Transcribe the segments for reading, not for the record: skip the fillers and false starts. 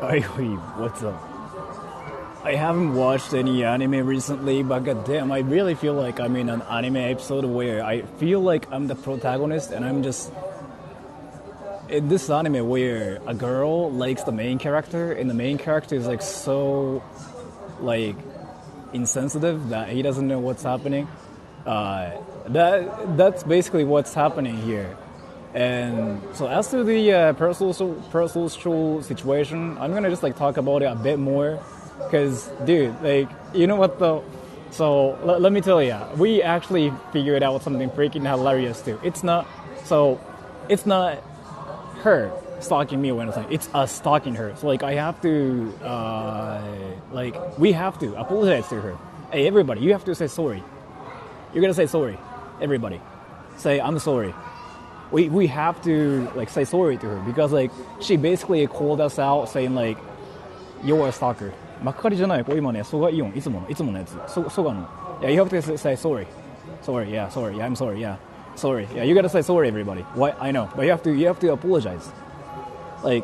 Oi, what's up? I haven't watched any anime recently, but goddamn, I really feel like I'm in an anime episode where I feel like I'm the protagonist and I'm just in this anime where a girl likes the main character and the main character is like so like insensitive that he doesn't know what's happening. That's basically what's happening here. And so as to the personal situation, I'm gonna just like talk about it a bit more, because dude, like, you know what though? So let me tell you, we actually figured out something freaking hilarious too. It's not her stalking me or anything. It's us stalking her. So like I have to we have to apologize to her. Hey everybody, you have to say sorry. You're gonna say sorry. Everybody, say I'm sorry. We have to like say sorry to her because like she basically called us out saying like you're a stalker. まっかりじゃないこれ今ねソガイオンいつものやつソガの Yeah, you have to say sorry. Sorry, yeah, I'm sorry, yeah. Sorry. Yeah, you gotta say sorry everybody. What I know. But you have to apologize. Like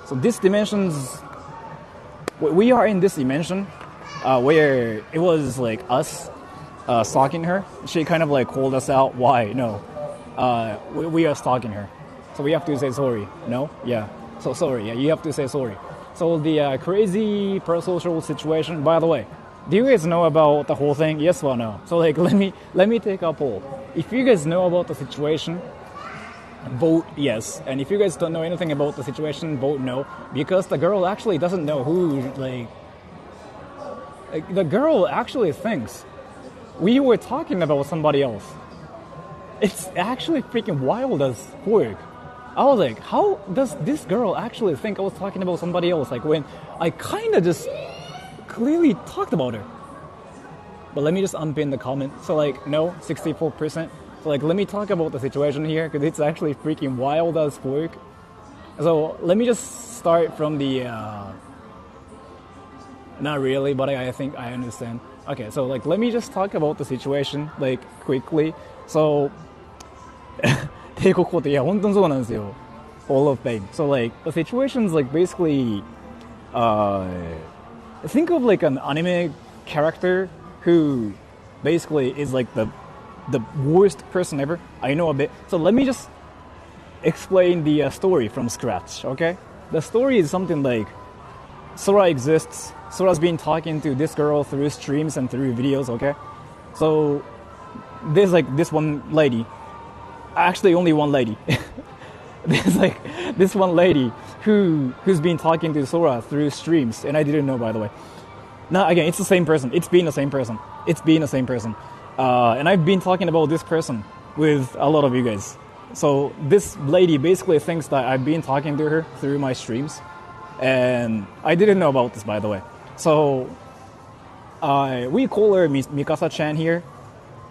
so this dimensions we are in this dimension where it was like us stalking her. She kind of like called us out. Why? No. We are stalking her. So we have to say sorry. No? Yeah. So sorry. Yeah, you have to say sorry. So the crazy parasocial situation, by the way, do you guys know about the whole thing? Yes or no? So like let me take a poll. If you guys know about the situation, vote yes. And if you guys don't know anything about the situation, vote no. Because the girl actually doesn't know who like the girl actually thinks we were talking about somebody else. It's actually freaking wild as fuck. I was like, how does this girl actually think I was talking about somebody else? Like when I kind of just clearly talked about her. But let me just unpin the comment. So like, no, 64%. So like, let me talk about the situation here because it's actually freaking wild as fuck. So let me just start from the, not really, but I think I understand. Okay, so like, let me just talk about the situation like quickly. So, 帝国皇帝、いや、本当にそうなんですよ。Hall of Fame. So like, the situation's like basically, think of like an anime character who basically is like the worst person ever. I know a bit. So let me just explain the story from scratch, okay? The story is something like, Sora exists. Sora's been talking to this girl through streams and through videos, okay? So, there's like this one lady. Actually, only one lady. There's like this one lady who's been talking to Sora through streams, and I didn't know, by the way. Now, again, it's the same person. It's been the same person. And I've been talking about this person with a lot of you guys. So this lady basically thinks that I've been talking to her through my streams, and I didn't know about this, by the way. So we call her Mikasa-chan here.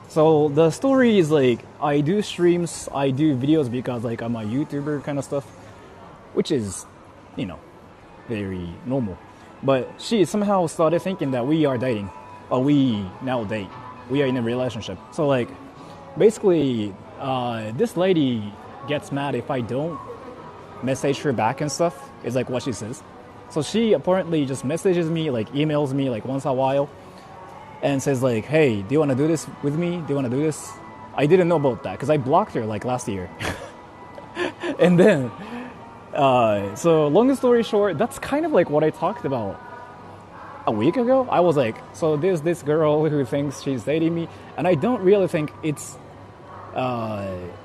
So the story is like, I do streams, I do videos because like I'm a YouTuber kind of stuff, which is, you know, very normal. But she somehow started thinking that we are dating, or we now date. We are in a relationship. So like, basically, this lady gets mad if I don't message her back and stuff, is like what she says. So she apparently just messages me, like emails me like once a while, and says like, hey, do you want to do this with me? Do you want to do this? I didn't know about that because I blocked her like last year. And then, so long story short, that's kind of like what I talked about a week ago. I was like, so there's this girl who thinks she's dating me, and I don't really think it's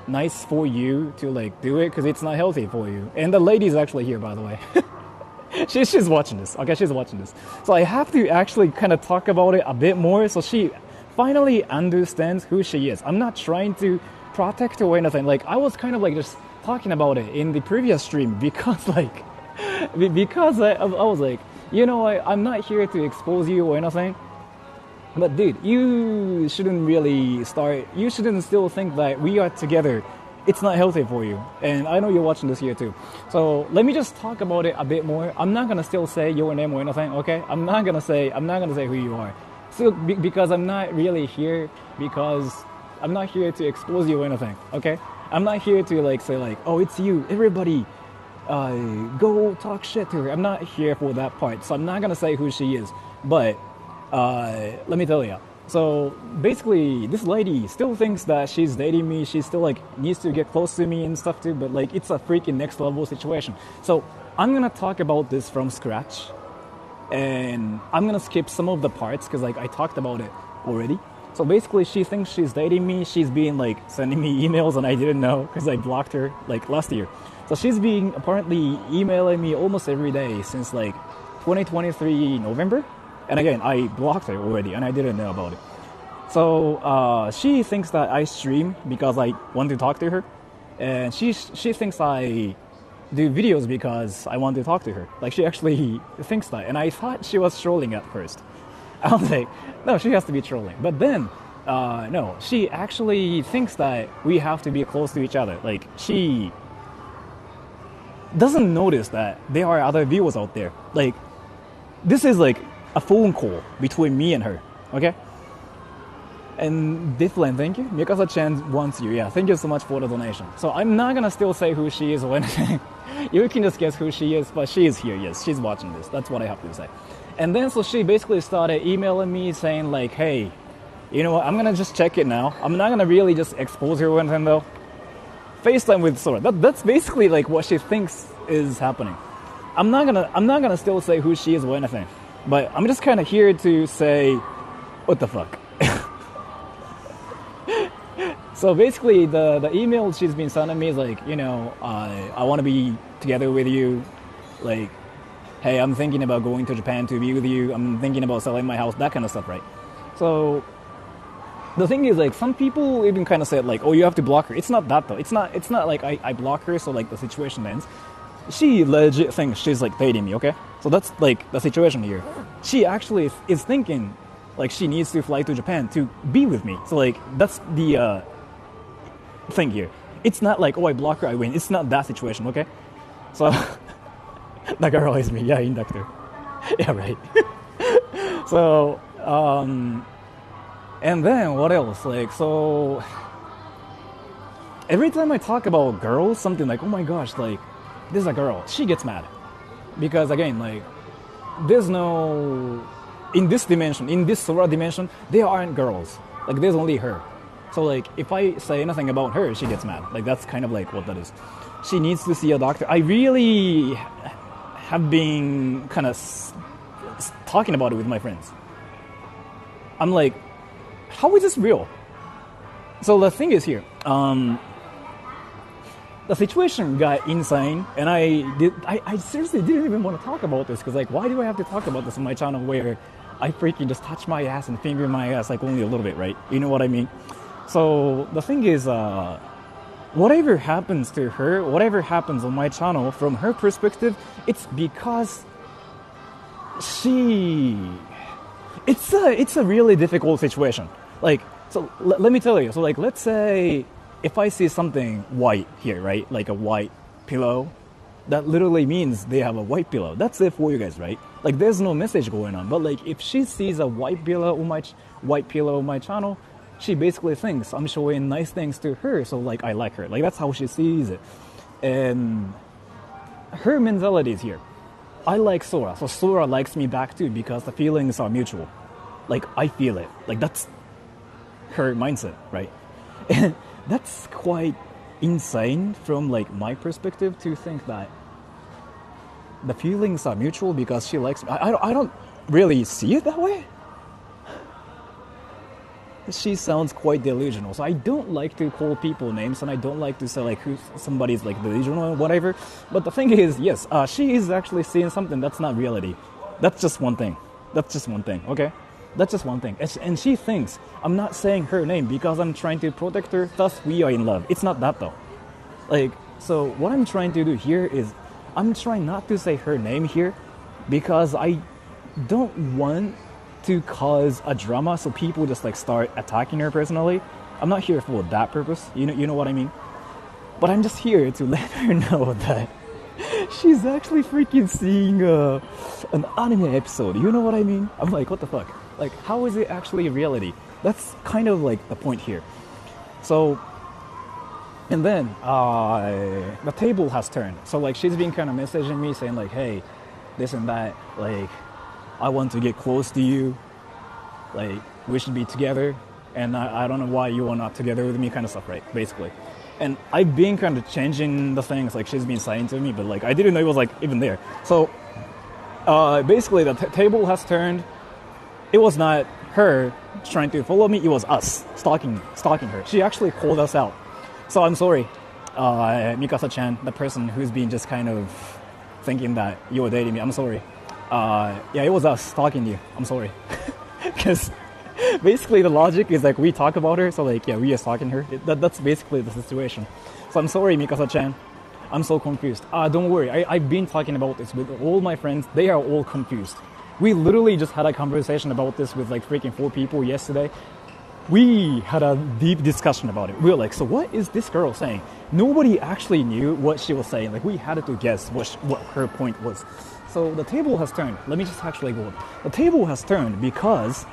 nice for you to like do it because it's not healthy for you. And the lady's actually here, by the way. She's watching this. Okay, she's watching this. So I have to actually kind of talk about it a bit more so she finally understands who she is. I'm not trying to protect her or anything. Like, I was kind of like just talking about it in the previous stream because like, because I was like, you know, I'm not here to expose you or anything. But dude, you shouldn't still think that we are together. It's not healthy for you. And I know you're watching this here too. So let me just talk about it a bit more. I'm not gonna still say your name or anything, okay? I'm not gonna say who you are. So because I'm not really here because I'm not here to expose you or anything, okay? I'm not here to like say like, oh, it's you, everybody. go talk shit to her. I'm not here for that part, so I'm not gonna say who she is. But let me tell you. So basically, this lady still thinks that she's dating me. She still like needs to get close to me and stuff too. But like, it's a freaking next level situation. So I'm gonna talk about this from scratch, and I'm gonna skip some of the parts because like I talked about it already. So basically, she thinks she's dating me. She's been like sending me emails, and I didn't know because I blocked her like last year. So she's been apparently emailing me almost every day since like 2023 November. And again, I blocked her already, and I didn't know about it. So she thinks that I stream because I want to talk to her, and she thinks I do videos because I want to talk to her. Like, she actually thinks that, and I thought she was trolling at first. I was like, no, she has to be trolling. But then, no, she actually thinks that we have to be close to each other. Like, she doesn't notice that there are other viewers out there. Like, this is like a phone call between me and her, okay? And Difflin, thank you. Mikasa-chan wants you. Yeah, thank you so much for the donation. So I'm not gonna still say who she is or anything. You can just guess who she is, but she is here, yes. She's watching this. That's what I have to say. And then so she basically started emailing me saying like, hey, you know what, I'm gonna just check it now. I'm not gonna really just expose her or anything though. FaceTime with Sora. That's basically like what she thinks is happening. I'm not gonna still say who she is or anything. But I'm just kind of here to say, what the fuck? So basically, the email she's been sending me is like, you know, I want to be together with you. Like, hey, I'm thinking about going to Japan to be with you. I'm thinking about selling my house, that kind of stuff, right? So the thing is, like, some people even kind of said like, oh, you have to block her. It's not that though. It's not like I block her so like the situation ends. She legit thinks she's like dating me, okay? So that's like the situation here. She actually is thinking like she needs to fly to Japan to be with me. So like that's the thing here. It's not like, oh, I block her, I win. It's not that situation, okay? So Nagaro is me, yeah, inductor. Yeah, right. So and then what else? Like, so every time I talk about girls, something like, oh my gosh, like this is a girl, she gets mad. Because again, like, there's no, in this dimension, in this Sora dimension, there aren't girls. Like, there's only her. So like, if I say anything about her, she gets mad. Like, that's kind of like what that is. She needs to see a doctor. I really have been kind of talking about it with my friends. I'm like, how is this real? So the thing is here, the situation got insane, and I seriously didn't even want to talk about this, because like, why do I have to talk about this on my channel where I freaking just touch my ass and finger my ass like only a little bit, right? You know what I mean? So the thing is, whatever happens to her, whatever happens on my channel, from her perspective, it's because it's a really difficult situation. Like, so let me tell you. So like, let's say if I see something white here, right? Like a white pillow, that literally means they have a white pillow. That's it for you guys, right? Like, there's no message going on. But like, if she sees a white pillow on my channel, she basically thinks I'm showing nice things to her, so like I like her. Like, that's how she sees it. And her mentality is here. I like Sora, so Sora likes me back too, because the feelings are mutual. Like, I feel it. Like, that's her mindset, right? And that's quite insane from like my perspective, to think that the feelings are mutual because she likes me. I don't really see it that way. She sounds quite delusional, so I don't like to call people names, and I don't like to say like who somebody's like delusional or whatever. But the thing is, yes, she is actually seeing something that's not reality. That's just one thing. Okay? That's just one thing. And she thinks I'm not saying her name because I'm trying to protect her, thus we are in love. It's not that though. Like, so what I'm trying to do here is, I'm trying not to say her name here because I don't want to cause a drama so people just like start attacking her personally. I'm not here for that purpose. You know what I mean? But I'm just here to let her know that she's actually freaking seeing an anime episode. You know what I mean? I'm like, what the fuck? Like, how is it actually reality? That's kind of like the point here. So And then the table has turned. So like she's been kind of messaging me saying like, hey, this and that, like I want to get close to you, like we should be together, and I don't know why you are not together with me, kind of stuff, right? Basically. And I've been kind of changing the things like she's been saying to me, but like I didn't know it was like even there. So basically the table has turned. It was not her trying to follow me, it was us stalking her. She actually called us out. So I'm sorry, Mikasa-chan, the person who's been just kind of thinking that you were dating me. I'm sorry. Yeah, it was us stalking you. I'm sorry. Because basically the logic is like we talk about her, so like yeah, we are stalking her. That's basically the situation. So I'm sorry, Mikasa-chan. I'm so confused. Don't worry, I've been talking about this with all my friends. They are all confused. We literally just had a conversation about this with like freaking 4 people yesterday. We had a deep discussion about it. We were like, so what is this girl saying? Nobody actually knew what she was saying. Like we had to guess what her point was. So the table has turned. Let me just actually go. The table has turned because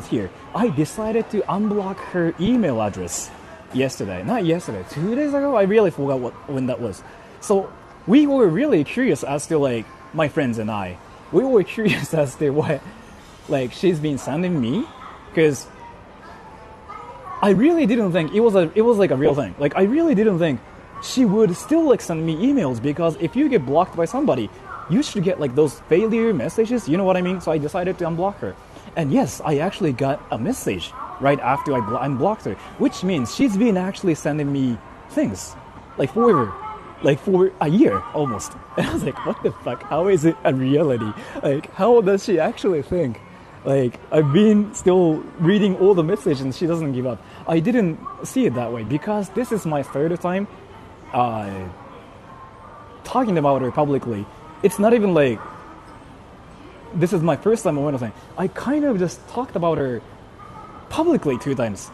here, I decided to unblock her email address yesterday. Not yesterday, 2 days ago. I really forgot when that was. So we were really curious as to like, my friends and I, we were curious as to what like she's been sending me, because I really didn't think it was like a real thing. Like I really didn't think she would still like send me emails, because if you get blocked by somebody, you should get like those failure messages, you know what I mean? So I decided to unblock her. And yes, I actually got a message right after I unblocked her, which means she's been actually sending me things like forever, like for a year almost. And I was like, what the fuck? How is it a reality? Like, how does she actually think? Like, I've been still reading all the messages and she doesn't give up. I didn't see it that way, because this is my 3rd time talking about her publicly. It's not even like this is my 1st time or anything. I kind of just talked about her publicly 2 times.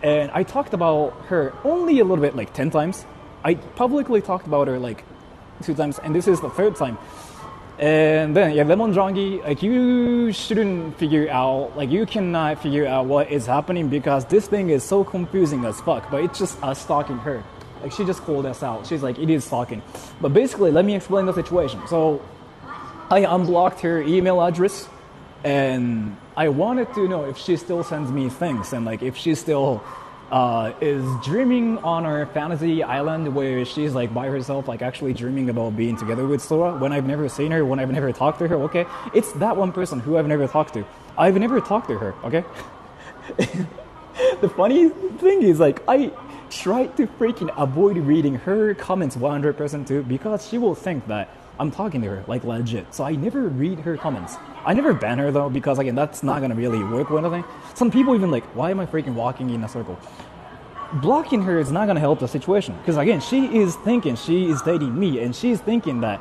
And I talked about her only a little bit, like 10 times. I publicly talked about her like 2 times, and this is the 3rd time. And then, yeah, Lemon Drangi, like you shouldn't figure out, like you cannot figure out what is happening, because this thing is so confusing as fuck, but it's just us stalking her. Like she just called us out. She's like, it is stalking. But basically, let me explain the situation. So I unblocked her email address, and I wanted to know if she still sends me things, and like if she still is dreaming on her fantasy island where she's like by herself, like actually dreaming about being together with Sora, when I've never seen her, when I've never talked to her. Okay, it's that one person who I've never talked to. I've never talked to her. Okay. The funny thing is, like, I tried to freaking avoid reading her comments 100% too, because she will think that I'm talking to her, like legit. So I never read her comments. I never ban her though, because again, that's not gonna really work or anything. Some people even like, why am I freaking walking in a circle? Blocking her is not gonna help the situation, because again, she is thinking she is dating me, and she's thinking that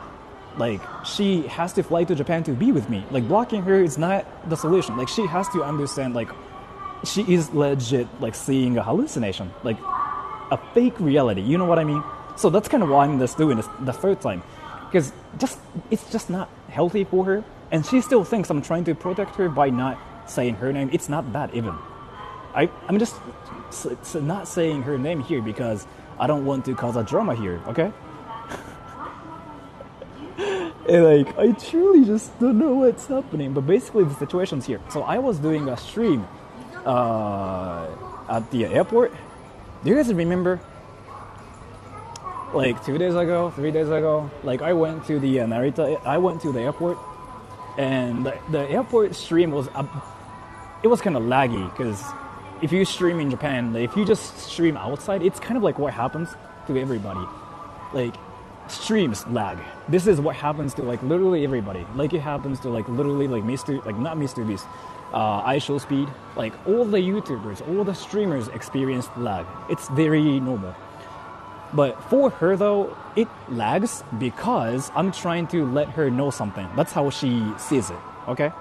like she has to fly to Japan to be with me. Like blocking her is not the solution. Like she has to understand, like she is legit like seeing a hallucination, like a fake reality. You know what I mean? So that's kind of why I'm just doing this the 3rd time. Because it's just not healthy for her, and she still thinks I'm trying to protect her by not saying her name. It's not that even. I'm just not saying her name here because I don't want to cause a drama here, okay? And like, I truly just don't know what's happening, but basically the situation's here. So I was doing a stream at the airport. Do you guys remember? Like 2 days ago, 3 days ago, like I went to the Narita. I went to the airport, and the airport stream was it was kind of laggy, because if you stream in Japan, if you just stream outside, it's kind of like what happens to everybody. Like streams lag. This is what happens to like literally everybody. Like it happens to like literally like not Mr. Beast, iShowSpeed, like all the YouTubers, all the streamers experience lag. It's very normal. But for her though, it lags because I'm trying to let her know something. That's how she sees it, okay?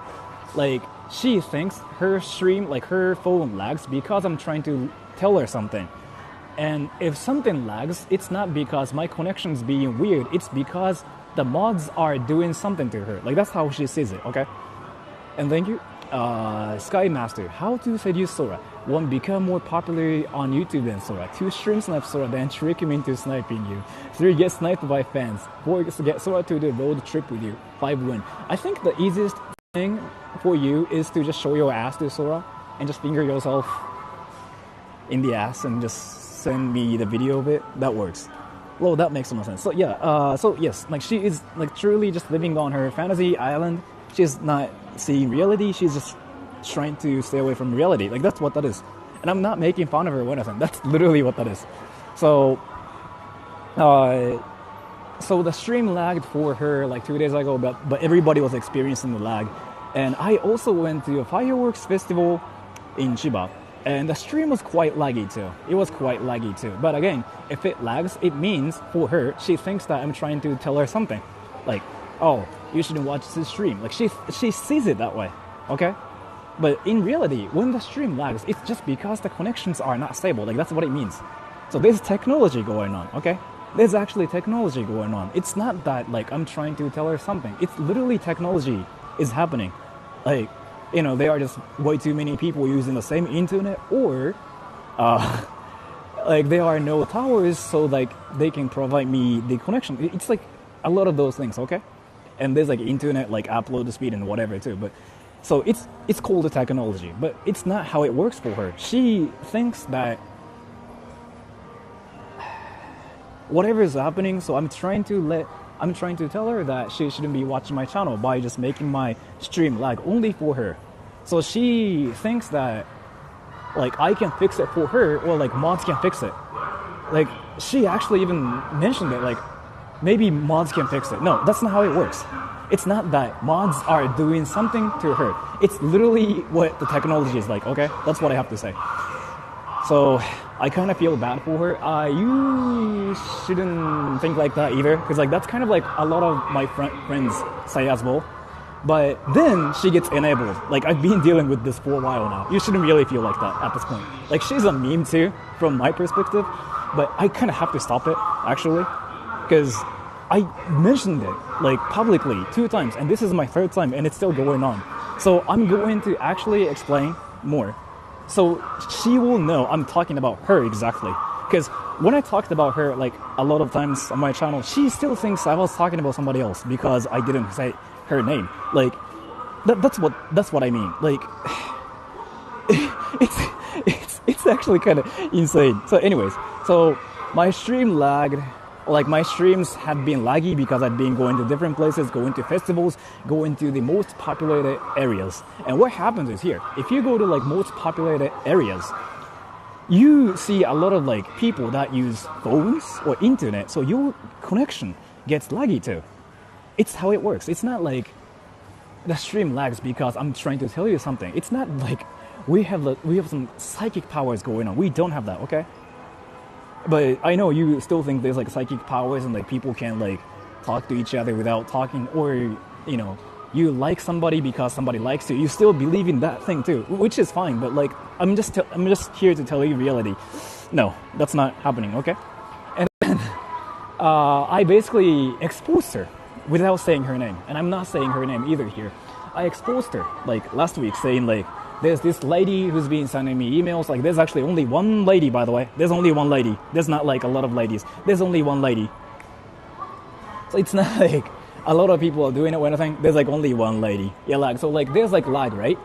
Like, she thinks her stream, like her phone lags because I'm trying to tell her something. And if something lags, it's not because my connection's being weird, it's because the mods are doing something to her. Like, that's how she sees it, okay? And thank you. Sky Master, how to seduce Sora. 1. Become more popular on YouTube than Sora. 2. Stream snipe Sora, then trick him into sniping you. 3. Get sniped by fans. 4. Get Sora to the road trip with you. 5. Win. I think the easiest thing for you is to just show your ass to Sora and just finger yourself in the ass and just send me the video of it. That works. Well, that makes more sense. So yeah, so yes, like she is like truly just living on her fantasy island. She's not seeing reality. She's just trying to stay away from reality. Like that's what that is. And I'm not making fun of her or anything. That's literally what that is. So, so the stream lagged for her like 2 days ago, but everybody was experiencing the lag. And I also went to a fireworks festival in Chiba. And the stream was quite laggy too. It was quite laggy too. But again, if it lags, it means for her, she thinks that I'm trying to tell her something. Like, oh, you shouldn't watch this stream. Like she sees it that way, okay? But in reality, when the stream lags, it's just because the connections are not stable. Like that's what it means. So there's technology going on, okay? There's actually technology going on. It's not that like I'm trying to tell her something. It's literally technology is happening. Like, you know, there are just way too many people using the same internet, or like there are no towers, so like they can provide me the connection. It's like a lot of those things, okay? And there's like internet, like upload speed and whatever too. But so it's called the technology, but it's not how it works for her. She thinks that whatever is happening, so I'm trying to tell her that she shouldn't be watching my channel by just making my stream lag only for her. So she thinks that like I can fix it for her, or like mods can fix it. Like she actually even mentioned it, like maybe mods can fix it. No, that's not how it works. It's not that mods are doing something to her. It's literally what the technology is like, okay? That's what I have to say. So I kind of feel bad for her. You shouldn't think like that either, because like that's kind of like a lot of my friends say as well. But then she gets enabled. Like I've been dealing with this for a while now. You shouldn't really feel like that at this point. Like she's a meme too, from my perspective. But I kind of have to stop it actually, because I mentioned it like publicly 2 times, and this is my 3rd time, and it's still going on. So I'm going to actually explain more. So she will know I'm talking about her exactly. Because when I talked about her like a lot of times on my channel, she still thinks I was talking about somebody else because I didn't say her name. Like that's what I mean. Like it's actually kind of insane. So anyways, so my stream lagged. Like my streams have been laggy because I've been going to different places, going to festivals, going to the most populated areas. And what happens is here, if you go to like most populated areas, you see a lot of like people that use phones or internet, so your connection gets laggy too. It's how it works. It's not like the stream lags because I'm trying to tell you something. It's not like we have some psychic powers going on. We don't have that, okay? But I know you still think there's like psychic powers and like people can like talk to each other without talking, or you know, you like somebody because somebody likes you. You still believe in that thing too, which is fine. But like I'm just here to tell you reality. No, that's not happening, okay? And then I basically exposed her without saying her name, and I'm not saying her name either here. I exposed her like last week, saying like, there's this lady who's been sending me emails. Like, there's actually only one lady, by the way. There's only one lady. There's not like a lot of ladies. There's only one lady. So it's not like a lot of people are doing it or anything. There's like only one lady. Yeah, like, so like there's like lag, right?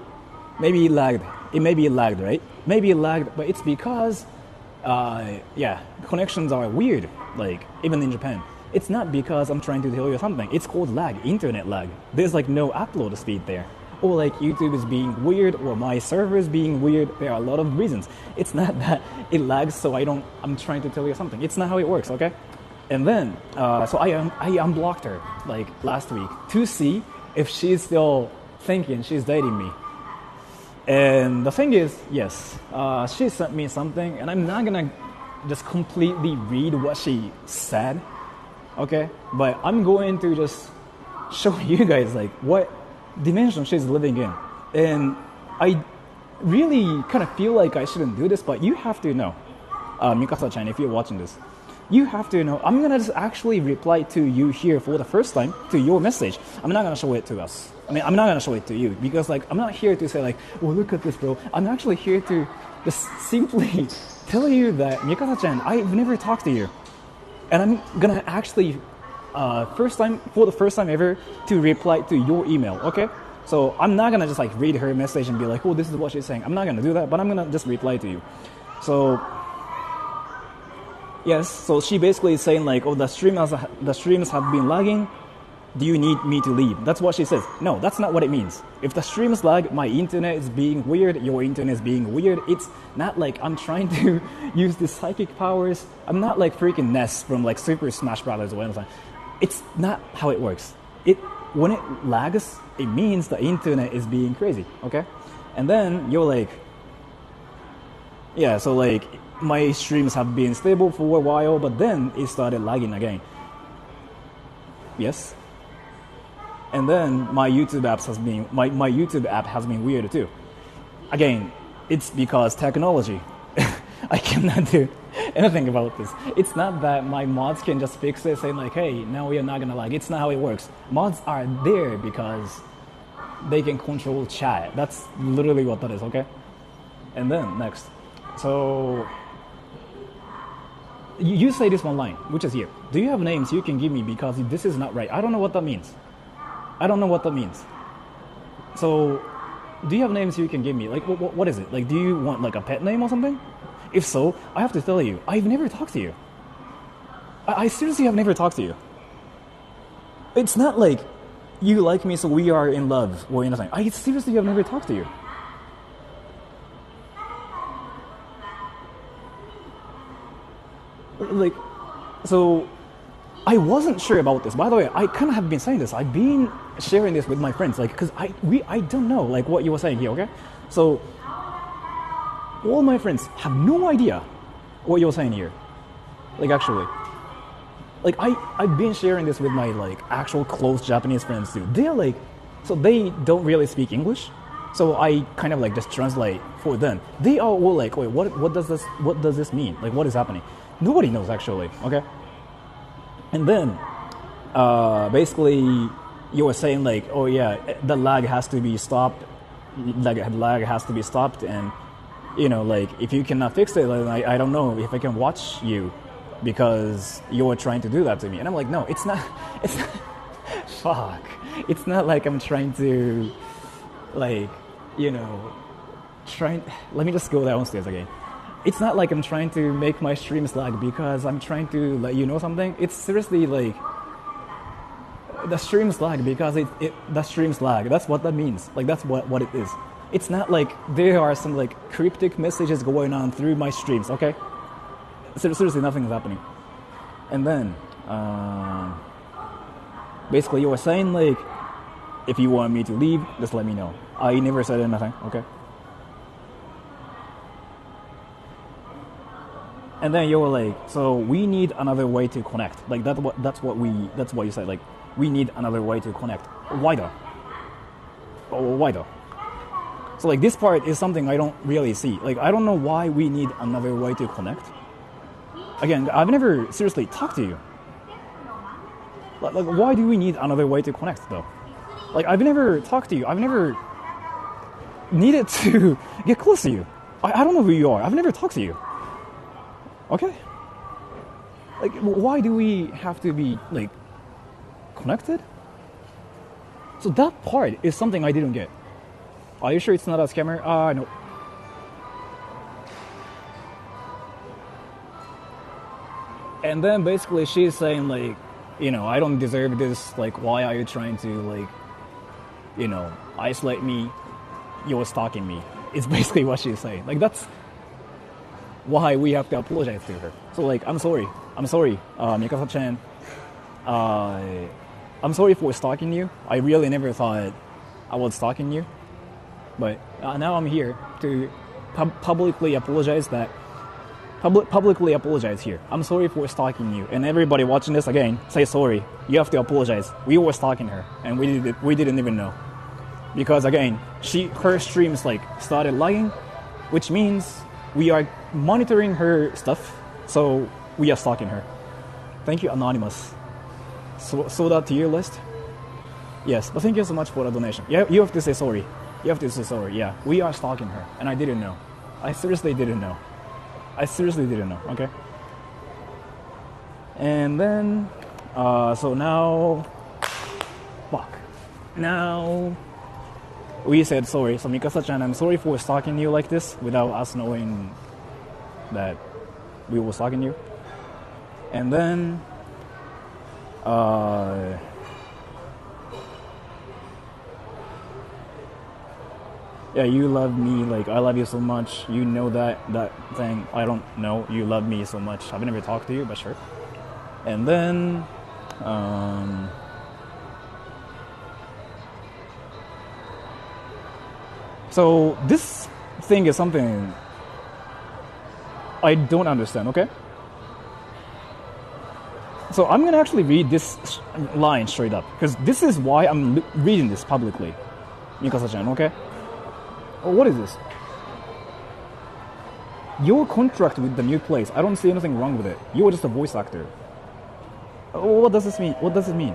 Maybe it lagged. Maybe it lagged, right? Maybe it lagged, but it's because, yeah, connections are weird. Like, even in Japan. It's not because I'm trying to tell you something. It's called lag, internet lag. There's like no upload speed there. Or like YouTube is being weird, or my server is being weird. There are a lot of reasons. It's not that it lags, so I'm trying to tell you something. It's not how it works, okay? And then, so I unblocked her like last week to see if she's still thinking she's dating me. And the thing is, yes, she sent me something, and I'm not gonna just completely read what she said, okay? But I'm going to just show you guys like what dimension she's living in. And I really kind of feel like I shouldn't do this, but you have to know, Mikasa-chan, if you're watching this, you have to know. I'm gonna just actually reply to you here for the first time to your message. I'm not gonna show it to us. I mean, I'm not gonna show it to you because like I'm not here to say like, oh look at this, bro. I'm actually here to just simply tell you that Mikasa-chan, I've never talked to you, and I'm gonna actually for the first time ever to reply to your email. Okay. So I'm not gonna just like read her message and be like, oh, this is what she's saying. I'm not gonna do that, but I'm gonna just reply to you. So yes, so she basically is saying like, oh, the streams have been lagging. Do you need me to leave? That's what she says. No, that's not what it means. If the streams lag, my internet is being weird, your internet is being weird. It's not like I'm trying to use the psychic powers. I'm not like freaking Ness from like Super Smash Brothers or anything. It's not how it works. When it lags, it means the internet is being crazy, okay? And then you're like, yeah, so like my streams have been stable for a while, but then it started lagging again. Yes. And then my YouTube app has been weird too. Again, it's because technology. I cannot do anything about this. It's not that my mods can just fix it, saying like, hey, now we are not gonna lag. It's not how it works. Mods are there because they can control chat. That's literally what that is, okay? And then next. So you say this one line, which is here. Do you have names you can give me because this is not right? I don't know what that means. So do you have names you can give me? Like what is it? Like do you want like a pet name or something? If so, I have to tell you, I've never talked to you. I seriously have never talked to you. It's not like you like me so we are in love or anything. I seriously have never talked to you. Like, so I wasn't sure about this. By the way, I kind of have been saying this. I've been sharing this with my friends, like, because I don't know, like, what you were saying here, okay? So all my friends have no idea what you're saying here. Like, actually. Like, I've been sharing this with my, like, actual close Japanese friends, too. They're, like, so they don't really speak English. So I kind of, like, just translate for them. They are all like, wait, what does this mean? Like, what is happening? Nobody knows, actually, okay? And then, basically, you were saying, like, oh, yeah, the lag has to be stopped. Lag has to be stopped, and you know, like, if you cannot fix it, like, I don't know if I can watch you because you're trying to do that to me. And I'm like, no, it's not, fuck. It's not like I'm trying to, like, you know, let me just go downstairs again. It's not like I'm trying to make my streams lag because I'm trying to let you know something. It's seriously like, the streams lag because the streams lag. That's what that means. Like, that's what it is. It's not like there are some like cryptic messages going on through my streams, okay? Seriously, nothing is happening. And then, basically you were saying like, if you want me to leave, just let me know. I never said anything, okay? And then you were like, so we need another way to connect. Like that's what you said. Like, we need another way to connect. Why though? Oh, why though? So like this part is something I don't really see. Like, I don't know why we need another way to connect. Again, I've never seriously talked to you. Like why do we need another way to connect though? Like, I've never talked to you. I've never needed to get close to you. I don't know who you are. I've never talked to you. Okay? Like, why do we have to be like connected? So that part is something I didn't get. Are you sure it's not a scammer? No. And then basically she's saying like, you know, I don't deserve this. Like, why are you trying to like, you know, isolate me? You're stalking me. It's basically what she's saying. Like, that's why we have to apologize to her. So like, I'm sorry, Mikasa-chan. I'm sorry for stalking you. I really never thought I was stalking you. But now I'm here to publicly apologize here. I'm sorry for stalking you. And everybody watching this again, say sorry. You have to apologize. We were stalking her, and we didn't even know. Because again, her streams like started lagging, which means we are monitoring her stuff, so we are stalking her. Thank you, Anonymous. So that tier list? Yes, but thank you so much for the donation. Yeah, you have to say sorry. You have to say sorry. Yeah, we are stalking her, and I didn't know. I seriously didn't know. Okay. And then, so now, fuck. Now, we said sorry. So Mikasa-chan, I'm sorry for stalking you like this without us knowing that we were stalking you. And then, yeah, you love me, like, I love you so much. You know that thing. I don't know. You love me so much. I've never talked to you, but sure. And then, so this thing is something I don't understand, okay? So I'm gonna actually read this line straight up, because this is why I'm reading this publicly. Mikasa-chan, okay? What is this? Your contract with the new place, I don't see anything wrong with it. You are just a voice actor. What does this mean? What does it mean?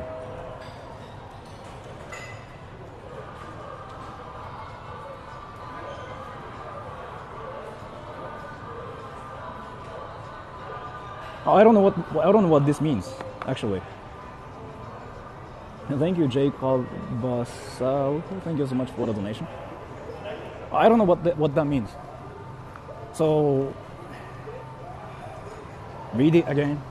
I don't know what this means, actually. And thank you, Jacob Basal. Thank you so much for the donation. I don't know what that means. So, read it again.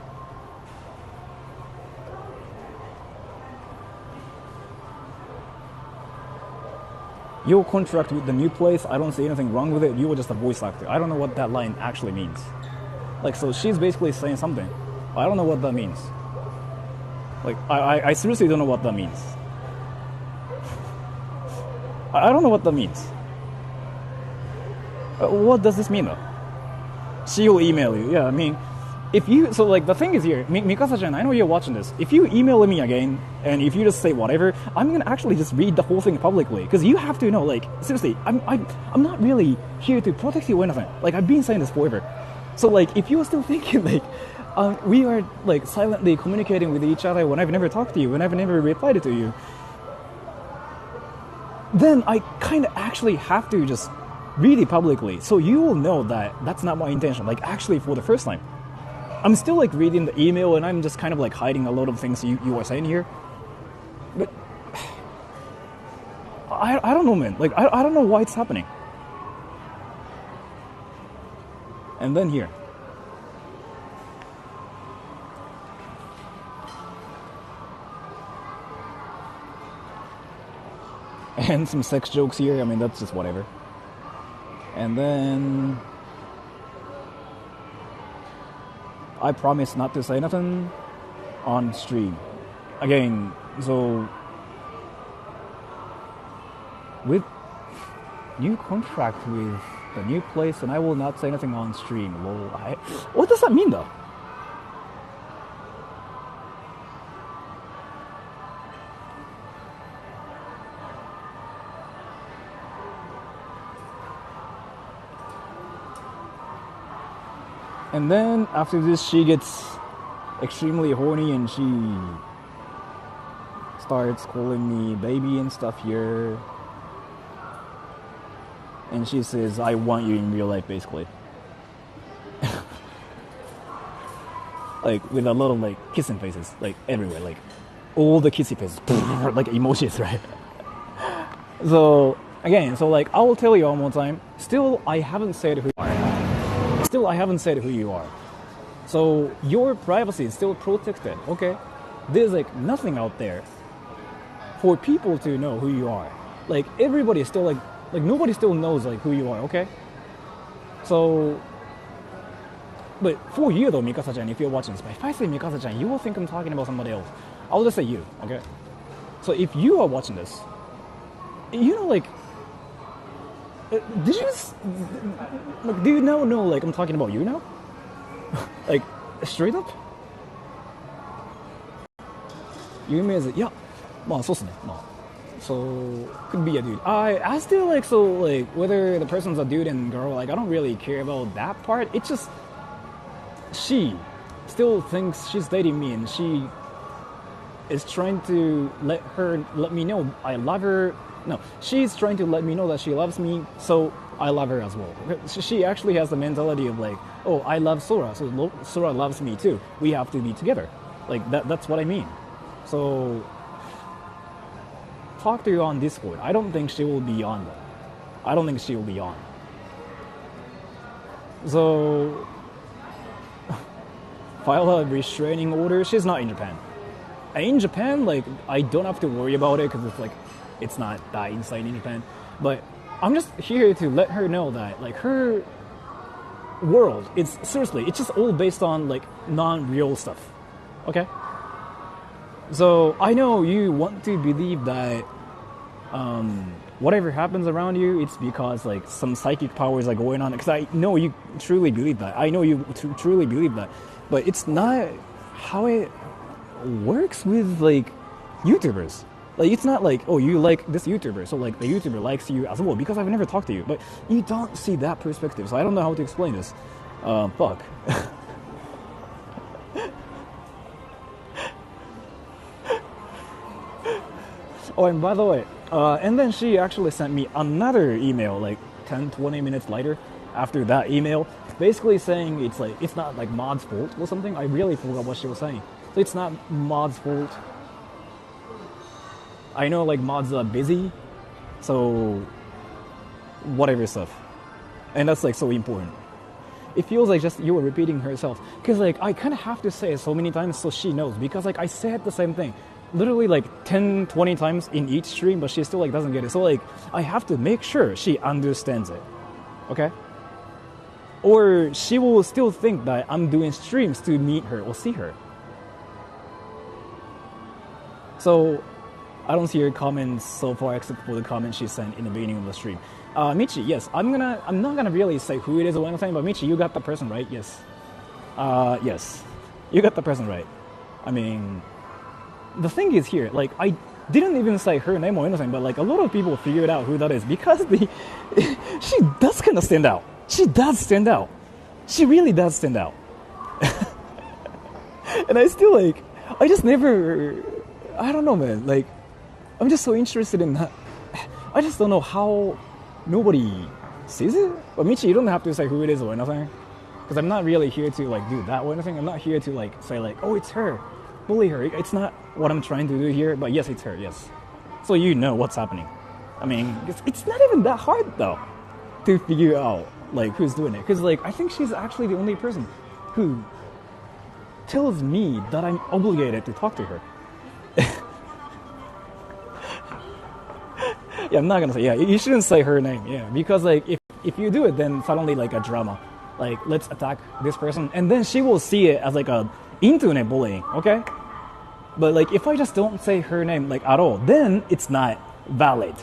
Your contract with the new place, I don't see anything wrong with it. You were just a voice actor. I don't know what that line actually means. Like, so she's basically saying something. I don't know what that means. Like, I seriously don't know what that means. I don't know what that means. What does this mean, though? She will email you. Yeah, I mean, if you... So, like, the thing is here, Mikasa-chan, I know you're watching this. If you email me again, and if you just say whatever, I'm going to actually just read the whole thing publicly. Because you have to know, like, seriously, I'm not really here to protect you or anything. Like, I've been saying this forever. So, like, if you're still thinking, like, we are, like, silently communicating with each other when I've never talked to you, when I've never replied to you, then I kind of actually have to just read it publicly, so you will know that that's not my intention, like, actually for the first time. I'm still, like, reading the email, and I'm just kind of, like, hiding a lot of things you are saying here. But, I don't know, man. Like, I don't know why it's happening. And then here. And some sex jokes here, I mean, that's just whatever. And then... I promise not to say nothing on stream. Again, so... With new contract with the new place, and I will not say anything on stream. Lol. What does that mean, though? And then after this, she gets extremely horny and she starts calling me baby and stuff here. And she says, I want you in real life, basically. Like, with a lot of, like, kissing faces, like, everywhere, like, all the kissy faces, like, emojis, right? So, again, so, like, I will tell you one more time, still, I haven't said who you are. Still, I haven't said who you are. So, your privacy is still protected, okay? There's, like, nothing out there for people to know who you are. Like, everybody is still, like, nobody still knows, like, who you are, okay? So, but for you, though, Mikasa-chan, if you're watching this, but if I say Mikasa-chan, you will think I'm talking about somebody else. I'll just say you, okay? So, if you are watching this, you know, like, did you just, like, do you now know, like, I'm talking about you now? Like, straight up? You may say, yeah, まあ、そうっすね、まあ。So, could be a dude. I still, like, so, like, whether the person's a dude and girl, like, I don't really care about that part. It's just, she still thinks she's dating me, and she is trying to let me know I love her. No, she's trying to let me know that she loves me, so I love her as well. She actually has the mentality of like, oh, I love Sora, so Sora loves me too. We have to be together. Like that's what I mean. So talk to her on Discord. I don't think she will be on though. I don't think she will be on. So file a restraining order. She's not in Japan. In Japan, like I don't have to worry about it because it's like it's not that insane in Japan. But I'm just here to let her know that like her world, it's just all based on like non-real stuff. Okay? So I know you want to believe that whatever happens around you, it's because like some psychic powers are going on. Because I know you truly believe that. I know you truly believe that. But it's not how it works with like YouTubers. Like it's not like, oh, you like this YouTuber, so like the YouTuber likes you as well, because I've never talked to you. But you don't see that perspective, so I don't know how to explain this. Fuck. Oh, and by the way, and then she actually sent me another email like 10-20 minutes later after that email, basically saying it's not like Mod's fault or something. I really forgot what she was saying. So it's not Mod's fault. I know like Mod's busy, so whatever stuff. And that's like so important. It feels like just you were repeating herself. Because like I kind of have to say it so many times so she knows. Because like I said the same thing literally like 10-20 times in each stream, but she still like doesn't get it. So like I have to make sure she understands it. Okay? Or she will still think that I'm doing streams to meet her or see her. So I don't see her comments so far except for the comment she sent in the beginning of the stream. Michi, yes, I'm not gonna really say who it is or anything, but Michi, you got the person right. Yes. Yes. You got the person right. I mean, the thing is here, like I didn't even say her name or anything, but like a lot of people figured out who that is because she does kind of stand out. She does stand out. She really does stand out. And I still like, I just never, I don't know, man. Like, I'm just so interested in that. I just don't know how nobody sees it. But Michi, you don't have to say who it is or anything, because I'm not really here to like do that or anything. I'm not here to like say like, oh, it's her, bully her. It's not what I'm trying to do here. But yes, it's her. Yes. So you know what's happening. I mean, it's not even that hard though to figure out like who's doing it, because like I think she's actually the only person who tells me that I'm obligated to talk to her. Yeah, I'm not gonna say, yeah, you shouldn't say her name, yeah, because like if you do it, then suddenly like a drama, like let's attack this person, and then she will see it as like a internet bullying, okay? But like if I just don't say her name like at all, then it's not valid,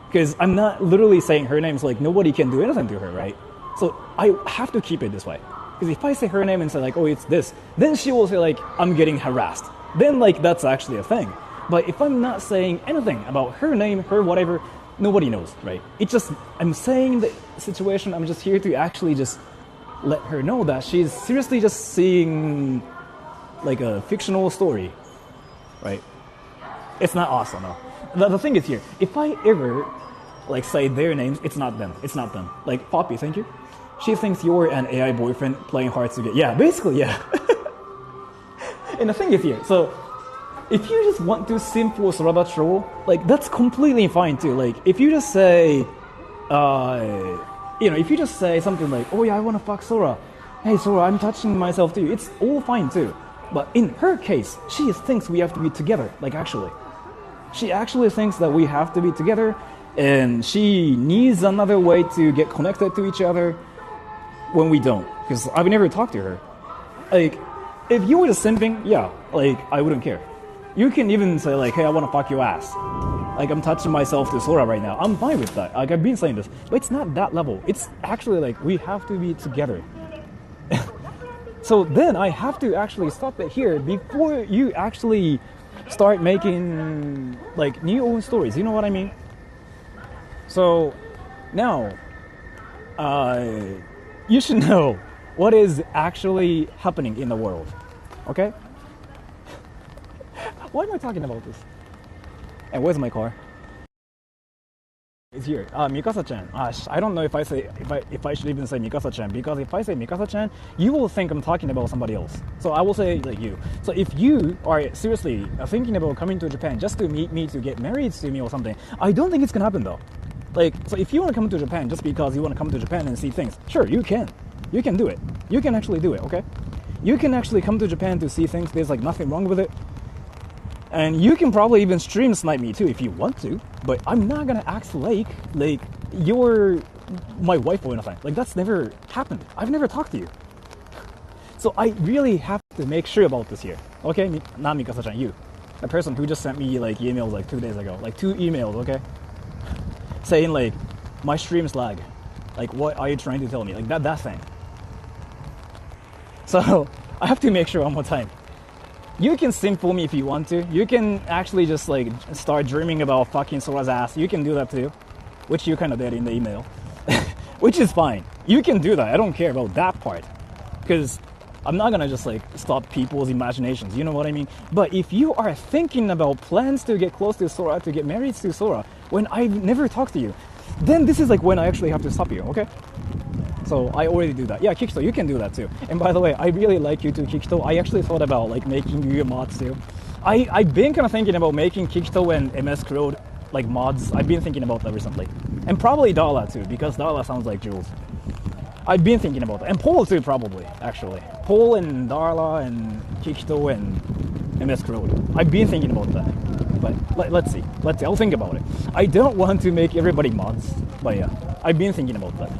because I'm not literally saying her name, so like nobody can do anything to her, right? So I have to keep it this way, because if I say her name and say like, oh, it's this, then she will say like I'm getting harassed, then like that's actually a thing. But if I'm not saying anything about her name, her whatever, nobody knows, right? It's just, I'm saying the situation, I'm just here to actually just let her know that she's seriously just seeing like a fictional story, right? It's not awesome, though. The thing is here, if I ever like say their names, it's not them. It's not them. Like, Poppy, thank you. She thinks you're an AI boyfriend playing hard to get. Yeah, basically, yeah. And the thing is here, so if you just want to simp for Sora troll, like that's completely fine too. Like if you just say, if you just say something like, "Oh yeah, I want to fuck Sora," "Hey Sora, I'm touching myself too," it's all fine too. But in her case, she thinks we have to be together. Like actually, she actually thinks that we have to be together, and she needs another way to get connected to each other when we don't. Because I've never talked to her. Like, if you were just simping, yeah, like I wouldn't care. You can even say like, hey, I want to fuck your ass. Like, I'm touching myself to Sora right now. I'm fine with that. Like, I've been saying this. But it's not that level. It's actually like, we have to be together. So then I have to actually stop it here before you actually start making like new own stories. You know what I mean? So now, you should know what is actually happening in the world. Okay? Why am I talking about this? And where's my car? It's here. Mikasa-chan. I don't know if I should even say Mikasa-chan, because if I say Mikasa-chan, you will think I'm talking about somebody else. So I will say like you. So if you are seriously thinking about coming to Japan just to meet me, to get married to me or something, I don't think it's gonna happen though. Like, so if you want to come to Japan just because you want to come to Japan and see things, sure, you can. You can do it. You can actually do it, okay? You can actually come to Japan to see things. There's like nothing wrong with it. And you can probably even stream snipe me too if you want to, but I'm not gonna act like you're my wife or anything. Like, that's never happened. I've never talked to you. So I really have to make sure about this here. Okay? Not Mikasa-chan, you. The person who just sent me like emails like 2 days ago. Like 2 emails, okay? Saying like, my stream's lag. Like, what are you trying to tell me? Like that thing. So I have to make sure one more time. You can simp for me if you want to. You can actually just like start dreaming about fucking Sora's ass. You can do that too, which you kind of did in the email, which is fine. You can do that. I don't care about that part, because I'm not gonna just like stop people's imaginations. You know what I mean? But if you are thinking about plans to get close to Sora, to get married to Sora, when I've never talked to you, then this is like when I actually have to stop you. Okay? So I already do that. Yeah, Kikito, you can do that too. And by the way, I really like you too, Kikito. I actually thought about like making you mods too. I've been kind of thinking about making Kikito and MS Crowd like mods. I've been thinking about that recently. And probably Darla too, because Darla sounds like Jules. I've been thinking about that. And Paul too, probably, actually. Paul and Darla and Kikito and MS Crowd. I've been thinking about that. But let's see. I'll think about it. I don't want to make everybody mods. But yeah, I've been thinking about that.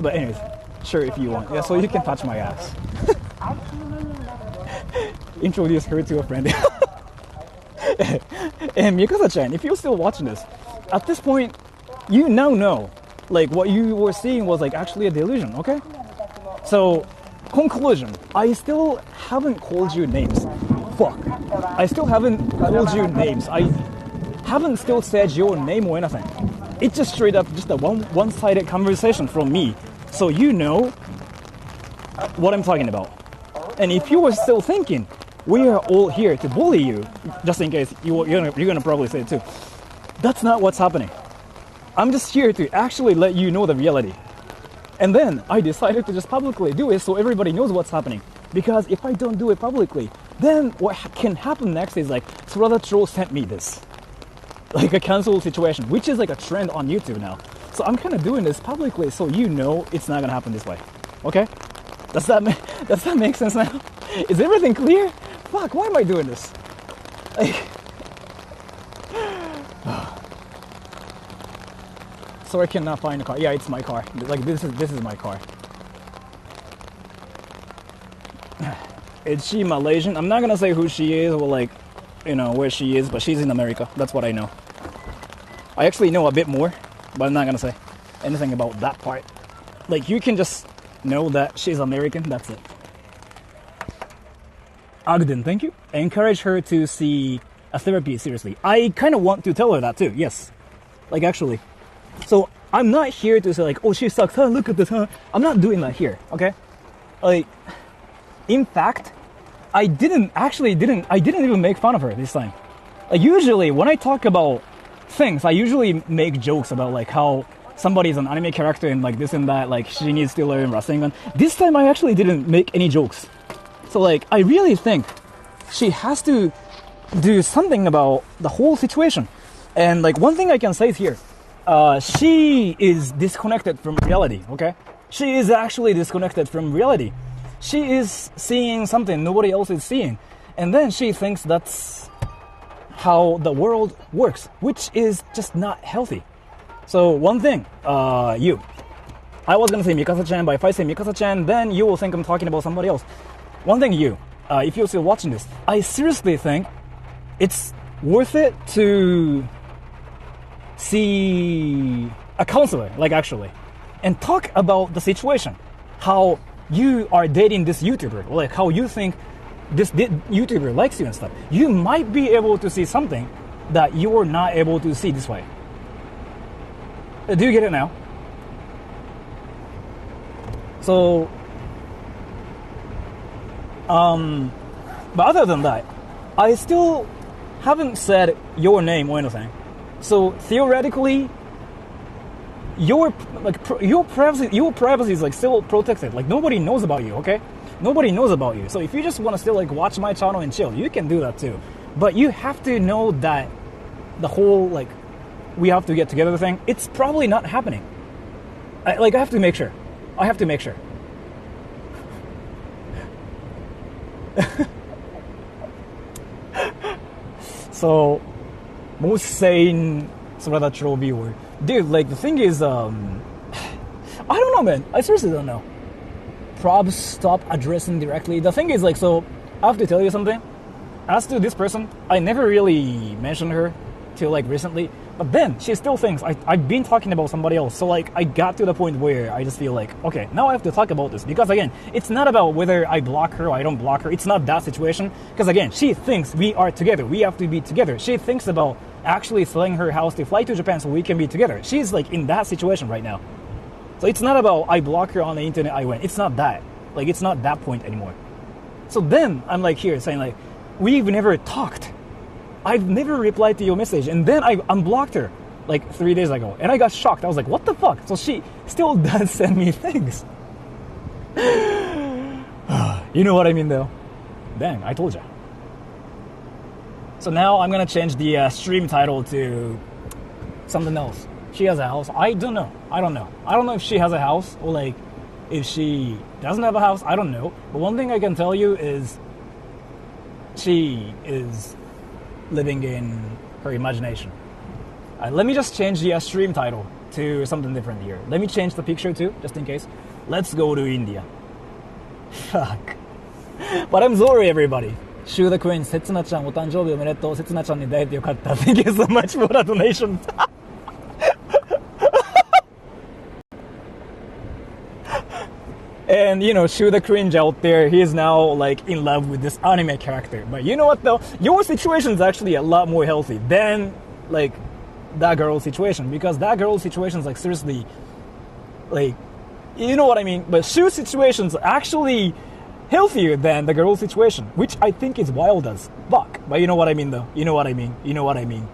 But anyways, sure, if you want. Yeah, so you can touch my ass. Introduce her to a friend. And Mikasa-chan, if you're still watching this, at this point, you now know, like, what you were seeing was, like, actually a delusion, okay? So, conclusion, I still haven't called you names. Fuck. I still haven't called you names. I haven't still said your name or anything. It's just straight up just a one-sided conversation from me. So you know what I'm talking about. And if you were still thinking, we are all here to bully you, just in case you're gonna probably say it too, that's not what's happening. I'm just here to actually let you know the reality. And then I decided to just publicly do it so everybody knows what's happening. Because if I don't do it publicly, then what can happen next is like, Tsurada Troll sent me this. Like a cancel situation, which is like a trend on YouTube now. So I'm kind of doing this publicly so you know it's not gonna happen this way. Okay? Does that make sense now? Is everything clear? Fuck, why am I doing this? Like, so I cannot find a car. Yeah, it's my car. Like this is my car. Is she Malaysian? I'm not gonna say who she is or like, you know, where she is, but she's in America. That's what I know. I actually know a bit more, but I'm not gonna say anything about that part. Like, you can just know that she's American, that's it. Ogden, thank you. Encourage her to see a therapy seriously. I kind of want to tell her that too, yes. Like, actually. So, I'm not here to say like, oh, she sucks, huh, look at this, huh. I'm not doing that here, okay? Like, in fact, I didn't even make fun of her this time. Like, usually, when I talk about things, I usually make jokes about like how somebody's an anime character and like this and that, like she needs to learn Rasengan. This time I actually didn't make any jokes. So like, I really think she has to do something about the whole situation. And like, one thing I can say is here, she is disconnected from reality, okay? She is actually disconnected from reality. She is seeing something nobody else is seeing. And then she thinks that's how the world works, which is just not healthy. So one thing, you. I was gonna say Mikasa-chan, but if I say Mikasa-chan, then you will think I'm talking about somebody else. One thing, you. If you're still watching this, I seriously think it's worth it to see a counselor, like actually, and talk about the situation. How you are dating this YouTuber, like how you think this YouTuber likes you and stuff. You might be able to see something that you're not able to see this way. Do you get it now? So, but other than that, I still haven't said your name or anything. So theoretically, your privacy is like still protected. Like nobody knows about you, okay? Nobody knows about you. So if you just want to still like watch my channel and chill, you can do that too. But you have to know that the whole like we have to get together thing, it's probably not happening. I have to make sure. I have to make sure. So, most sane Sora troll viewer. Dude, like the thing is, I don't know, man. I seriously don't know. Probs stop addressing directly. The thing is, like, so I have to tell you something. As to this person, I never really mentioned her till like recently. But then she still thinks I've been talking about somebody else. So like I got to the point where I just feel like, okay, now I have to talk about this. Because again, it's not about whether I block her or I don't block her. It's not that situation. Because again, she thinks we are together. We have to be together. She thinks about actually selling her house to fly to Japan so we can be together. She's like in that situation right now. So it's not about I block her on the internet, I went. It's not that. Like it's not that point anymore. So then I'm like here saying like, we've never talked. I've never replied to your message, and then I unblocked her like 3 days ago, and I got shocked. I was like, what the fuck? So she still does send me things. You know what I mean though? Dang, I told you. So now I'm gonna change the stream title to something else. She has a house. I don't know. I don't know if she has a house or like if she doesn't have a house. I don't know. But one thing I can tell you is she is living in her imagination. Let me just change the stream title to something different here. Let me change the picture too, just in case. Let's go to India. Fuck. But I'm sorry, everybody. Shu the Queen, せつなちゃんお誕生日おめでとう。せつなちゃんに出会えてよかった。Thank you so much for the donations. And you know, Shu the cringe out there, he is now like in love with this anime character. But you know what though? Your situation is actually a lot more healthy than like that girl's situation. Because that girl's situation is like seriously, like, you know what I mean? But Shu's situation is actually healthier than the girl's situation. Which I think is wild as fuck. But you know what I mean though? You know what I mean? You know what I mean?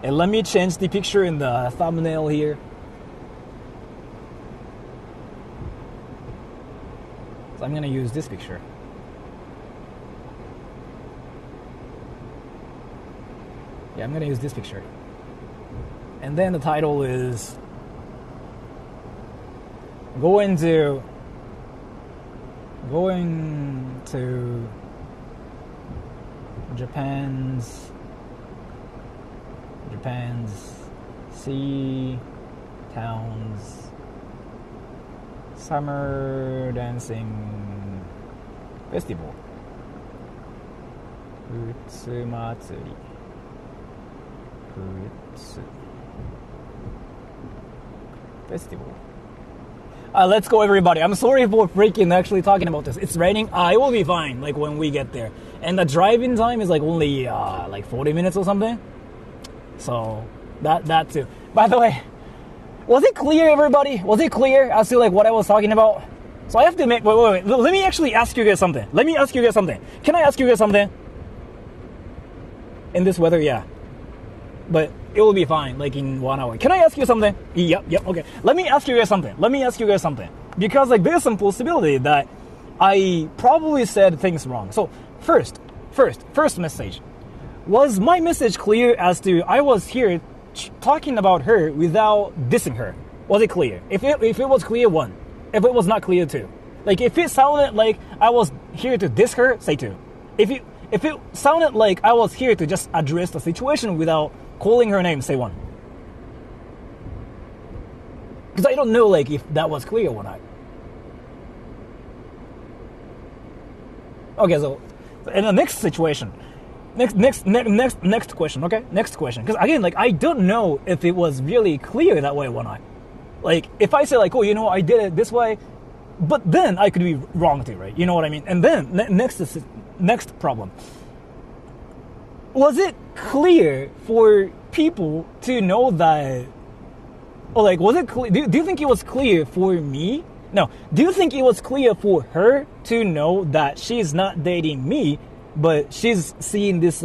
And let me change the picture in the thumbnail here. I'm gonna use this picture. Yeah, I'm gonna use this picture. And then the title is going to Japan's sea towns summer dancing festival. Futsu matsuri. Futsu festival. Let's go, everybody. I'm sorry for freaking actually talking about this. It's raining. It will be fine. Like when we get there, and the drive-in time is like only like 40 minutes or something. So that too. By the way, was it clear, everybody? Was it clear as to like what I was talking about? So I have to make. Wait. Let me actually ask you guys something. Can I ask you guys something? In this weather, yeah. But it will be fine, like in 1 hour. Can I ask you something? Yep, okay. Let me ask you guys something. Because like there's some possibility that I probably said things wrong. So first message. Was my message clear as to I was here talking about her without dissing her? Was it clear? If it was clear, 1. If it was not clear, 2. Like if it sounded like I was here to diss her, say 2. If it sounded like I was here to just address the situation without calling her name, say 1. Because I don't know like if that was clear or not. Okay, so in the next situation, next question, okay? Next question. Because again, like I don't know if it was really clear that way or not. Like if I say like, oh, you know, I did it this way, but then I could be wrong too, right? You know what I mean? And then next problem. Was it clear for people to know that, or like was it clear? Do you think it was clear for me Now, do you think it was clear for her to know that she's not dating me, but she's seeing this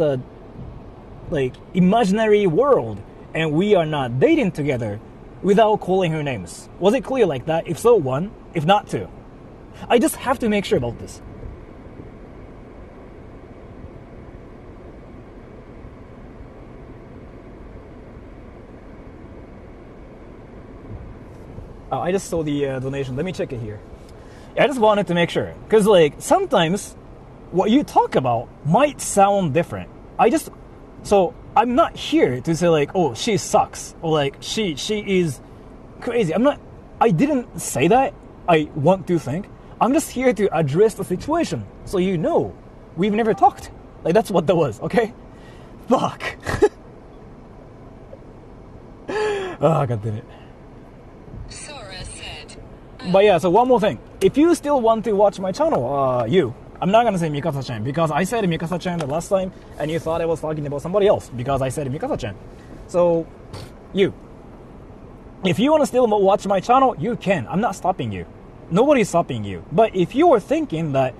like imaginary world and we are not dating together without calling her names? Was it clear like that? If so, 1. If not, 2. I just have to make sure about this. Oh, I just saw the donation. Let me check it here. I just wanted to make sure. Because, like, sometimes what you talk about might sound different. So, I'm not here to say, like, oh, she sucks. Or, like, she is crazy. I didn't say that. I want to think. I'm just here to address the situation. So you know, we've never talked. Like, that's what that was, okay? Fuck. Oh, god damn it. Sora said. But yeah, so one more thing. If you still want to watch my channel, I'm not gonna say Mikasa-chan because I said Mikasa-chan the last time and you thought I was talking about somebody else because I said Mikasa-chan. So, if you want to still watch my channel, you can. I'm not stopping you. Nobody's stopping you. But if you are thinking that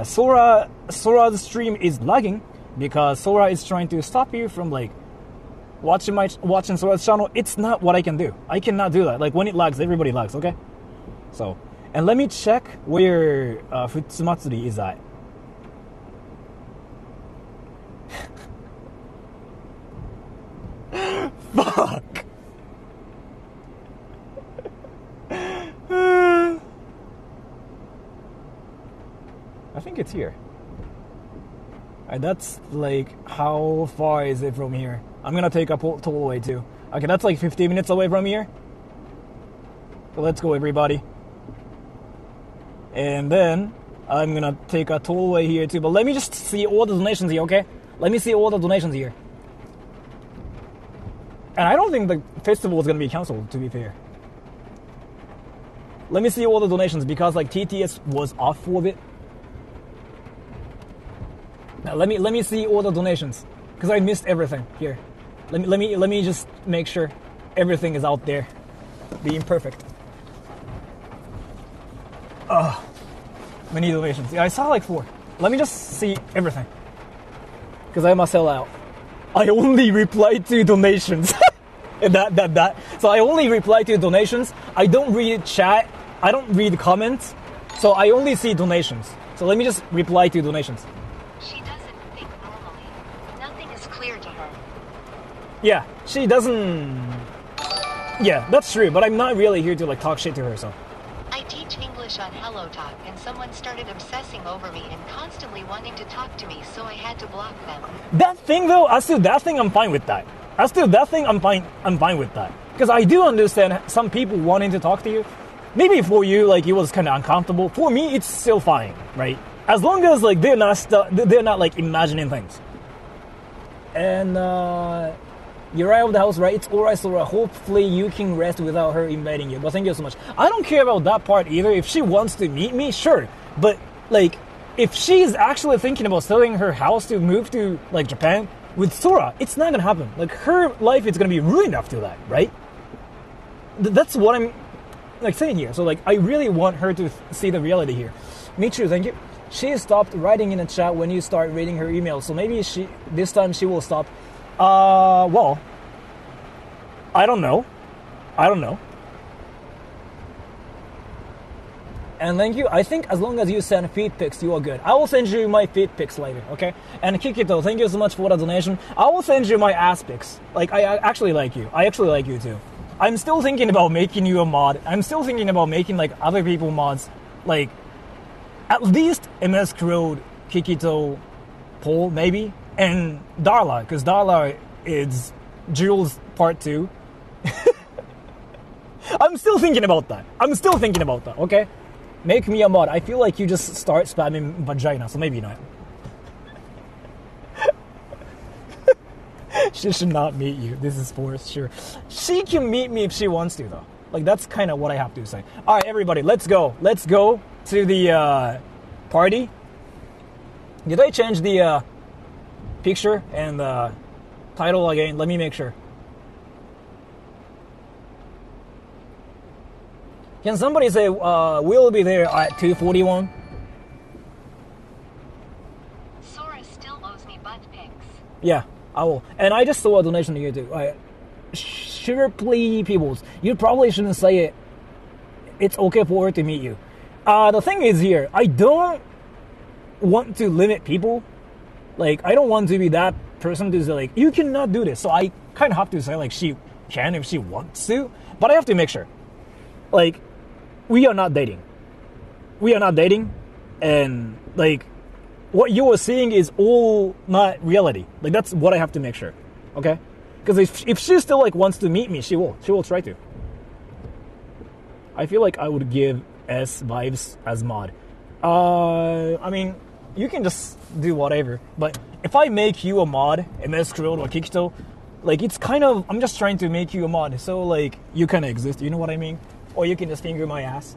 Sora's stream is lagging because Sora is trying to stop you from like watching Sora's channel, it's not what I can do. I cannot do that. Like when it lags, everybody lags, okay? So, and let me check where futsu matsuri is at. Fuck. I think it's here. That's like, how far is it from here? I'm gonna take a tollway too. Okay, that's like 15 minutes away from here. So let's go, everybody. And then I'm gonna take a tollway here too. But let me just see all the donations here, okay? Let me see all the donations here. And I don't think the festival is gonna be canceled, to be fair. Let me see all the donations because like TTS was off for a bit. Now let me see all the donations because I missed everything here. Let me just make sure everything is out there, being perfect. Many donations. Yeah, I saw like 4. Let me just see everything because I'm a sellout. I only reply to donations. that. So I only reply to donations. I don't read chat. I don't read comments. So I only see donations. So let me just reply to donations. She doesn't think normally. Nothing is clear to her. Yeah, she doesn't. Yeah, that's true. But I'm not really here to like talk shit to her. So. I teach English on Hello Talk, and someone started obsessing over me and constantly wanting to talk to me, so I had to block them. That thing though, as to that thing, I'm fine with that. As to that thing, I'm fine with that. Because I do understand some people wanting to talk to you. Maybe for you, like it was kind of uncomfortable. For me, it's still fine, right? As long as like they're not like imagining things. And you're out of the house, right? It's alright, Sora. Hopefully you can rest without her inviting you. But thank you so much. I don't care about that part either. If she wants to meet me, sure. But like, if she's actually thinking about selling her house to move to like Japan with Sora, it's not gonna happen. Like her life is gonna be ruined after that, right? That's what I'm like saying here. So like, I really want her to see the reality here. Me too, thank you. She stopped writing in the chat when you start reading her emails. So maybe this time she will stop. Well, I don't know. And thank you. I think as long as you send feed pics, you are good. I will send you my feed pics later, okay? And Kikito, thank you so much for the donation. I will send you my ass pics. Like, I actually like you. I actually like you too. I'm still thinking about making you a mod. I'm still thinking about making like other people mods. Like, at least MS Crowd, Kikito, Paul, maybe. And Darla, because Darla is Jules Part 2. I'm still thinking about that, okay? Make me a mod. I feel like you just start spamming vagina, so maybe not. She should not meet you. This is for sure. She can meet me if she wants to, though. Like, that's kind of what I have to say. All right, everybody, let's go. Let's go to the party. Did I change the picture and the title again? Let me make sure. Can somebody say, we'll be there at 2:41? Sora still owes me butt pics. Yeah, I will. And I just saw a donation here too. Surely, peoples, you probably shouldn't say it. It's okay for her to meet you. The thing is here, I don't want to limit people. Like, I don't want to be that person to say, like, you cannot do this. So I kind of have to say, like, she can if she wants to. But I have to make sure. Like, we are not dating. We are not dating. And, like, what you are seeing is all not reality. Like, that's what I have to make sure. Okay? Because if she still, like, wants to meet me, she will. She will try to. I feel like I would give S vibes as mod. I mean, you can just do whatever. But if I make you a mod, MS Crowd or Kikito, like, it's kind of, I'm just trying to make you a mod. So, like, you kind of exist. You know what I mean? Or you can just finger my ass.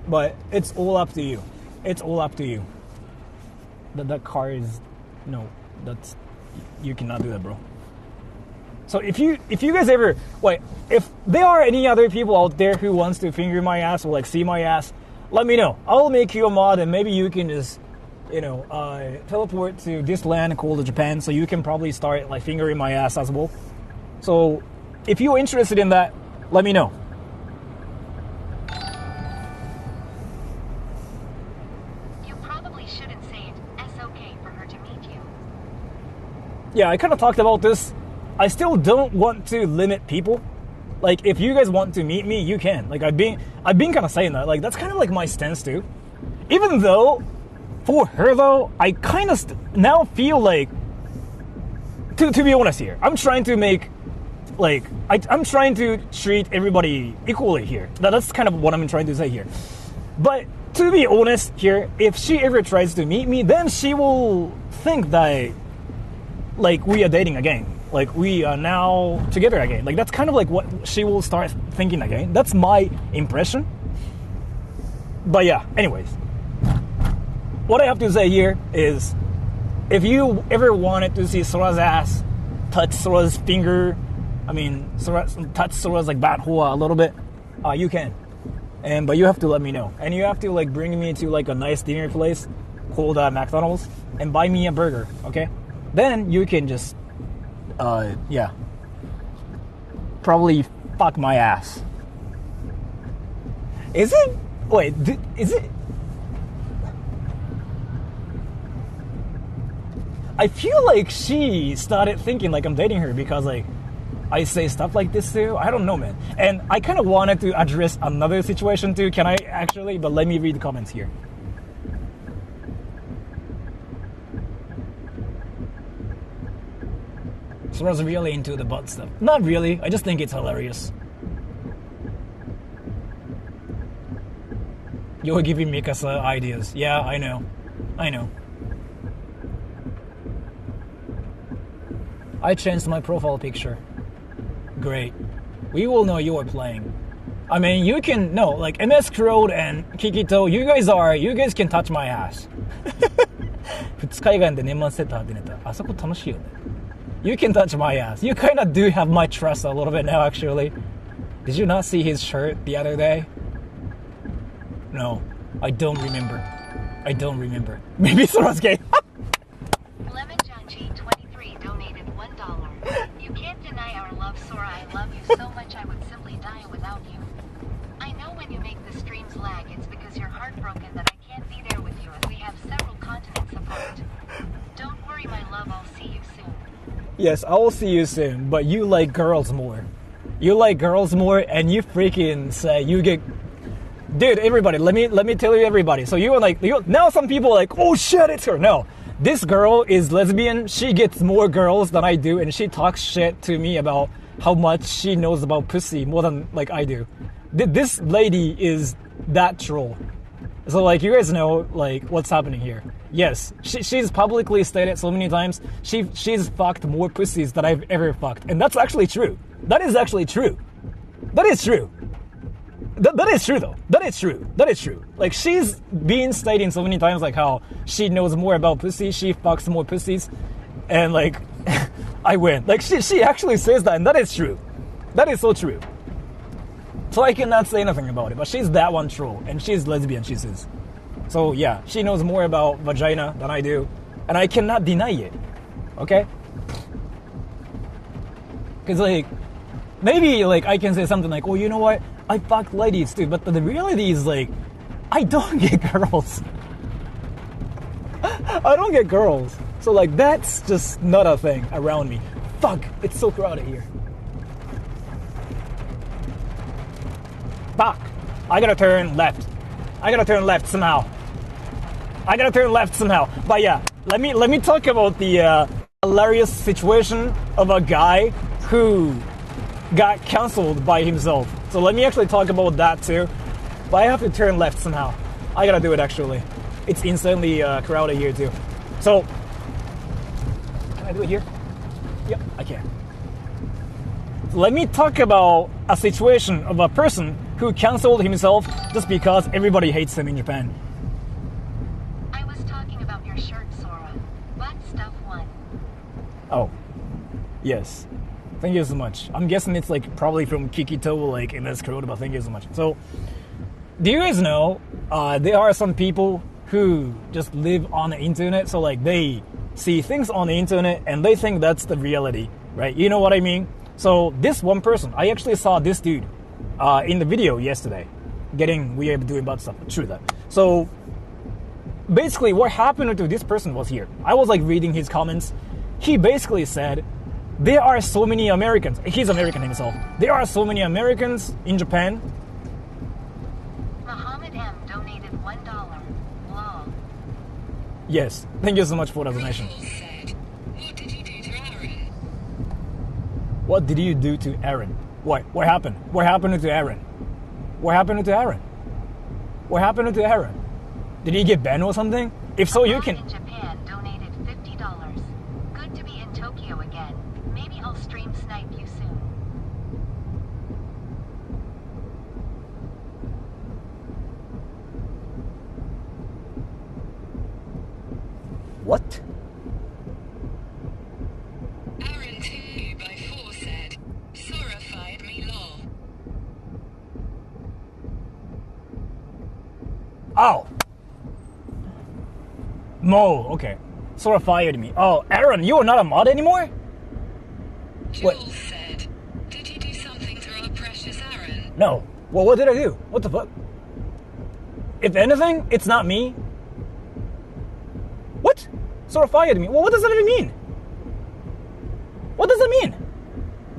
But it's all up to you. It's all up to you. That car is, no, that's, you cannot do that, bro. So if you guys ever, wait, if there are any other people out there who wants to finger my ass or like see my ass, let me know. I'll make you a mod and maybe you can just, you know, teleport to this land called Japan, so you can probably start like fingering my ass as well. So if you're interested in that, let me know. You probably shouldn't say it's okay for her to meet you. Yeah, I kind of talked about this. I still don't want to limit people. Like, if you guys want to meet me, you can. Like, I've been kind of saying that. Like, that's kind of like my stance too. Even though, for her though, I kind of now feel like, to be honest here, I'm trying to make, like, I'm trying to treat everybody equally here. That's kind of what I'm trying to say here. But to be honest here, if she ever tries to meet me, then she will think that, like, we are dating again. Like, we are now together again. Like, that's kind of like what she will start thinking again. That's my impression. But yeah, anyways. What I have to say here is, if you ever wanted to see Sora's ass, touch Sora's finger, touch Sora's like butthole a little bit, you can. But you have to let me know. And you have to like bring me to like a nice dinner place called McDonald's and buy me a burger, okay? Then you can just yeah, probably fuck my ass. Is it? Wait, is it? I feel like she started thinking like I'm dating her because like I say stuff like this too. I don't know, man. And I kind of wanted to address another situation too. Can I actually? But let me read the comments here. Sora's really into the butt stuff. Not really. I just think it's hilarious. You're giving Mikasa ideas. Yeah, I know. I changed my profile picture. Great. We will know you are playing. I mean, you can, no, like MS Crowd and Kikito, you guys can touch my ass. 2日間で年末セット派手ネタ。あそこ楽しいよね。You can touch my ass. You kind of do have my trust a little bit now, actually. Did you not see his shirt the other day? No, I don't remember. Maybe Sora's gay. Lemon John G23 donated $1. You can't deny our love, Sora. I love you so much I would simply die without you. I know when you make the streams lag, it's because you're heartbroken that I can't be there with you as we have several continents apart. Don't worry, my love, I'll see you soon. Yes, I will see you soon, but you like girls more. You like girls more, and you freaking say you get... Dude, everybody, let me tell you everybody. So you are like... now some people are like, oh shit, it's her. No, this girl is lesbian. She gets more girls than I do, and she talks shit to me about how much she knows about pussy more than like I do. This lady is that troll. So like you guys know like what's happening here. Yes, she's publicly stated so many times she's fucked more pussies than I've ever fucked, and that's actually true. That is actually true. That is true. That is true though. That is true. Like she's been stating so many times like how she knows more about pussy, she fucks more pussies, and like I win. Like she actually says that, and that is true. That is so true. So I cannot say anything about it. But she's that one troll, and she's lesbian, she says. So yeah, she knows more about vagina than I do, and I cannot deny it. Okay? Because like, maybe like I can say something like, oh, you know what? I fuck ladies too, but the reality is like, I don't get girls. I don't get girls. So like, that's just not a thing around me. Fuck, it's so crowded here. Fuck, I gotta turn left. I gotta turn left somehow. But yeah, let me talk about the hilarious situation of a guy who got cancelled by himself. So let me actually talk about that too. But I have to turn left somehow. I gotta do it actually. It's insanely crowded here too. So, can I do it here? Yep, I can. So let me talk about a situation of a person who cancelled himself just because everybody hates him in Japan. I was talking about your shirt, Sora. Black stuff one. Oh, yes. Thank you so much. I'm guessing it's like probably from Kikito, like in this crowd, but thank you so much. So, do you guys know there are some people who just live on the internet, so like they see things on the internet and they think that's the reality, right? You know what I mean? So this one person, I actually saw this dude in the video yesterday, getting weird doing bad stuff. True that. So basically what happened to this person was here. I was like reading his comments. He basically said, there are so many Americans, he's American himself, there are so many Americans in Japan. Muhammad M donated $1. Lol. Yes, thank you so much for the donation. What did you do to Aaron? What happened? What happened to Aaron? What happened to Aaron? What happened to Aaron? Did he get banned or something? If so, you can... in Japan donated $50. Good to be in Tokyo again. Maybe I'll stream snipe you soon. What? Aaron 2 by 4 said, Sora fired me lol. Oh! Mo, okay. Sora fired me. Oh, Aaron, you are not a mod anymore? What? Jules said, did you do something to our precious Aaron? No. Well, what did I do? What the fuck? If anything, it's not me. What? Sora fired me. Well, what does that even mean? What does that mean?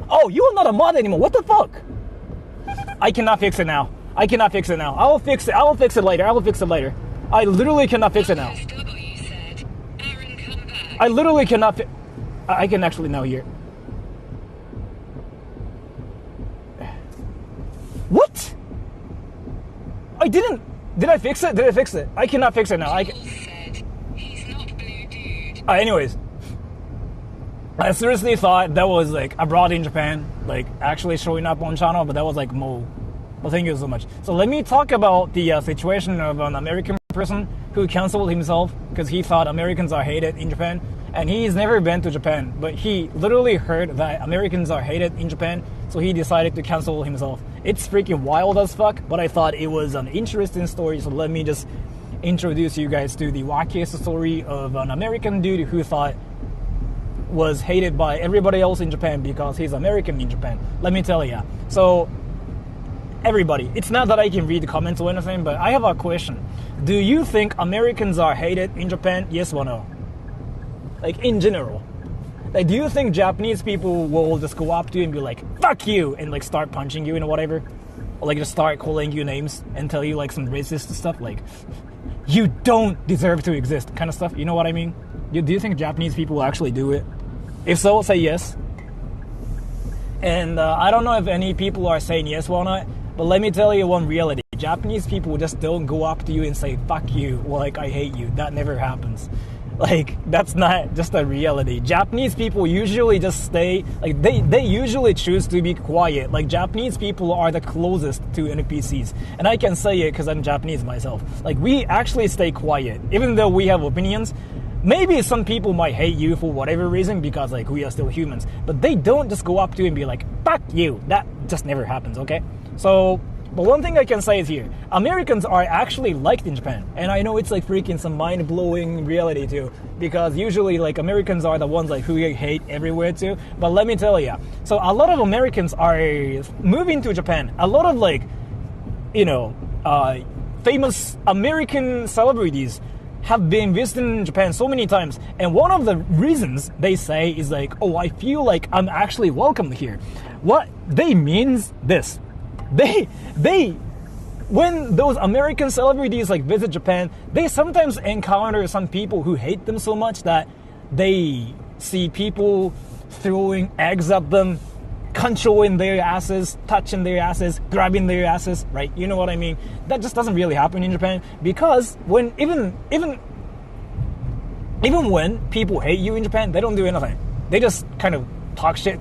Oh, you are not a mod anymore. What the fuck? I cannot fix it now. I cannot fix it now. I will fix it. I will fix it later. I will fix it later. I literally cannot fix it now. SW said, Aaron come back. I literally cannot I can actually now hear. What? I didn't. Did I fix it? Did I fix it? I cannot fix it now. Jules said, he's not blue dude. Anyways, I seriously thought that was like abroad in Japan, like actually showing up on channel, but that was like Mo. Well, thank you so much. So let me talk about the situation of an American person who canceled himself because he thought Americans are hated in Japan, and he's never been to Japan, but he literally heard that Americans are hated in Japan, so he decided to cancel himself. It's freaking wild as fuck, but I thought it was an interesting story, so let me just introduce you guys to the wackiest story of an American dude who thought was hated by everybody else in Japan because he's American in Japan. Let me tell you. So, everybody, it's not that I can read the comments or anything, but I have a question. Do you think Americans are hated in Japan? Yes or no? Like, in general. Like, do you think Japanese people will just go up to you and be like, fuck you, and like start punching you and whatever? Or like just start calling you names and tell you like some racist stuff like, you don't deserve to exist kind of stuff? You know what I mean? Do you think Japanese people will actually do it? If so, say yes. And I don't know if any people are saying yes or not, but let me tell you one reality. Japanese people just don't go up to you and say, fuck you, or like, I hate you. That never happens. Like, that's not just a reality. Japanese people usually just stay, like, they usually choose to be quiet. Like, Japanese people are the closest to NPCs. And I can say it because I'm Japanese myself. Like, we actually stay quiet. Even though we have opinions, maybe some people might hate you for whatever reason because, like, we are still humans. But they don't just go up to you and be like, fuck you. That just never happens, okay? So, but one thing I can say is here, Americans are actually liked in Japan. And I know it's like freaking some mind-blowing reality too, because usually like Americans are the ones like who get hate everywhere too. But let me tell you, so a lot of Americans are moving to Japan. A lot of like, famous American celebrities have been visiting Japan so many times, and one of the reasons they say is like, oh, I feel like I'm actually welcome here. What they means this. They when those American celebrities like visit Japan, they sometimes encounter some people who hate them so much that they see people throwing eggs at them, controlling their asses, touching their asses, grabbing their asses, right? You know what I mean? That just doesn't really happen in Japan, because when even when people hate you in Japan, they don't do anything. They just kind of talk shit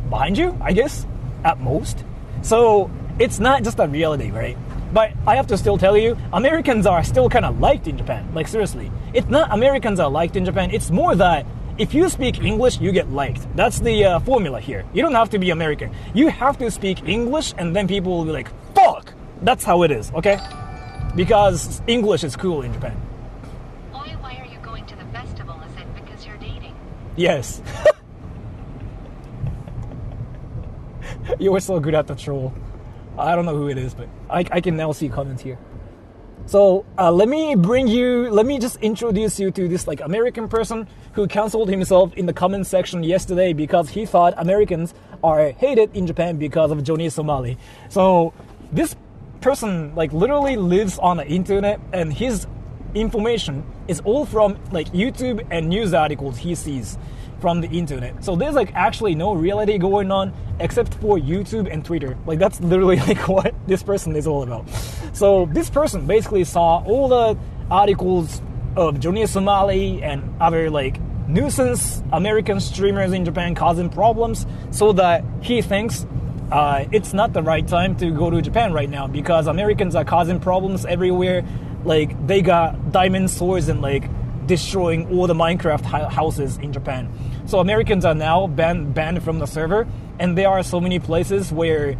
behind you, I guess, at most. So it's not just a reality, right? But I have to still tell you, Americans are still kind of liked in Japan. Like seriously, it's not Americans are liked in Japan. It's more that if you speak English, you get liked. That's the formula here. You don't have to be American. You have to speak English, and then people will be like, fuck! That's how it is, okay? Because English is cool in Japan. Oi, why are you going to the festival? Is it because you're dating? Yes. You were so good at the troll. I don't know who it is, but I can now see comments here. So let me just introduce you to this like American person who canceled himself in the comment section yesterday because he thought Americans are hated in Japan because of Johnny Somali. So this person like literally lives on the internet, and his information is all from like YouTube and news articles he sees from the internet. So there's like actually no reality going on except for YouTube and Twitter. Like that's literally like what this person is all about. So this person basically saw all the articles of Johnny Somali and other like nuisance American streamers in Japan causing problems, so that he thinks it's not the right time to go to Japan right now because Americans are causing problems everywhere. Like they got diamond swords and like destroying all the Minecraft houses in Japan. So Americans are now banned from the server, and there are so many places where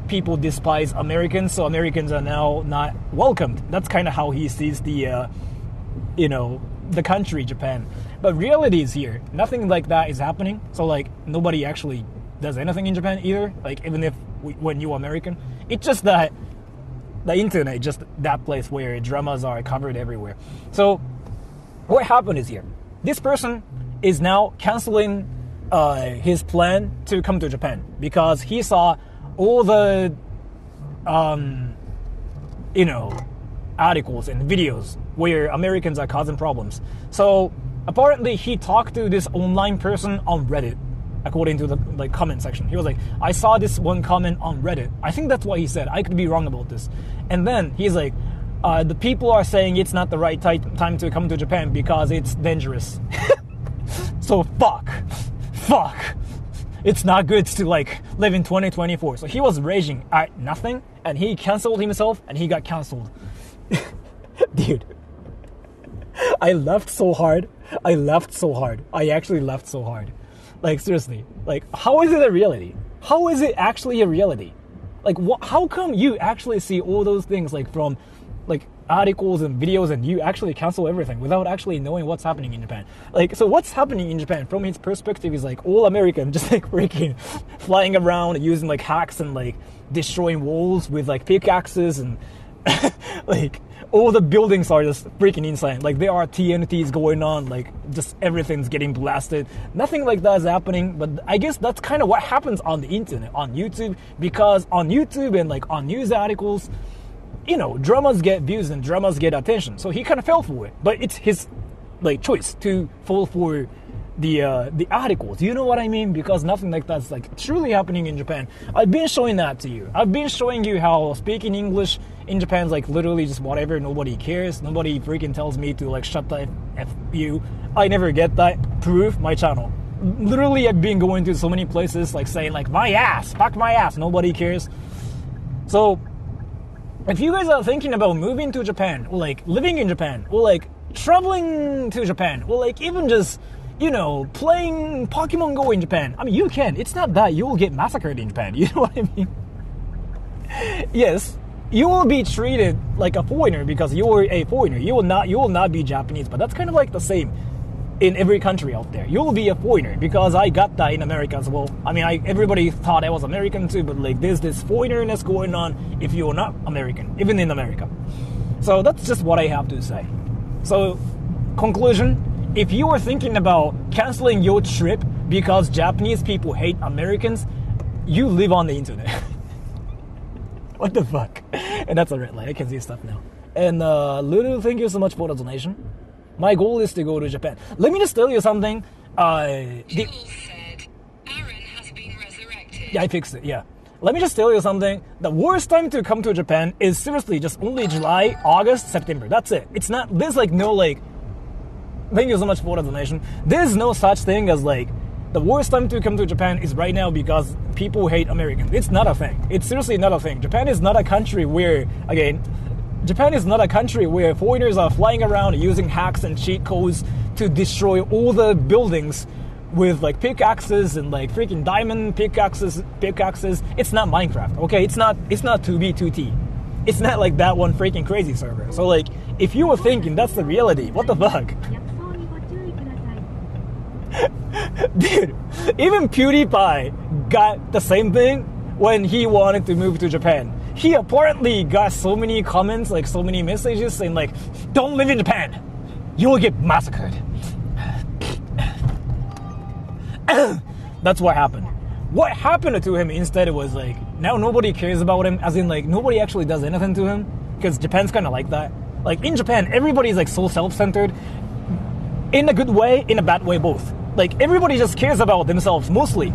people despise Americans, so Americans are now not welcomed. That's kind of how he sees the country Japan. But reality is here. Nothing like that is happening. So like nobody actually does anything in Japan either. Like even if when you're American, it's just that the internet, just that place where dramas are covered everywhere. So what happened is here. This person is now canceling his plan to come to Japan because he saw all the articles and videos where Americans are causing problems. So apparently he talked to this online person on Reddit, according to the like comment section. He was like, I saw this one comment on Reddit. I think that's what he said. I could be wrong about this. And then he's like, the people are saying it's not the right time to come to Japan because it's dangerous. So fuck. It's not good to like live in 2024. So he was raging at nothing, and he canceled himself, and he got canceled. Dude, I laughed so hard. I actually laughed so hard. Like seriously, like how is it a reality? How is it actually a reality? Like how come you actually see all those things like from like articles and videos, and you actually cancel everything without actually knowing what's happening in Japan? Like, so what's happening in Japan from his perspective is like all American just like freaking flying around using like hacks and like destroying walls with like pickaxes, and like all the buildings are just freaking insane. Like there are TNTs going on, like just everything's getting blasted. Nothing like that is happening, but I guess that's kind of what happens on the internet, on YouTube, because on YouTube and like on news articles, dramas get views and dramas get attention. So he kind of fell for it, but it's his like choice to fall for the articles. You know what I mean? Because nothing like that's like truly happening in Japan. I've been showing that to you. I've been showing you how speaking English in Japan is like literally just whatever. Nobody cares. Nobody freaking tells me to like shut the F you. I never get that. Proof my channel. Literally, I've been going to so many places like saying like my ass, fuck my ass. Nobody cares. So if you guys are thinking about moving to Japan, or like living in Japan, or like traveling to Japan, or like even just, playing Pokemon Go in Japan, I mean, you can. It's not that you'll get massacred in Japan. You know what I mean? Yes, you will be treated like a foreigner because you are a foreigner. You will not be Japanese, but that's kind of like the same in every country out there. You will be a foreigner because I got that in America as well. I mean, everybody thought I was American too, but like there's this foreignerness going on if you're not American, even in America. So that's just what I have to say. So, conclusion, if you are thinking about canceling your trip because Japanese people hate Americans, you live on the internet. What the fuck? And that's a red light. I can see stuff now. And Lulu, thank you so much for the donation. My goal is to go to Japan. Let me just tell you something. Jules said, Aaron has been resurrected. Yeah, I fixed it, yeah. Let me just tell you something. The worst time to come to Japan is seriously just only July, August, September. That's it. It's not, there's like no like, thank you so much for the donation. There's no such thing as like, the worst time to come to Japan is right now because people hate Americans. It's not a thing. It's seriously not a thing. Japan is not a country where, again, Japan is not a country where foreigners are flying around using hacks and cheat codes to destroy all the buildings with like pickaxes and like freaking diamond pickaxes. It's not Minecraft, okay? It's not 2B2T. It's not like that one freaking crazy server. So like, if you were thinking that's the reality, what the fuck? Dude, even PewDiePie got the same thing when he wanted to move to Japan. He apparently got so many comments, like so many messages saying like, don't live in Japan, you will get massacred. That's what happened. What happened to him instead was like, now nobody cares about him, as in like nobody actually does anything to him, because Japan's kind of like that. Like in Japan, everybody's like so self-centered, in a good way, in a bad way, both. Like everybody just cares about themselves mostly.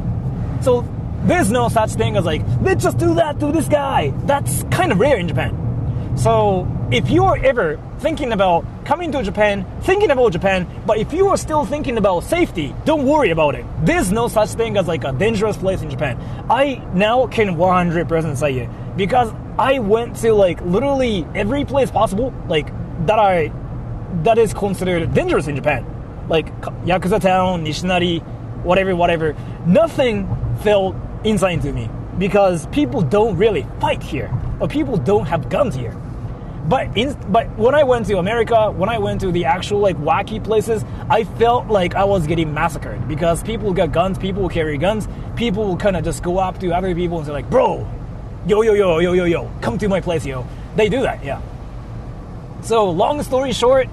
So there's no such thing as like, let's just do that to this guy. That's kind of rare in Japan. So if you're ever thinking about coming to Japan, but if you are still thinking about safety, don't worry about it. There's no such thing as like a dangerous place in Japan. I now can 100% say it because I went to like literally every place possible, like that is considered dangerous in Japan. Like Yakuza Town, Nishinari, whatever. Nothing felt insane to me because people don't really fight here, or people don't have guns here. But when I went to America, when I went to the actual like wacky places, I felt like I was getting massacred because people got guns, people carry guns, people will kind of just go up to other people and say like, bro, yo, come to my place, yo. They do that, yeah. So long story short,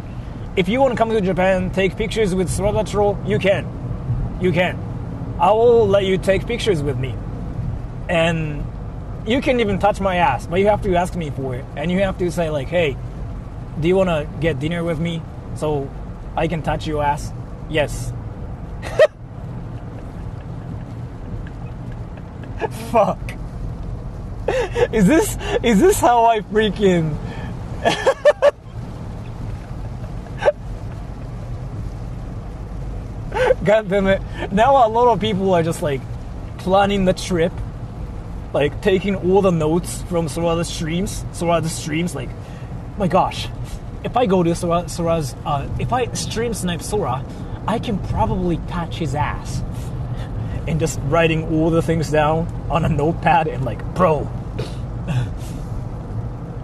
if you want to come to Japan, take pictures with Sora Troll, you can. I will let you take pictures with me. And you can even touch my ass, but you have to ask me for it. And you have to say like, hey, do you want to get dinner with me so I can touch your ass? Yes. Fuck. Is this how I freaking... God damn it. Now a lot of people are just like planning the trip, like taking all the notes from Sora's streams, like, my gosh, if I go to Sora's, if I stream snipe Sora, I can probably touch his ass. And just writing all the things down on a notepad and like, bro.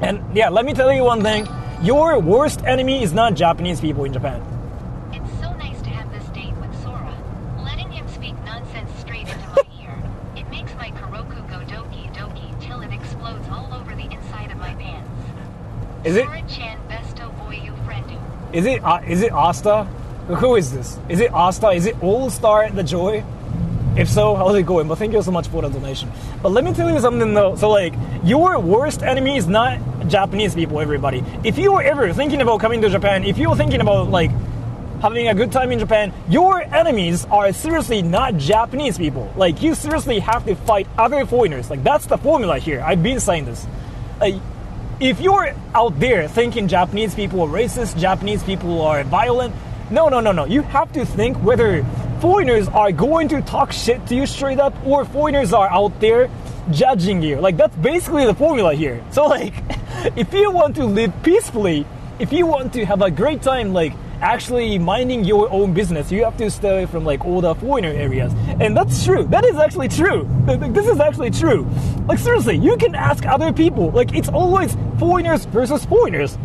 And yeah, let me tell you one thing. Your worst enemy is not Japanese people in Japan. It's so nice to have this date with Sora. Letting him speak nonsense straight into my ear. It makes my Kuroku go doki doki till it explodes all over the inside of my pants. Is it? Sora-chan besto boy you friendu. Is it Asta? Who is this? Is it Asta? Is it All Star the Joy? If so, how's it going? But thank you so much for the donation. But let me tell you something though. So like, your worst enemy is not Japanese people, everybody. If you are ever thinking about coming to Japan, if you're thinking about like having a good time in Japan, your enemies are seriously not Japanese people. Like, you seriously have to fight other foreigners. Like, that's the formula here. I've been saying this. If you're out there thinking Japanese people are racist, Japanese people are violent, no. You have to think whether foreigners are going to talk shit to you straight up, or foreigners are out there judging you. Like, that's basically the formula here. So like, if you want to live peacefully, if you want to have a great time, like actually minding your own business. You have to stay away from like all the foreigner areas, and that's true. That is actually true. This is actually true. Like seriously, you can ask other people. Like it's always foreigners versus foreigners.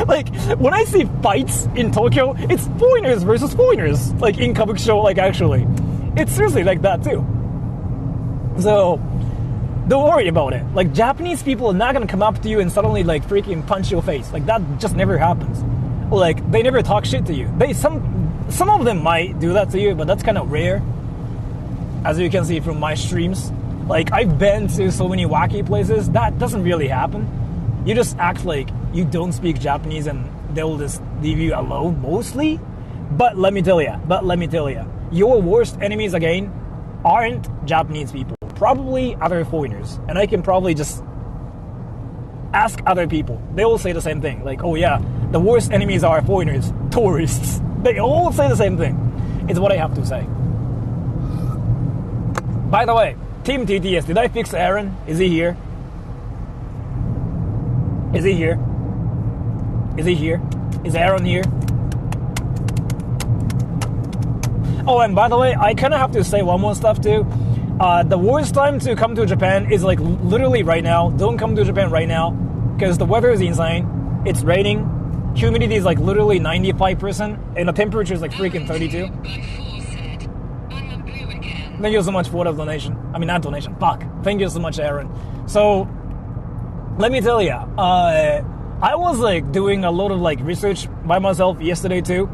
Like when I see fights in Tokyo, it's foreigners versus foreigners. Like in Kabukicho, like actually, it's seriously like that too. So don't worry about it. Like Japanese people are not gonna come up to you and suddenly like freaking punch your face. Like that just never happens. Like they never talk shit to you. Some of them might do that to you, but that's kind of rare. As you can see from my streams, like I've been to so many wacky places that doesn't really happen. You just act like you don't speak Japanese and they'll just leave you alone mostly. But let me tell you, your worst enemies again aren't Japanese people. Probably other foreigners. And I can probably just ask other people. They all say the same thing. Like, oh yeah, the worst enemies are foreigners, tourists. They all say the same thing. It's what I have to say. By the way, Team TTS, did I fix Aaron? Is he here? Is he here? Is he here? Is Aaron here? Oh, and by the way, I kind of have to say one more stuff too. The worst time to come to Japan is like literally right now. Don't come to Japan right now because the weather is insane. It's raining. Humidity is like literally 95% and the temperature is like freaking 32. Thank you so much for the donation. I mean, not donation. Fuck. Thank you so much, Aaron. So, let me tell you, I was like doing a lot of like research by myself yesterday too.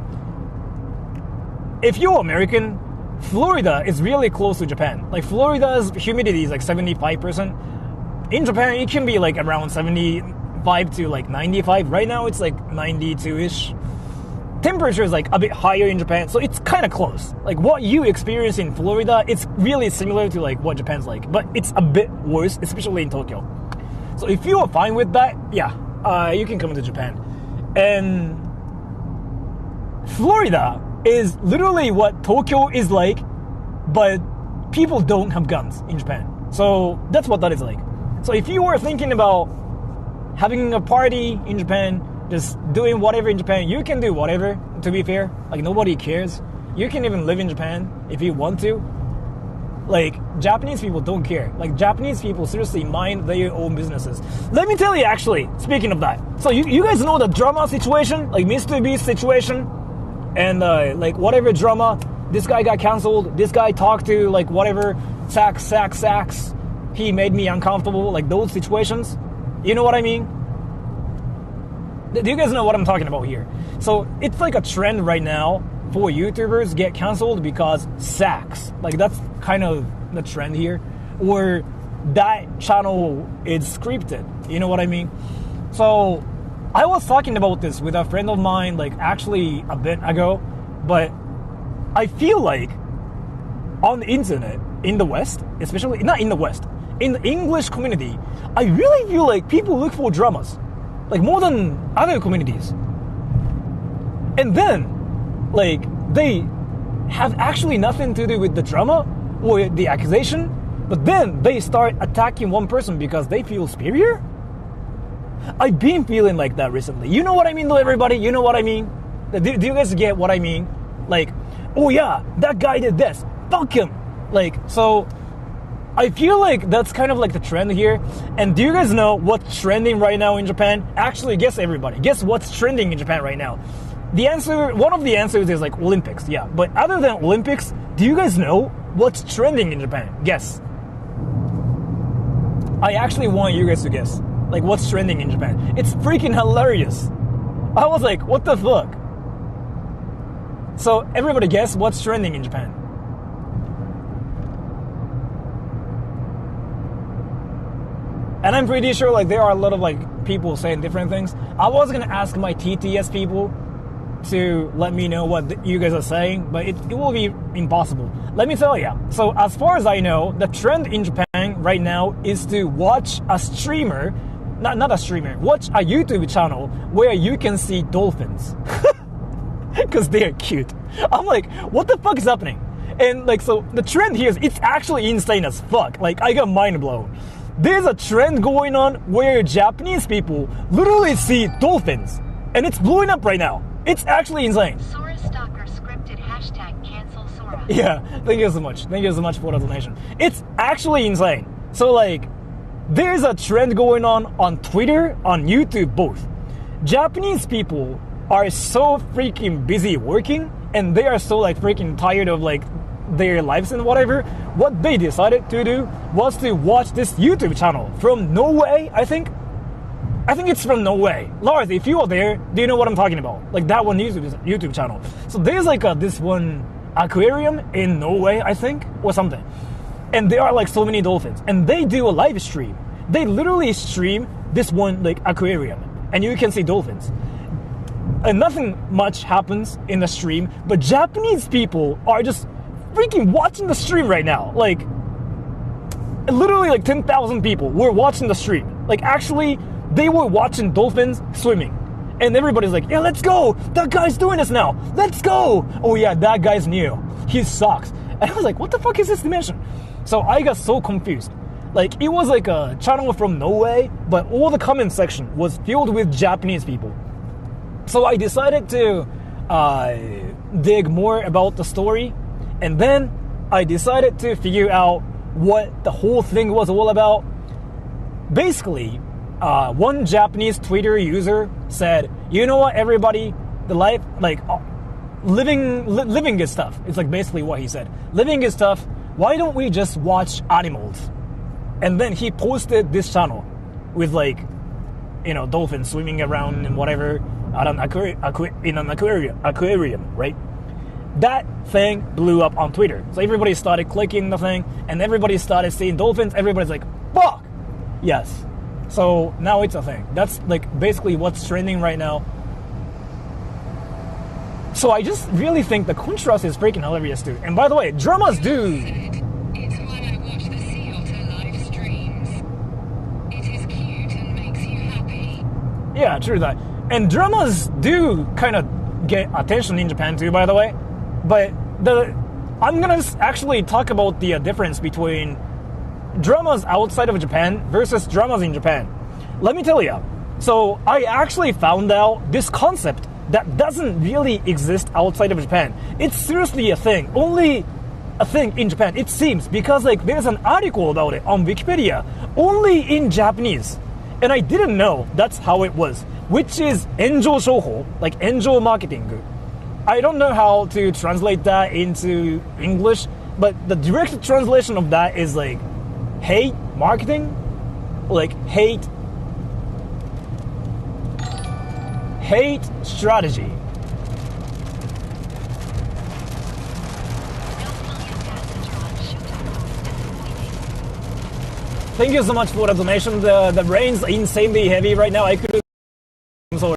If you're American, Florida is really close to Japan. Like Florida's humidity is like 75%. In Japan, it can be like around 75 to like 95. Right now, it's like 92-ish. Temperature is like a bit higher in Japan, so it's kind of close. Like what you experience in Florida, it's really similar to like what Japan's like, but it's a bit worse, especially in Tokyo. So if you are fine with that, yeah, you can come to Japan. And Florida is literally what Tokyo is like, but people don't have guns in Japan. So that's what that is like. So if you are thinking about having a party in Japan, just doing whatever in Japan, you can do whatever, to be fair. Like nobody cares. You can even live in Japan if you want to. Like, Japanese people don't care. Like, Japanese people seriously mind their own businesses. Let me tell you, actually, speaking of that. So, you guys know the drama situation? Like, Mr. Beast situation? And, like, whatever drama, this guy got canceled, this guy talked to, like, whatever, sax. He made me uncomfortable. Like, those situations. You know what I mean? Do you guys know what I'm talking about here? So, it's like a trend right now for YouTubers get canceled because sax. Like that's kind of the trend here. Or that channel is scripted. You know what I mean? So I was talking about this with a friend of mine like actually a bit ago, but I feel like on the internet in the West, especially not in the West, in the English community, I really feel like people look for dramas. Like more than other communities. And then like, they have actually nothing to do with the drama or the accusation, but then they start attacking one person because they feel superior? I've been feeling like that recently. You know what I mean though, everybody? You know what I mean? Do you guys get what I mean? Like, oh yeah, that guy did this. Fuck him. Like, so I feel like that's kind of like the trend here. And do you guys know what's trending right now in Japan? Actually, guess everybody. Guess what's trending in Japan right now? The answer, one of the answers is like Olympics, yeah. But other than Olympics, do you guys know what's trending in Japan? Guess. I actually want you guys to guess. Like what's trending in Japan. It's freaking hilarious. I was like, what the fuck? So everybody guess what's trending in Japan. And I'm pretty sure like there are a lot of like people saying different things. I was gonna ask my TTS people to let me know what you guys are saying, but it will be impossible. Let me tell you. So as far as I know, the trend in Japan right now is to watch a streamer, not a streamer, watch a YouTube channel where you can see dolphins. Because they are cute. I'm like, what the fuck is happening? And like, so the trend here is, it's actually insane as fuck. Like, I got mind blown. There's a trend going on where Japanese people literally see dolphins. And it's blowing up right now. It's actually insane. Sora stalker scripted hashtag cancel Sora. Yeah, thank you so much. Thank you so much for the donation. It's actually insane. So like, there's a trend going on Twitter, on YouTube, both. Japanese people are so freaking busy working, and they are so like freaking tired of like their lives and whatever. What they decided to do was to watch this YouTube channel from Norway, I think it's from Norway. Lars, if you are there, do you know what I'm talking about? Like that one YouTube channel. So there's like this one aquarium in Norway, I think, or something. And there are like so many dolphins. And they do a live stream. They literally stream this one like aquarium. And you can see dolphins. And nothing much happens in the stream. But Japanese people are just freaking watching the stream right now. Like, literally like 10,000 people were watching the stream. Like actually, they were watching dolphins swimming. And everybody's like, yeah, let's go. That guy's doing this now. Let's go. Oh yeah, that guy's new. He sucks. And I was like, what the fuck is this dimension? So I got so confused. Like, it was like a channel from Norway, but all the comment section was filled with Japanese people. So I decided to dig more about the story. And then I decided to figure out what the whole thing was all about. Basically, one Japanese Twitter user said, you know what, everybody, the life, like, living is tough. It's like basically what he said. Living is tough. Why don't we just watch animals? And then he posted this channel with like, you know, dolphins swimming around and whatever at an aquarium, right? That thing blew up on Twitter. So everybody started clicking the thing, and everybody started seeing dolphins. Everybody's like, fuck! Yes. So now it's a thing. That's like basically what's trending right now. So I just really think the contrast is freaking hilarious too. And by the way, dramas do... It's when I watch the sea otter live streams. It is cute and makes you happy. Yeah, true that. And dramas do kind of get attention in Japan too, by the way. But I'm gonna actually talk about the difference between dramas outside of Japan versus dramas in Japan. Let me tell you. So I actually found out this concept that doesn't really exist outside of Japan. It's seriously a thing. Only a thing in Japan, it seems, because like there's an article about it on Wikipedia, only in Japanese. And I didn't know that's how it was, which is enjo shouho, like enjo marketing. I don't know how to translate that into English, but the direct translation of that is like hate marketing, like hate strategy. Thank you so much for the donation. The rain's insanely heavy right now. I could... I'm sorry.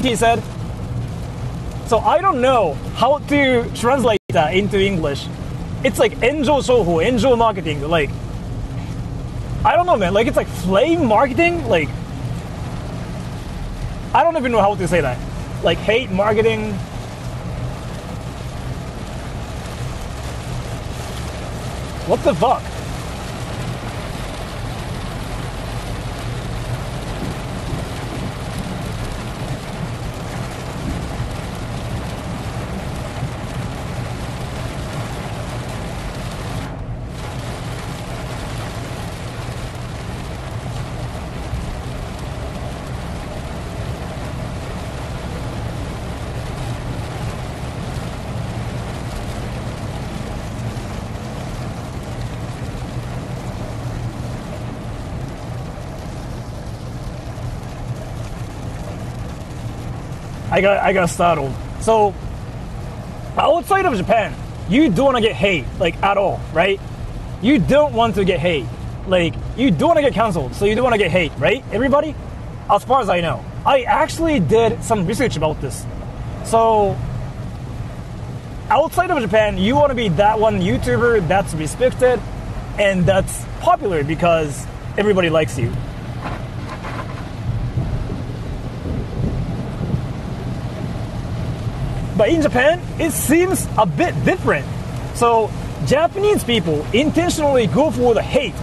He said, so I don't know how to translate that into English. It's like enjo shouho, enjo marketing. Like, I don't know, man. Like, it's like flame marketing. Like, I don't even know how to say that. Like hate marketing. What the fuck? I got startled. So, outside of Japan, you don't want to get hate, like, at all, right? You don't want to get hate. Like, you don't want to get canceled, so you don't want to get hate, right? Everybody? As far as I know. I actually did some research about this. So, outside of Japan, you want to be that one YouTuber that's respected and that's popular because everybody likes you. But in Japan, it seems a bit different. So Japanese people intentionally go for the hate.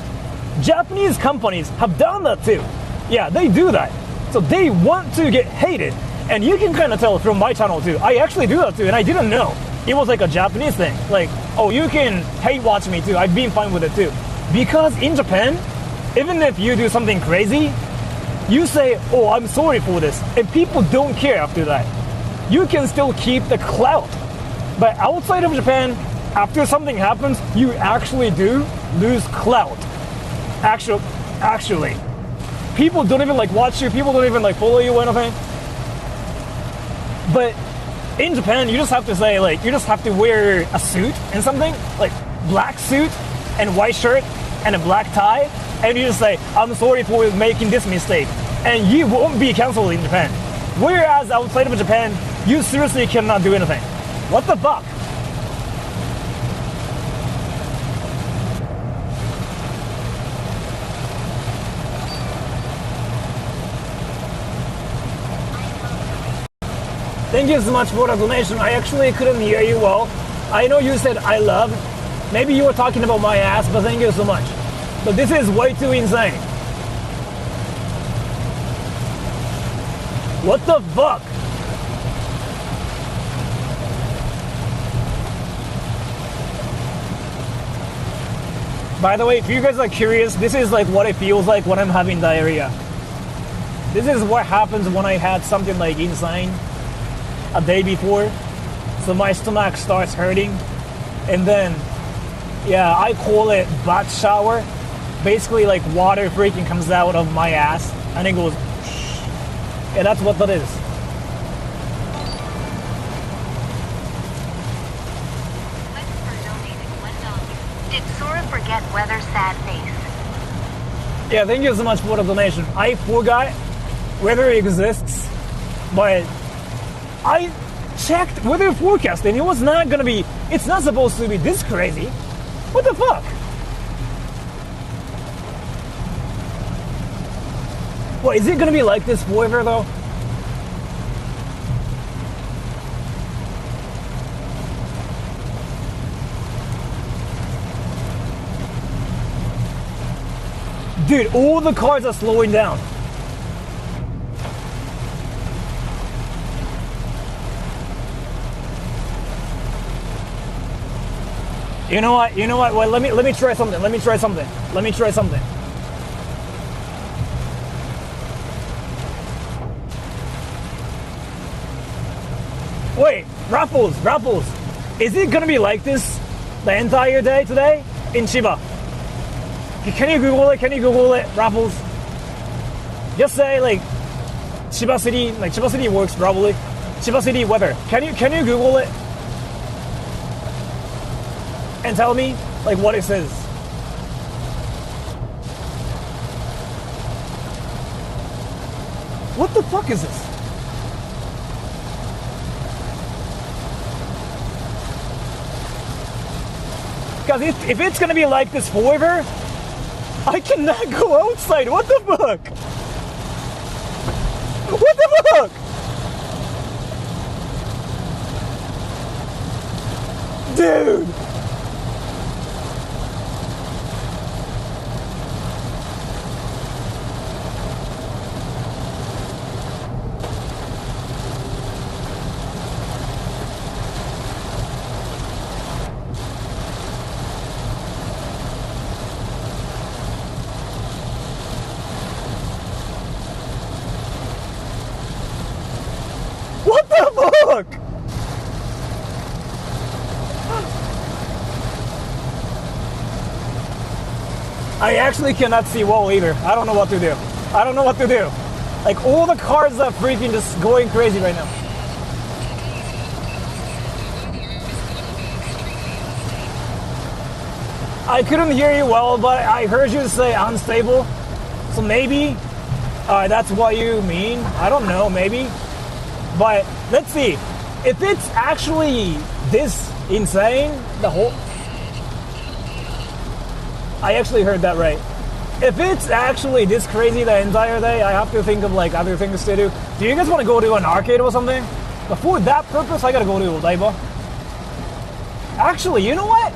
Japanese companies have done that too. Yeah, they do that. So they want to get hated. And you can kind of tell from my channel too. I actually do that too, and I didn't know. It was like a Japanese thing. Like, oh, you can hate watch me too. I've been fine with it too. Because in Japan, even if you do something crazy, you say, oh, I'm sorry for this. And people don't care after that. You can still keep the clout. But outside of Japan, after something happens, you actually do lose clout. Actually. People don't even like watch you. People don't even like follow you or anything. But in Japan, you just have to say, like, you just have to wear a suit and something, like black suit and white shirt and a black tie, and you just say, I'm sorry for making this mistake. And you won't be canceled in Japan. Whereas outside of Japan, you seriously cannot do anything. What the fuck? Thank you so much for the donation. I actually couldn't hear you well. I know you said I love. Maybe you were talking about my ass, but thank you so much. But this is way too insane. What the fuck? By the way, if you guys are curious, this is like what it feels like when I'm having diarrhea. This is what happens when I had something like insane a day before, so my stomach starts hurting, and then, yeah, I call it butt shower. Basically, like water freaking comes out of my ass, and it goes, yeah, that's what that is. Did Sora forget weather's sad face? Yeah, thank you so much for the donation. I forgot weather exists, but I checked weather forecast and it was not gonna be, it's not supposed to be this crazy. What the fuck? What, is it gonna be like this forever though? Dude, all the cars are slowing down. You know what? Well, let me try something. Let me try something. Wait, Raffles. Is it gonna be like this the entire day today in Chiba? Can you Google it, Raffles? Just say like Chiba City works probably. Chiba City weather. Can you Google it? And tell me like what it says. What the fuck is this? Because if it's gonna be like this forever, I cannot go outside. What the fuck? What the fuck? Dude. What the fuck? I actually cannot see well either. I don't know what to do. Like all the cars are freaking just going crazy right now. I couldn't hear you well, but I heard you say unstable. So maybe that's what you mean. I don't know, maybe. But let's see. If it's actually this insane, the whole... I actually heard that right. If it's actually this crazy the entire day, I have to think of like other things to do. Do you guys want to go to an arcade or something? But for that purpose, I gotta go to Odaiba. Actually, you know what?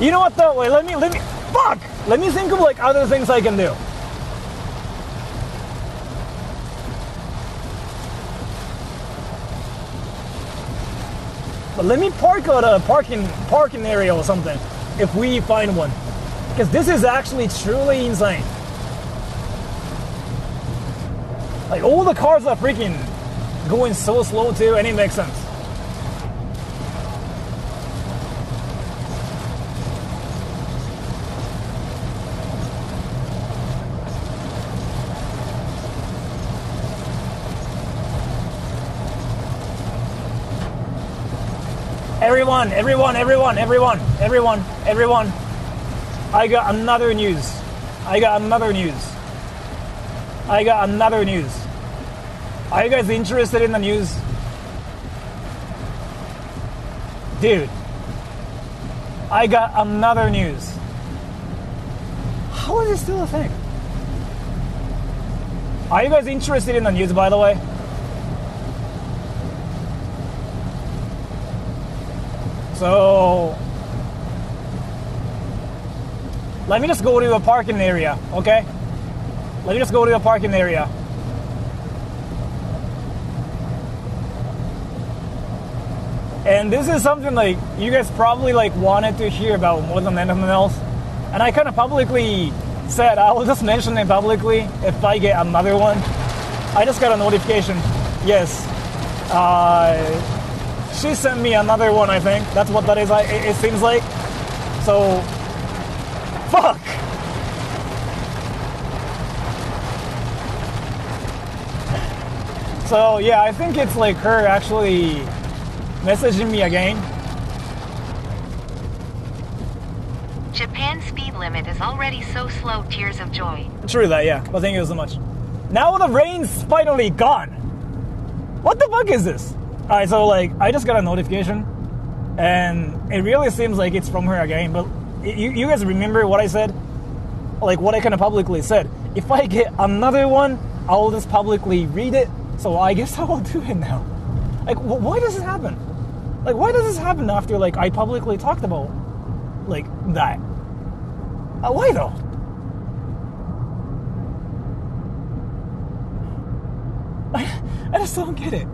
You know what though? Wait, let me fuck! Let me think of like other things I can do. But let me park at a parking area or something if we find one. Because this is actually truly insane. Like all the cars are freaking going so slow too, and it makes sense. Everyone. I got another news. Are you guys interested in the news? Dude, I got another news. How is it still a thing? Are you guys interested in the news, by the way? So, let me just go to a parking area, okay? And this is something like you guys probably like wanted to hear about more than anything else. And I kind of publicly said I will just mention it publicly if I get another one. I just got a notification. Yes. She sent me another one, I think. That's what that is, it seems like. So, fuck! So, yeah, I think it's like her actually messaging me again. Japan's speed limit is already so slow, tears of joy. True that, yeah. But thank you so much. Now the rain's finally gone. What the fuck is this? Alright, so like, I just got a notification, and it really seems like it's from her again, but you guys remember what I said? Like, what I kind of publicly said. If I get another one, I'll just publicly read it, so I guess I will do it now. Like, why does this happen? Like, why does this happen after, like, I publicly talked about, like, that? Why though? I just don't get it.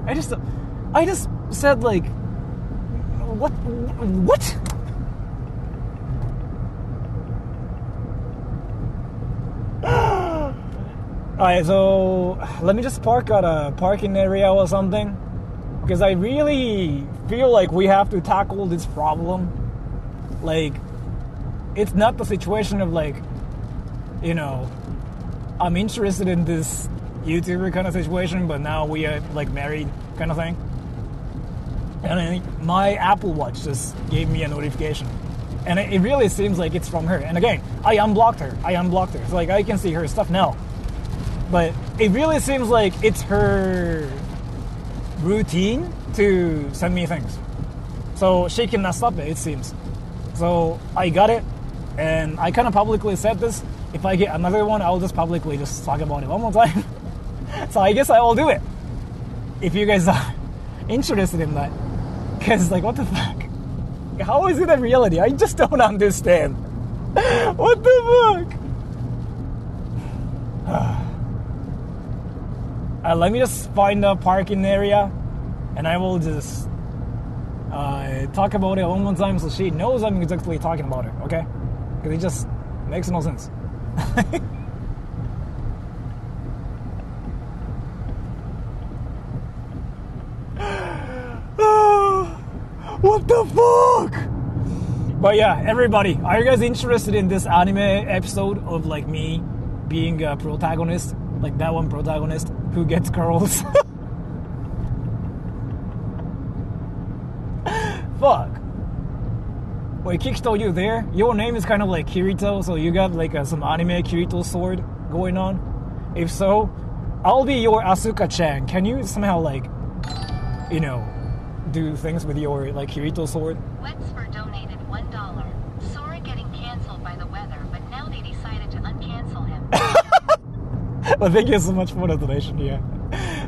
I just said like, what? Alright, so let me just park at a parking area or something, because I really feel like we have to tackle this problem. Like, it's not the situation of like, you know, I'm interested in this YouTuber kind of situation, but now we are like married kind of thing. And my Apple Watch just gave me a notification, and it really seems like it's from her. And again, I unblocked her. So like I can see her stuff now, but it really seems like it's her routine to send me things, so she cannot stop it seems. So I got it, and I kind of publicly said this. If I get another one, I'll just publicly just talk about it one more time. So I guess I will do it if you guys are interested in that. Because, like, what the fuck? How is it a reality? I just don't understand. What the fuck? Let me just find a parking area, and I will just talk about it one more time so she knows I'm exactly talking about it, okay? Because it just makes no sense. What the fuck? But yeah, everybody, are you guys interested in this anime episode of like me being a protagonist? Like that one protagonist who gets girls? Fuck. Wait, Kikito, you there? Your name is kind of like Kirito, so you got like some anime Kirito sword going on? If so, I'll be your Asuka-chan. Can you somehow like, you know, do things with your like Kirito sword? Wetsford donated $1. Sora getting cancelled by the weather, but now they decided to uncancel him. Well, thank you so much for the donation here.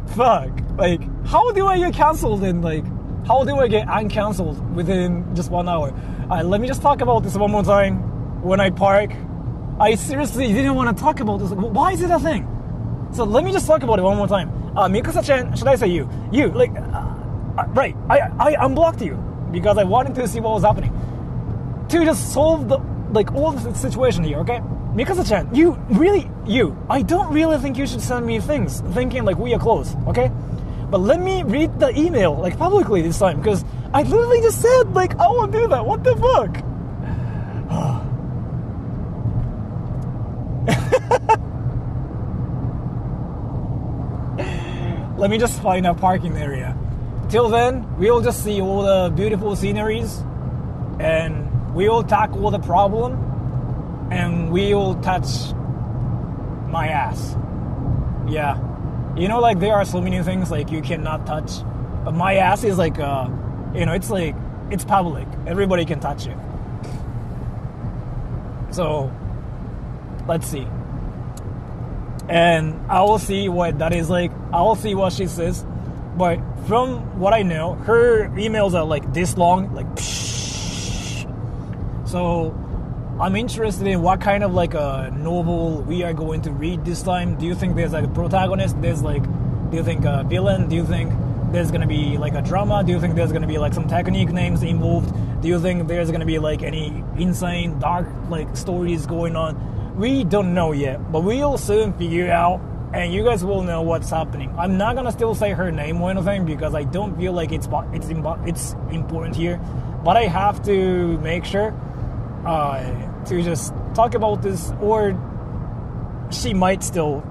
Fuck. Like, how do I get cancelled and like, how do I get uncancelled within just 1 hour? Let me just talk about this one more time. When I park, I seriously didn't want to talk about this. Why is it a thing? So let me just talk about it one more time. Mikasa-chan, should I say you? You, like, right, I unblocked you because I wanted to see what was happening. To just solve the, like, all the situation here, okay? Mikasa-chan, I don't really think you should send me things thinking like we are close, okay? But let me read the email, like, publicly this time, because I literally just said, like, I won't do that. What the fuck? Let me just find a parking area. Till then, we'll just see all the beautiful sceneries, and we'll tackle the problem, and we'll touch my ass. Yeah. You know, like, there are so many things, like, you cannot touch. But my ass is, like, it's, like, it's public. Everybody can touch it. So, let's see. And I will see what that is like. I will see what she says. But from what I know, her emails are, like, this long. Like, psh. So, I'm interested in what kind of, like, a novel we are going to read this time. Do you think there's, like, a protagonist? Do you think a villain? Do you think there's gonna be, like, a drama? Do you think there's gonna be, like, some technique names involved? Do you think there's gonna be, like, any insane, dark, like, stories going on? We don't know yet, but we'll soon figure it out, and you guys will know what's happening. I'm not gonna still say her name or anything because I don't feel like it's important here, but I have to make sure to just talk about this, or she might still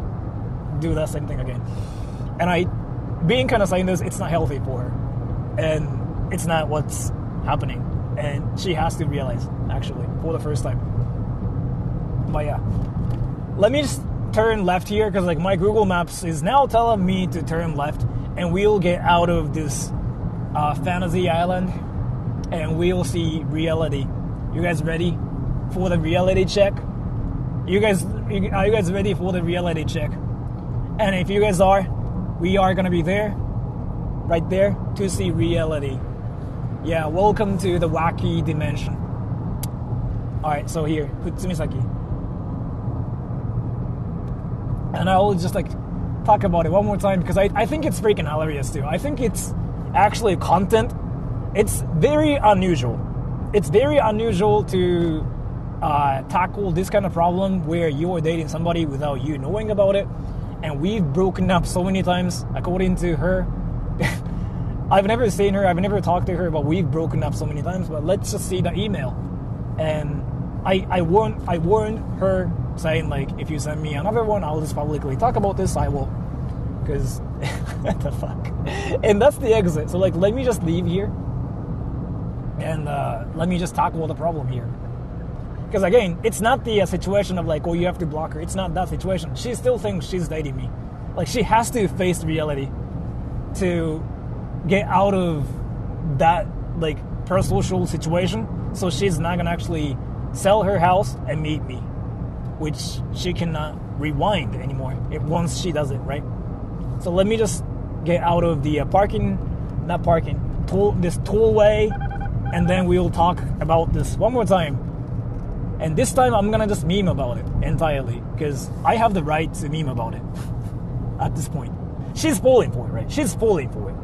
do that same thing again. And I, being kind of saying this, it's not healthy for her, and it's not what's happening, and she has to realize, actually, for the first time. But yeah, let me just turn left here, because, like, my Google Maps is now telling me to turn left, and we'll get out of this fantasy island, and we'll see reality. You guys ready for the reality check? Are you guys ready for the reality check? And if you guys are, we are gonna be there, right there, to see reality. Yeah, welcome to the wacky dimension. Alright, so here, Futsumisaki. And I'll just, like, talk about it one more time, because I think it's freaking hilarious too. I think it's actually content. It's very unusual. It's very unusual to tackle this kind of problem where you're dating somebody without you knowing about it. And we've broken up so many times, according to her. I've never seen her, I've never talked to her, but we've broken up so many times. But let's just see the email. And I warned her, saying, like, if you send me another one, I'll just publicly talk about this. I will, because what the fuck. And that's the exit. So, like, let me just leave here, and let me just tackle the problem here. Because again, it's not the situation of, like, oh, you have to block her. It's not that situation. She still thinks she's dating me. Like, she has to face reality to get out of that, like, parasocial situation. So she's not gonna actually sell her house and meet me, which she cannot rewind anymore once she does it, right? So let me just get out of the this tollway, and then we'll talk about this one more time. And this time I'm gonna just meme about it entirely, because I have the right to meme about it at this point. She's falling for it, right? She's falling for it.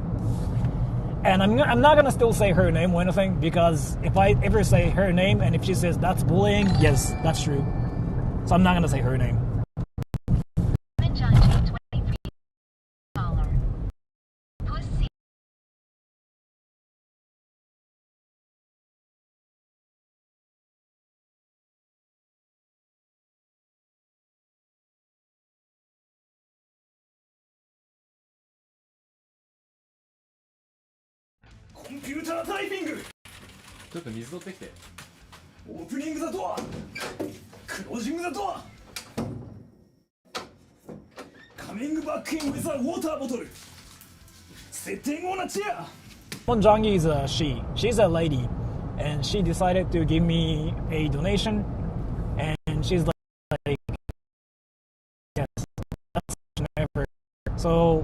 And I'm not gonna still say her name or anything, because if I ever say her name and if she says that's bullying, yes, that's true. So I'm not gonna say her name. Pussy. コンピュータータイピング。ちょっと水取ってきて。オープニングだとは、クロージングだとは。カミングバックインウィザーウォーターボトル。Sitting on a chair. Monjangi is a she. She's a lady, and she decided to give me a donation, and she's like, yes, that's never. So,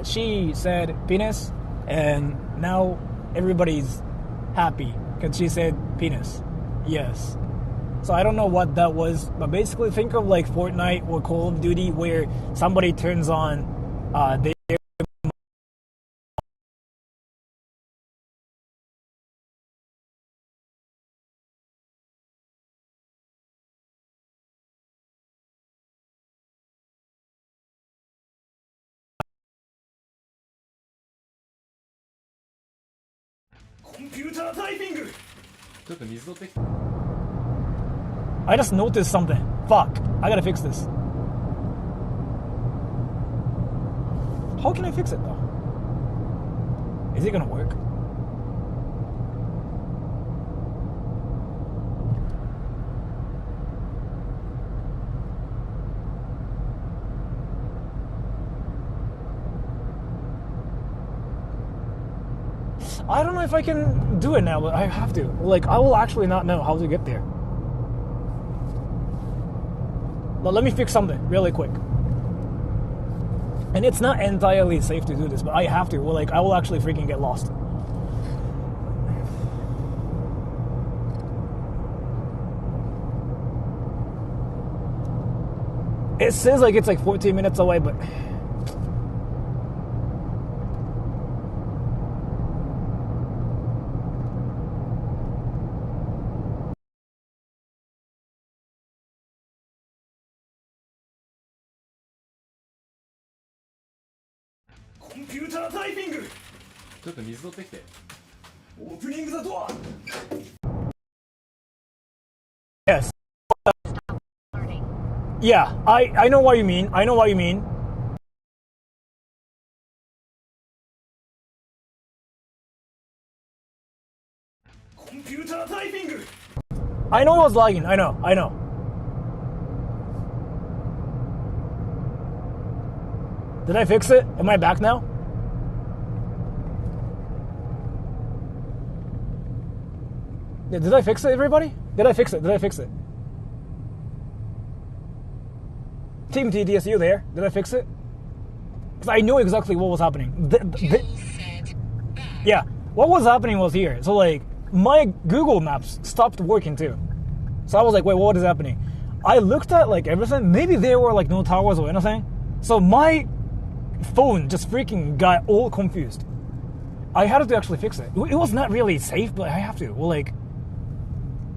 she said penis, and now everybody's happy because she said penis. Yes. So I don't know what that was, but basically think of like Fortnite or Call of Duty where somebody turns on their computer typing. ちょっと水取ってきて。 I just noticed something. Fuck. I gotta fix this. How can I fix it though? Is it gonna work? I don't know if I can do it now, but I have to. Like, I will actually not know how to get there. But let me fix something really quick. And it's not entirely safe to do this, but I have to. Well, like, I will actually freaking get lost. It says like it's like 14 minutes away, but... Computer typing! ちょっと水取ってきて。 Opening the door! Yes. Yeah, I know what you mean. I know what you mean. Computer typing! I know I was lagging. I know. Did I fix it? Am I back now? Yeah, did I fix it, everybody? Did I fix it? Team TTS, you there? Did I fix it? Because I know exactly what was happening. Yeah, what was happening was here. So, like, my Google Maps stopped working too. So I was like, wait, what is happening? I looked at, like, everything. Maybe there were, like, no towers or anything. So my phone just freaking got all confused. I had to actually fix it. It was not really safe, but I have to. Well, like,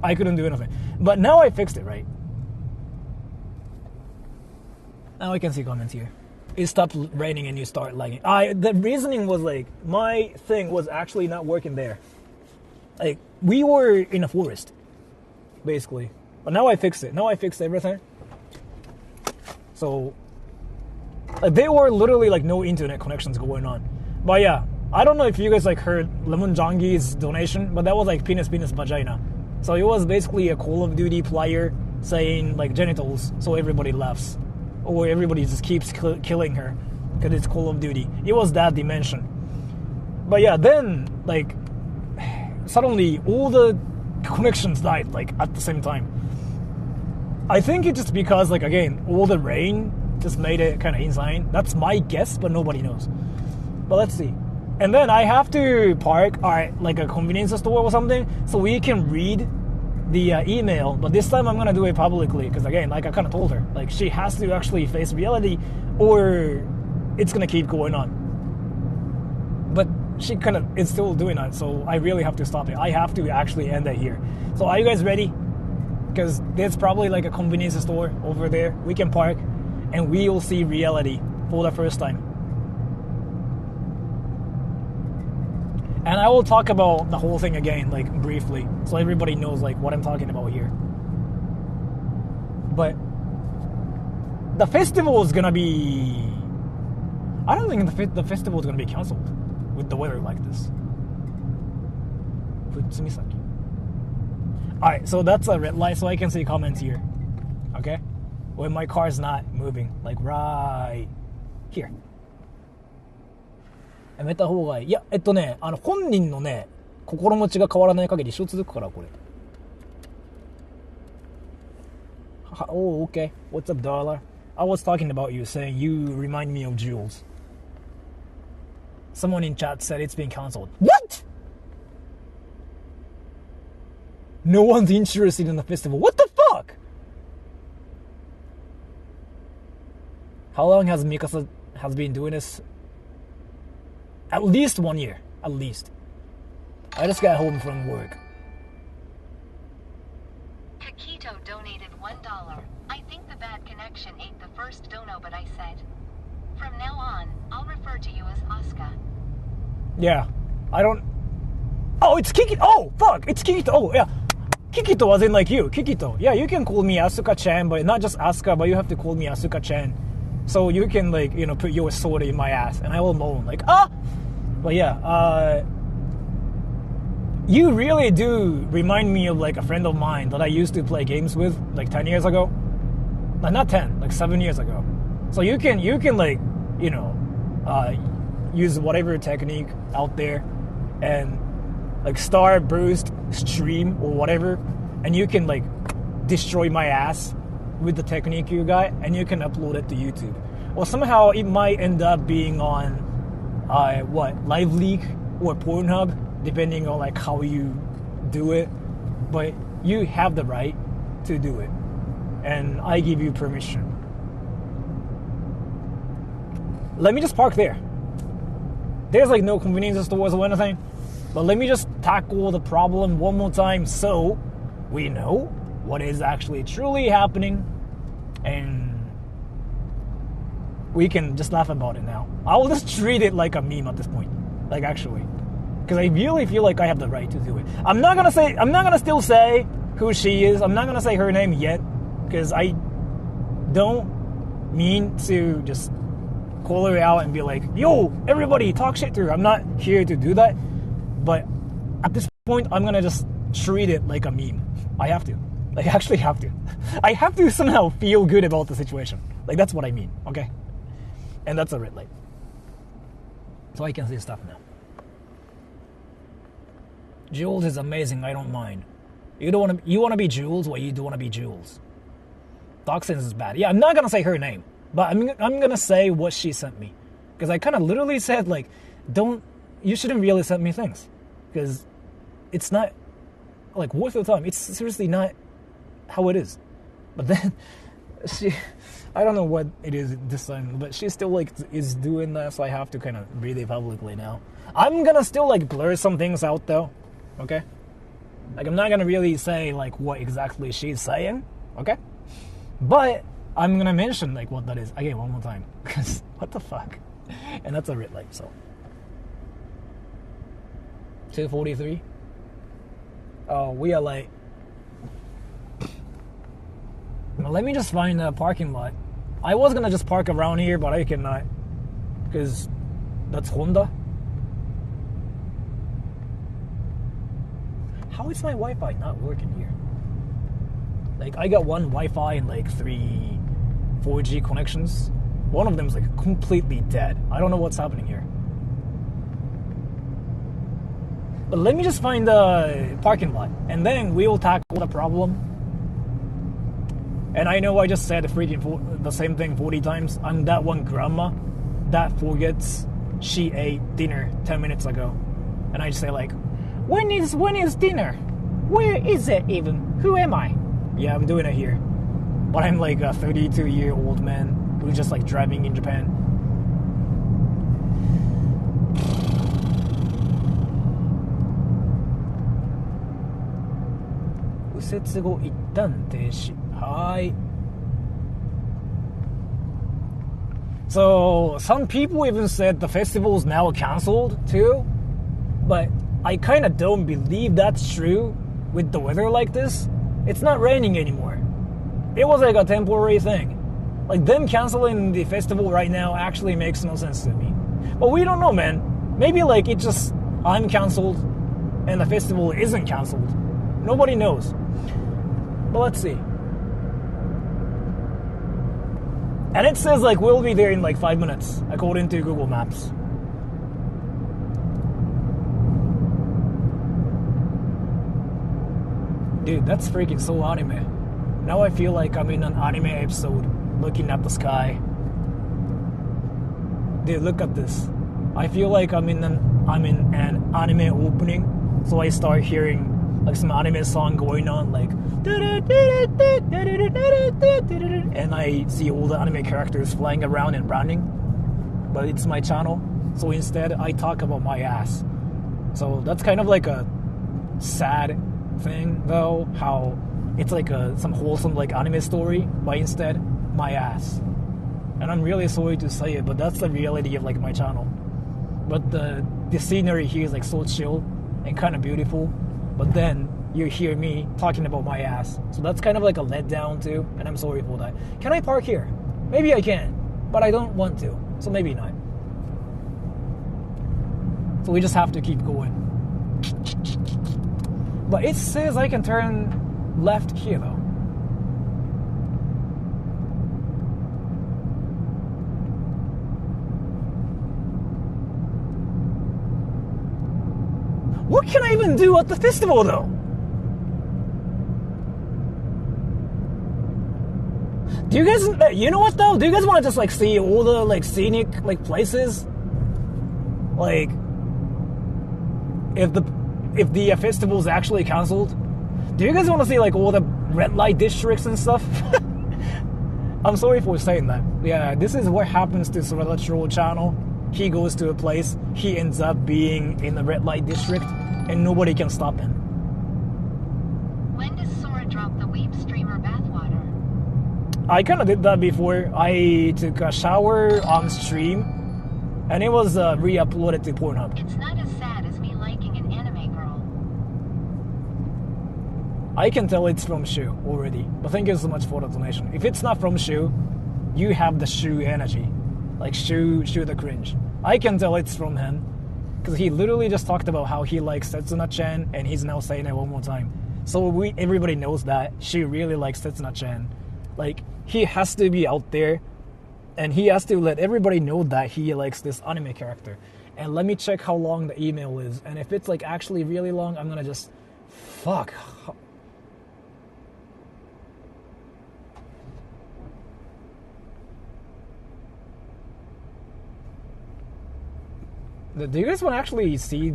I couldn't do anything. But now I fixed it, right? Now I can see comments here. It stopped raining and you start lagging. The reasoning was like, my thing was actually not working there. Like, we were in a forest, basically. But now I fixed it. Now I fixed everything. So, like, there were literally like no internet connections going on. But yeah, I don't know if you guys like heard Lemon Jongi's donation, but that was like penis, vagina. So it was basically a Call of Duty player saying like genitals, so everybody laughs. Or everybody just keeps killing her because it's Call of Duty. It was that dimension. But yeah, then like suddenly all the connections died like at the same time. I think it's just because like again all the rain just made it kind of insane. That's my guess, but nobody knows. But let's see. And then I have to park at like a convenience store or something so we can read the email. But this time I'm going to do it publicly because again, like I kind of told her, like she has to actually face reality or it's going to keep going on. But she kind of is still doing that, so I really have to stop it. I have to actually end it here. So are you guys ready? Because there's probably like a convenience store over there. We can park and we will see reality for the first time. And I will talk about the whole thing again, like briefly, so everybody knows like what I'm talking about here. But the festival is gonna be... I don't think the festival is gonna be canceled with the weather like this. Futsu. Alright, so that's a red light, so I can see comments here. Okay? When my car is not moving, like right here. やめた方がいい。いや、本人のね、心持ちが変わらない限り一生続くから、これ。Oh, okay. What's up, dollar? I was talking about you, saying you remind me of Jules. Someone in chat said it's been cancelled. What? No one's interested in the festival. What the fuck? How long has Mikasa has been doing this? At least 1 year. At least. I just got home from work. Kakito donated $1. I think the bad connection ate the first dono, but I said, from now on, I'll refer to you as Asuka. Yeah. I don't... Oh, it's Kikito. Oh, fuck. It's Kikito. Oh, yeah. Kikito as in like you. Kikito. Yeah, you can call me Asuka-chan, but not just Asuka, but you have to call me Asuka-chan. So you can, like, you know, put your sword in my ass, and I will moan, like, ah! But yeah, you really do remind me of, like, a friend of mine that I used to play games with, like, 10 years ago. Not 10, like 7 years ago. So you can like, you know, use whatever technique out there and, like, start, burst, stream, or whatever, and you can, like, destroy my ass with the technique you got, and you can upload it to YouTube. Or somehow it might end up being on, Live Leak or Pornhub, depending on, like, how you do it. But you have the right to do it, and I give you permission. Let me just park there. There's, like, no convenience stores or anything, but let me just tackle the problem one more time so we know what is actually truly happening, and we can just laugh about it now. I'll just treat it like a meme at this point, like, actually, because I really feel like I have the right to do it. I'm not gonna still say who she is. I'm not gonna say her name yet, because I don't mean to just call her out and be like, yo, everybody, talk shit to her. I'm not here to do that, but at this point, I'm gonna just treat it like a meme. I have to. Like, I actually have to. I have to somehow feel good about the situation. Like, that's what I mean, okay? And that's a red light. So I can say stuff now. Jules is amazing, I don't mind. You want to be Jules, or you don't want to be Jules? Dark Sense is bad. Yeah, I'm not gonna say her name, but I'm gonna say what she sent me. Because I kind of literally said, like, you shouldn't really send me things. Because it's not, like, worth the time. It's seriously not how it is. But then I don't know what it is this time, but she still, like, is doing that, so I have to kind of read it publicly now. I'm gonna still, like, blur some things out though, okay? Like, I'm not gonna really say, like, what exactly she's saying, okay? But I'm gonna mention, like, what that is again one more time, because what the fuck? And that's a red light, so 2:43. Oh, we are late. Well, let me just find a parking lot. I was gonna just park around here, but I cannot, because that's Honda. How is my Wi-Fi not working here? Like, I got one Wi-Fi and, like, 3 4G connections. One of them is, like, completely dead. I don't know what's happening here. But let me just find the parking lot, and then we'll tackle the problem. And I know I just said the same thing 40 times. I'm that one grandma that forgets she ate dinner 10 minutes ago. And I just say, like, when is dinner? Where is it even? Who am I? Yeah, I'm doing it here. But I'm like a 32-year-old man who's just, like, driving in Japan. So some people even said the festival's now cancelled too, but I kind of don't believe that's true with the weather like this. It's not raining anymore. It was like a temporary thing. Like, them canceling the festival right now actually makes no sense to me. But we don't know, man. Maybe, like, it just, I'm cancelled and the festival isn't cancelled. Nobody knows. But let's see. And it says, like, we'll be there in, like, 5 minutes, according to Google Maps. Dude, that's freaking so anime. Now I feel like I'm in an anime episode, looking at the sky. Dude, look at this. I feel like I'm in an anime opening, so I start hearing like some anime song going on, like, and I see all the anime characters flying around and running, but it's my channel, so instead I talk about my ass. So that's kind of like a sad thing, though, how it's like some wholesome like anime story, but instead my ass. And I'm really sorry to say it, but that's the reality of like my channel. But the scenery here is like so chill and kind of beautiful, but then you hear me talking about my ass, so that's kind of like a letdown too, and I'm sorry for that. Can I park here? Maybe I can, but I don't want to, so maybe not. So we just have to keep going. But it says I can turn left here though. What can I even do at the festival though? Do you guys, you know what though? Do you guys want to just like see all the like scenic like places? Like, if the festival's actually cancelled, do you guys want to see like all the red light districts and stuff? I'm sorry for saying that. Yeah, this is what happens to Sora Troll channel. He goes to a place, he ends up being in the red light district, and nobody can stop him. When does Sora drop the weeb streamer bathwater? I kind of did that before. I took a shower on stream, and it was re-uploaded to Pornhub. It's not as sad as me liking an anime girl. I can tell it's from Shu already, but thank you so much for the donation. If it's not from Shu, you have the Shu energy. Like Shu the cringe. I can tell it's from him, because he literally just talked about how he likes Setsuna-chan, and he's now saying it one more time. So everybody knows that Shu really likes Setsuna-chan. Like, he has to be out there, and he has to let everybody know that he likes this anime character. And let me check how long the email is, and if it's like actually really long, I'm gonna just... Fuck. Do you guys want to actually see?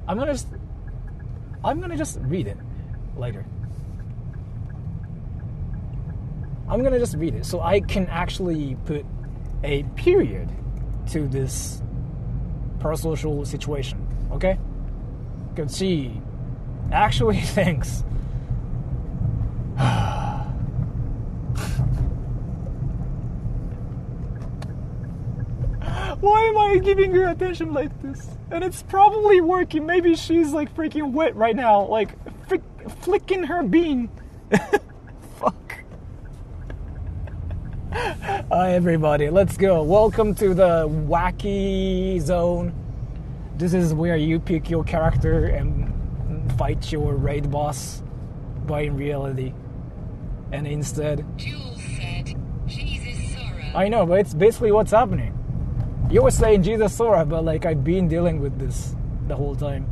I'm gonna just read it later. I'm gonna just read it so I can actually put a period to this parasocial situation, okay? Because she actually thinks why am I giving her attention like this? And it's probably working. Maybe she's like freaking wet right now, like flicking her bean. Fuck. Hi everybody, let's go. Welcome to the wacky zone. This is where you pick your character and fight your raid boss, but in reality. And instead... Jules said, Jesus Sora. I know, but it's basically what's happening. You were saying Jesus Sora, but like I've been dealing with this the whole time.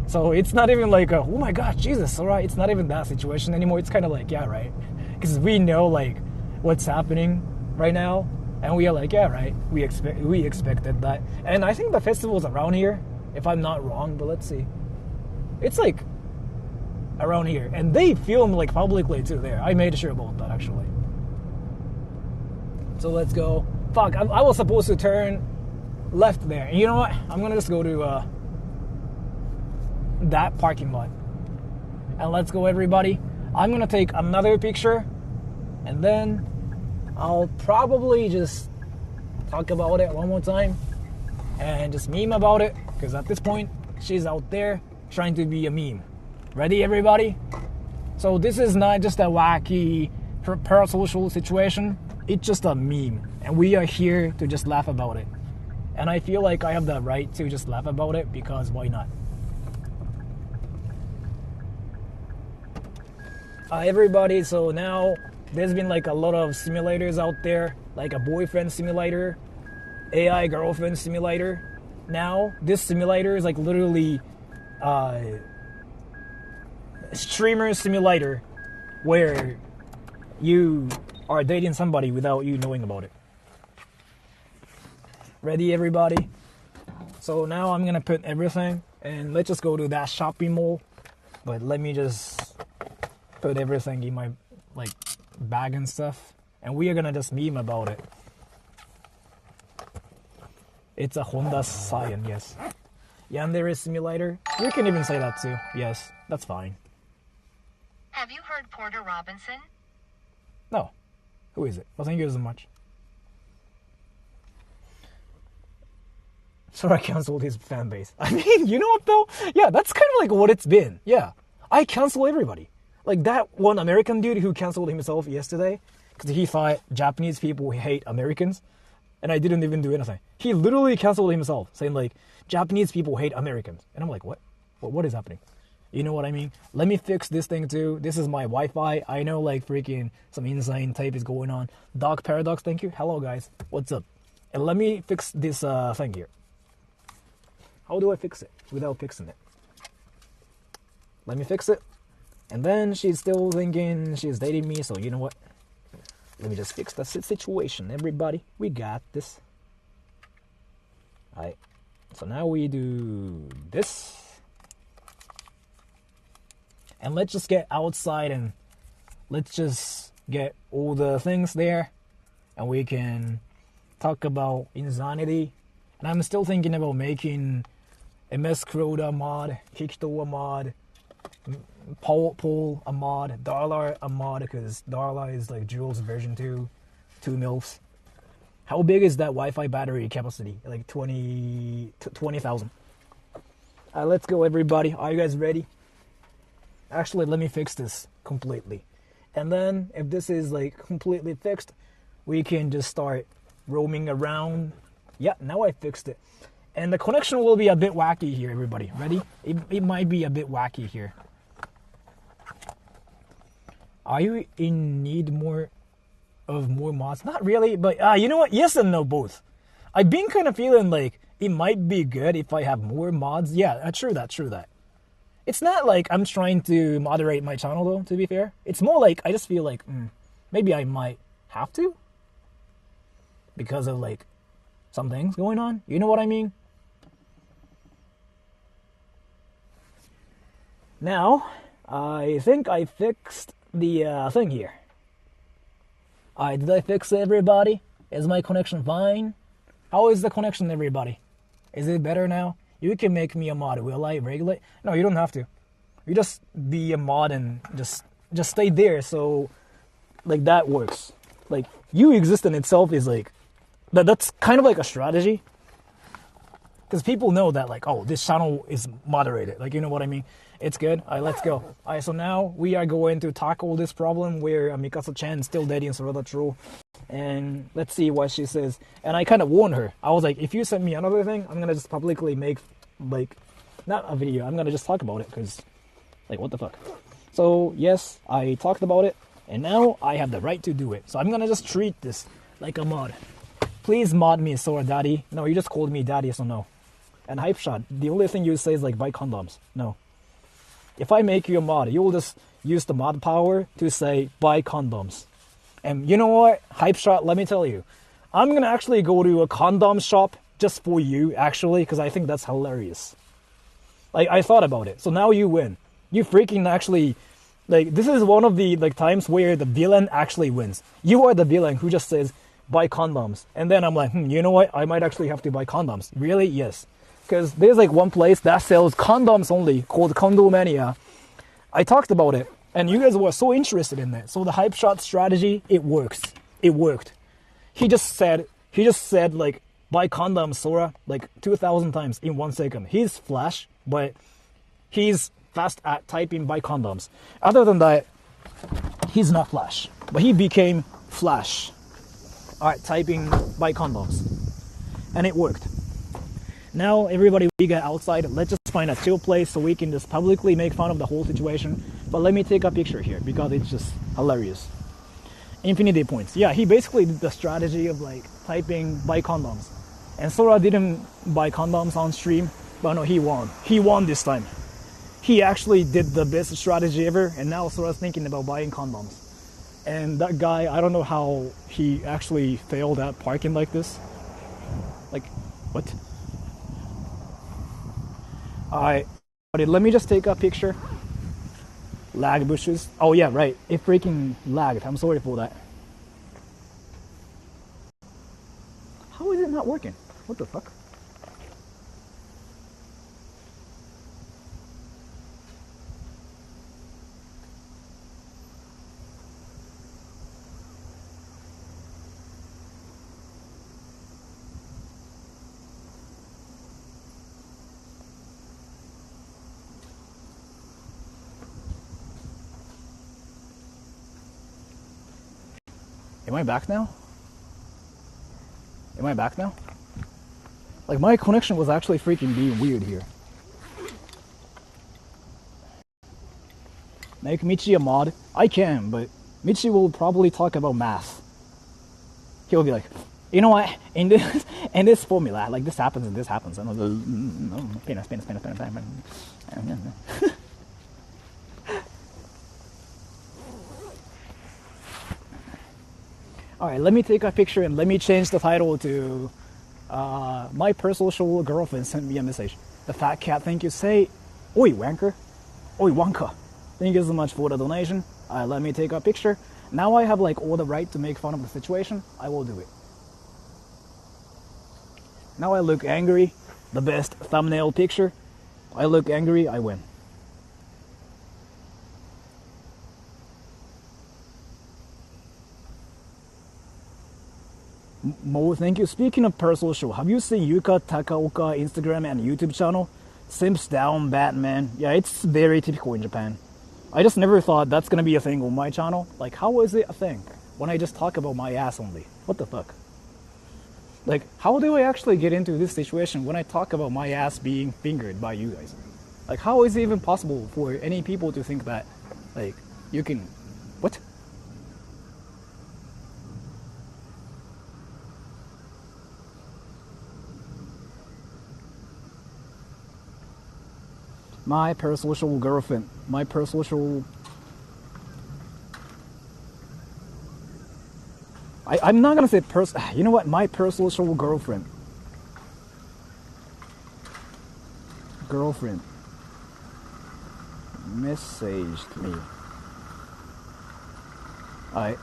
So it's not even like oh my gosh, Jesus Sora. It's not even that situation anymore. It's kind of like, yeah, right. Because we know like what's happening right now, and we are like, yeah, right. We expected that. And I think the festival's around here, if I'm not wrong. But let's see. It's like around here, and they film like publicly too there. I made sure about that actually. So let's go. Fuck, I was supposed to turn left there. And you know what? I'm gonna just go to that parking lot. And let's go, everybody. I'm gonna take another picture, and then I'll probably just talk about it one more time and just meme about it, because at this point she's out there trying to be a meme. Ready, everybody? So this is not just a wacky parasocial situation. It's just a meme, and we are here to just laugh about it. And I feel like I have the right to just laugh about it, because why not? Everybody, so now there's been like a lot of simulators out there, like a boyfriend simulator, AI girlfriend simulator. Now this simulator is like literally streamer simulator, where you are dating somebody without you knowing about it. Ready, everybody? So now I'm gonna put everything, and let's just go to that shopping mall. But let me just put everything in my like bag and stuff, and we are gonna just meme about it. It's a Honda Scion, yes. Yandere simulator. You can even say that too. Yes, that's fine. Have you heard Porter Robinson? No. Who is it? Well, thank you so much. Sora canceled his fan base. I mean, you know what though? Yeah, that's kind of like what it's been. Yeah. I cancel everybody. Like that one American dude who canceled himself yesterday because he thought Japanese people hate Americans, and I didn't even do anything. He literally canceled himself, saying like, Japanese people hate Americans. And I'm like, what? What is happening? You know what I mean? Let me fix this thing too. This is my Wi-Fi. I know like freaking some insane type is going on. Dog Paradox, thank you. Hello guys. What's up? And let me fix this thing here. How do I fix it without fixing it? Let me fix it. And then she's still thinking she's dating me, so you know what? Let me just fix the situation, everybody. We got this. Alright. So now we do this. And let's just get outside and let's just get all the things there. And we can talk about insanity. And I'm still thinking about making MS Crota mod, Hikito a mod, Paul a mod, Darla a mod, because Darla is like Jules version 2 MILFs. How big is that Wi-Fi battery capacity? Like 20,000. Let's go everybody. Are you guys ready? Actually, let me fix this completely. And then if this is like completely fixed, we can just start roaming around. Yeah, now I fixed it. And the connection will be a bit wacky here, everybody. Ready? It might be a bit wacky here. Are you in need of more mods? Not really, but you know what? Yes and no, both. I've been kind of feeling like it might be good if I have more mods. Yeah, true that. It's not like I'm trying to moderate my channel though, to be fair. It's more like I just feel like maybe I might have to because of like some things going on. You know what I mean? Now, I think I fixed the thing here. Did I fix it, everybody? Is my connection fine? How is the connection, everybody? Is it better now? You can make me a mod. Will I regulate? No, you don't have to. You just be a mod and just stay there. So, like that works. Like you exist in itself is like that's kind of like a strategy. Because people know that like, oh, this channel is moderated. Like, you know what I mean? It's good. All right, let's go. All right, so now we are going to tackle this problem where Mikasa-chan is still dating Sora True. And let's see what she says. And I kind of warned her. I was like, if you send me another thing, I'm going to just publicly make, like, not a video. I'm going to just talk about it because, like, what the fuck? So, yes, I talked about it. And now I have the right to do it. So I'm going to just treat this like a mod. Please mod me, Sora Daddy. No, you just called me Daddy, so no. And Hype Shot, the only thing you say is like buy condoms. No. If I make you a mod, you will just use the mod power to say buy condoms. And you know what? Hype Shot, let me tell you. I'm going to actually go to a condom shop just for you, actually, because I think that's hilarious. Like, I thought about it. So now you win. You freaking actually, like, this is one of the, like, times where the villain actually wins. You are the villain who just says, buy condoms. And then I'm like, you know what? I might actually have to buy condoms. Really? Yes. Because there's like one place that sells condoms only called Condomania. I talked about it and you guys were so interested in it. So the Hype Shot strategy, it works. It worked. He just said like buy condoms, Sora, like 2,000 times in 1 second. He's Flash, but he's fast at typing buy condoms. Other than that, he's not Flash, but he became Flash. Alright, typing buy condoms. And it worked. Now, everybody, we get outside. Let's just find a chill place so we can just publicly make fun of the whole situation. But let me take a picture here because it's just hilarious. Infinity points. Yeah, he basically did the strategy of like typing buy condoms. And Sora didn't buy condoms on stream, but no, he won. He won this time. He actually did the best strategy ever, and now Sora's thinking about buying condoms. And that guy, I don't know how he actually failed at parking like this. Like, what? Alright, let me just take a picture. Lag bushes. Oh yeah, right. It freaking lagged. I'm sorry for that. How is it not working? What the fuck? Am I back now? Am I back now? Like, my connection was actually freaking being weird here. Make Michi a mod? I can, but Michi will probably talk about math. He'll be like, you know what? In this formula, like this happens and this happens. And penis. Alright, let me take a picture and let me change the title to my personal girlfriend sent me a message. The fat cat, thank you. Say, oi wanker. Oi wanka. Thank you so much for the donation. Let me take a picture. Now I have like all the right to make fun of the situation. I will do it. Now I look angry. The best thumbnail picture. I look angry, I win. Mo, thank you. Speaking of personal show, have you seen Yuka Takaoka Instagram and YouTube channel? Simps down Batman. Yeah, it's very typical in Japan. I just never thought that's gonna be a thing on my channel. Like, how is it a thing when I just talk about my ass only? What the fuck? Like, how do I actually get into this situation when I talk about my ass being fingered by you guys? Like, how is it even possible for any people to think that, like, you can... What? My parasocial girlfriend. My parasocial... I'm not gonna say you know what? My parasocial girlfriend. Girlfriend. Messaged me. Alright.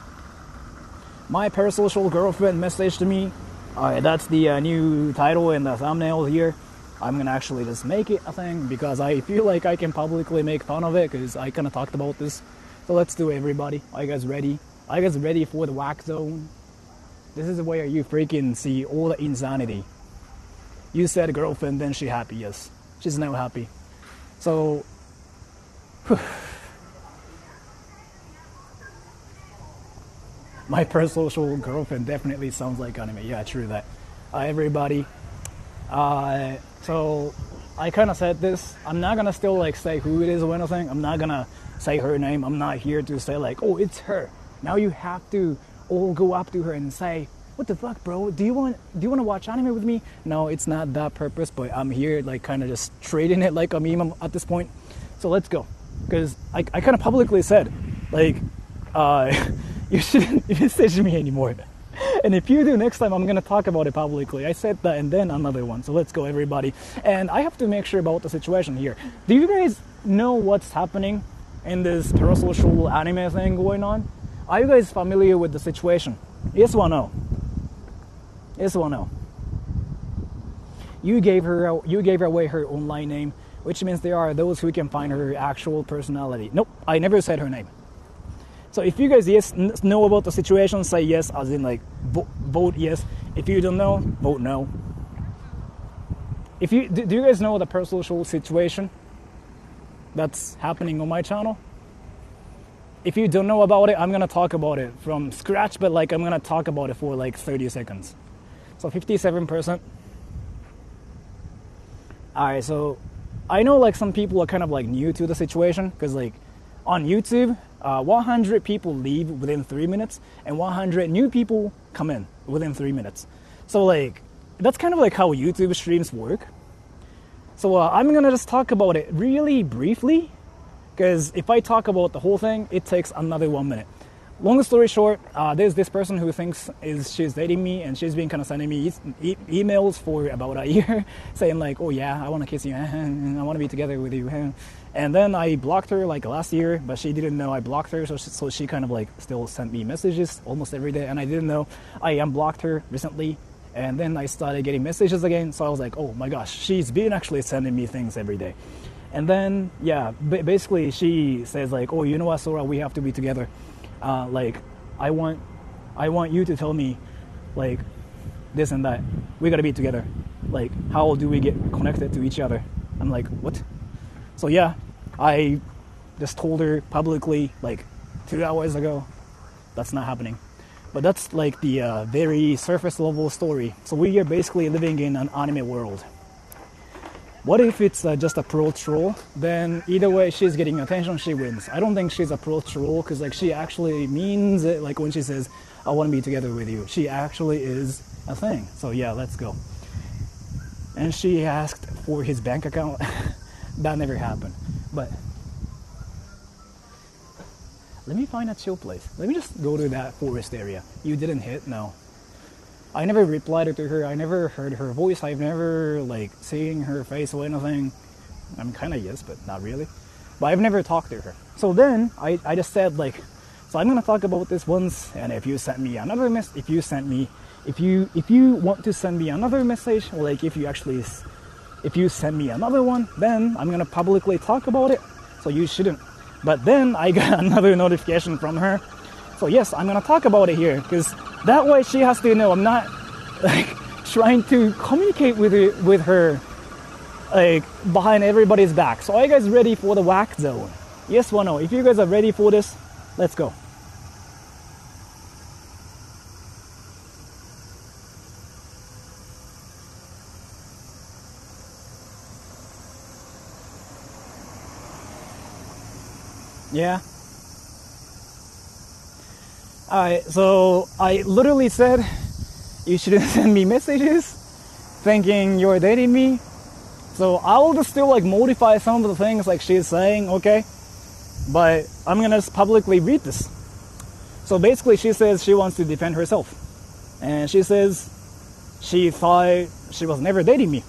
My parasocial girlfriend messaged me. Alright, that's the new title and the thumbnail here. I'm gonna actually just make it a thing because I feel like I can publicly make fun of it because I kind of talked about this. So let's do it, everybody. Are you guys ready? Are you guys ready for the whack zone? This is where you freaking see all the insanity. You said girlfriend, then she happy. Yes, she's now happy. So, my parasocial girlfriend definitely sounds like anime. Yeah, true that. Everybody. So I kind of said this. I'm not gonna still like say who it is or anything. I'm not gonna say her name. I'm not here to say like, oh, it's her. Now you have to all go up to her and say, what the fuck, bro? Do you want to watch anime with me? No, it's not that purpose. But I'm here like kind of just trading it like a meme at this point. So let's go, because I kind of publicly said like, you shouldn't message me anymore. And if you do next time, I'm going to talk about it publicly. I said that and then another one. So let's go, everybody. And I have to make sure about the situation here. Do you guys know what's happening in this parasocial anime thing going on? Are you guys familiar with the situation? Yes or no? Yes or no? You gave her away her online name, which means there are those who can find her actual personality. Nope, I never said her name. So if you guys know about the situation, say yes, as in like vote yes. If you don't know, vote no. If you do you guys know the parasocial situation that's happening on my channel? If you don't know about it, I'm gonna talk about it from scratch, but like I'm gonna talk about it for like 30 seconds. So 57%. Alright, so I know like some people are kind of like new to the situation because like on YouTube, 100 people leave within 3 minutes and 100 new people come in within 3 minutes. So like that's kind of like how YouTube streams work. So I'm gonna just talk about it really briefly, because if I talk about the whole thing, it takes another 1 minute. long story short, there's this person who thinks she's dating me, and she's been kind of sending me emails for about a year saying like, oh yeah, I want to kiss you, I want to be together with you. And then I blocked her like last year, but she didn't know I blocked her, so she kind of like still sent me messages almost every day, and I didn't know I unblocked her recently. And then I started getting messages again, so I was like, oh my gosh, she's been actually sending me things every day. And then, yeah, basically she says like, oh, you know what, Sora, we have to be together. Like, I want you to tell me, like, this and that. We gotta be together. Like, how do we get connected to each other? I'm like, what? So yeah, I just told her publicly like 2 hours ago, that's not happening. But that's like the very surface level story. So we are basically living in an anime world. What if it's just a pro troll? Then either way, she's getting attention, she wins. I don't think she's a pro troll, because like she actually means it. Like when she says, I want to be together with you, she actually is a thing. So yeah, let's go. And she asked for his bank account. That never happened. But let me find a chill place. Let me just go to that forest area. You didn't hit? No. I never replied to her. I never heard her voice. I've never like seen her face or anything. I'm kind of yes, but not really. But I've never talked to her. So then I just said like, so I'm gonna talk about this once. And if you send me another if you want to send me another message, or like if you send me another one, then I'm gonna publicly talk about it. So you shouldn't. But then I got another notification from her. So yes, I'm gonna talk about it here, because that way she has to know I'm not like trying to communicate with her like behind everybody's back. So are you guys ready for the whack zone? Yes or no? If you guys are ready for this, let's go. Yeah. Alright, so I literally said you shouldn't send me messages thinking you're dating me. So I will just still like modify some of the things like she's saying, okay? But I'm gonna just publicly read this. So basically she says she wants to defend herself. And she says she thought she was never dating me.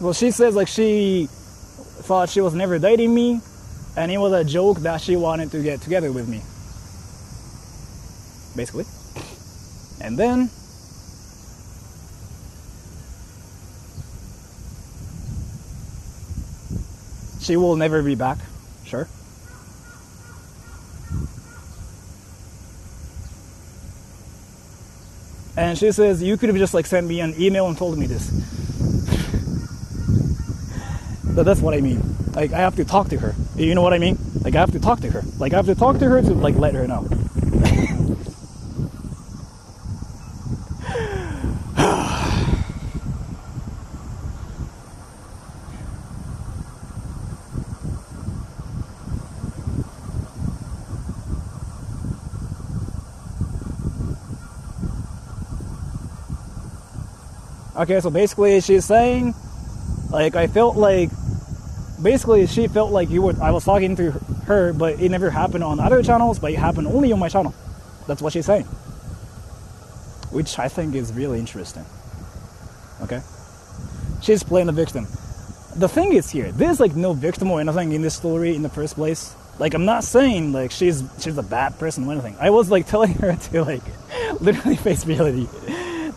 Well, she says like she thought she was never dating me, and it was a joke that she wanted to get together with me. Basically. And then she will never be back. Sure. And she says you could have just like sent me an email and told me this. But that's what I mean. Like I have to talk to her. You know what I mean? Like I have to talk to her. Like I have to talk to her to like let her know. Okay, so basically she's saying like I felt like basically she felt like I was talking to her, but it never happened on other channels, but it happened only on my channel. That's what she's saying, which I think is really interesting. Okay, she's playing the victim. The thing is here, there's like no victim or anything in this story in the first place. Like I'm not saying like she's a bad person or anything. I was like telling her to like literally face reality.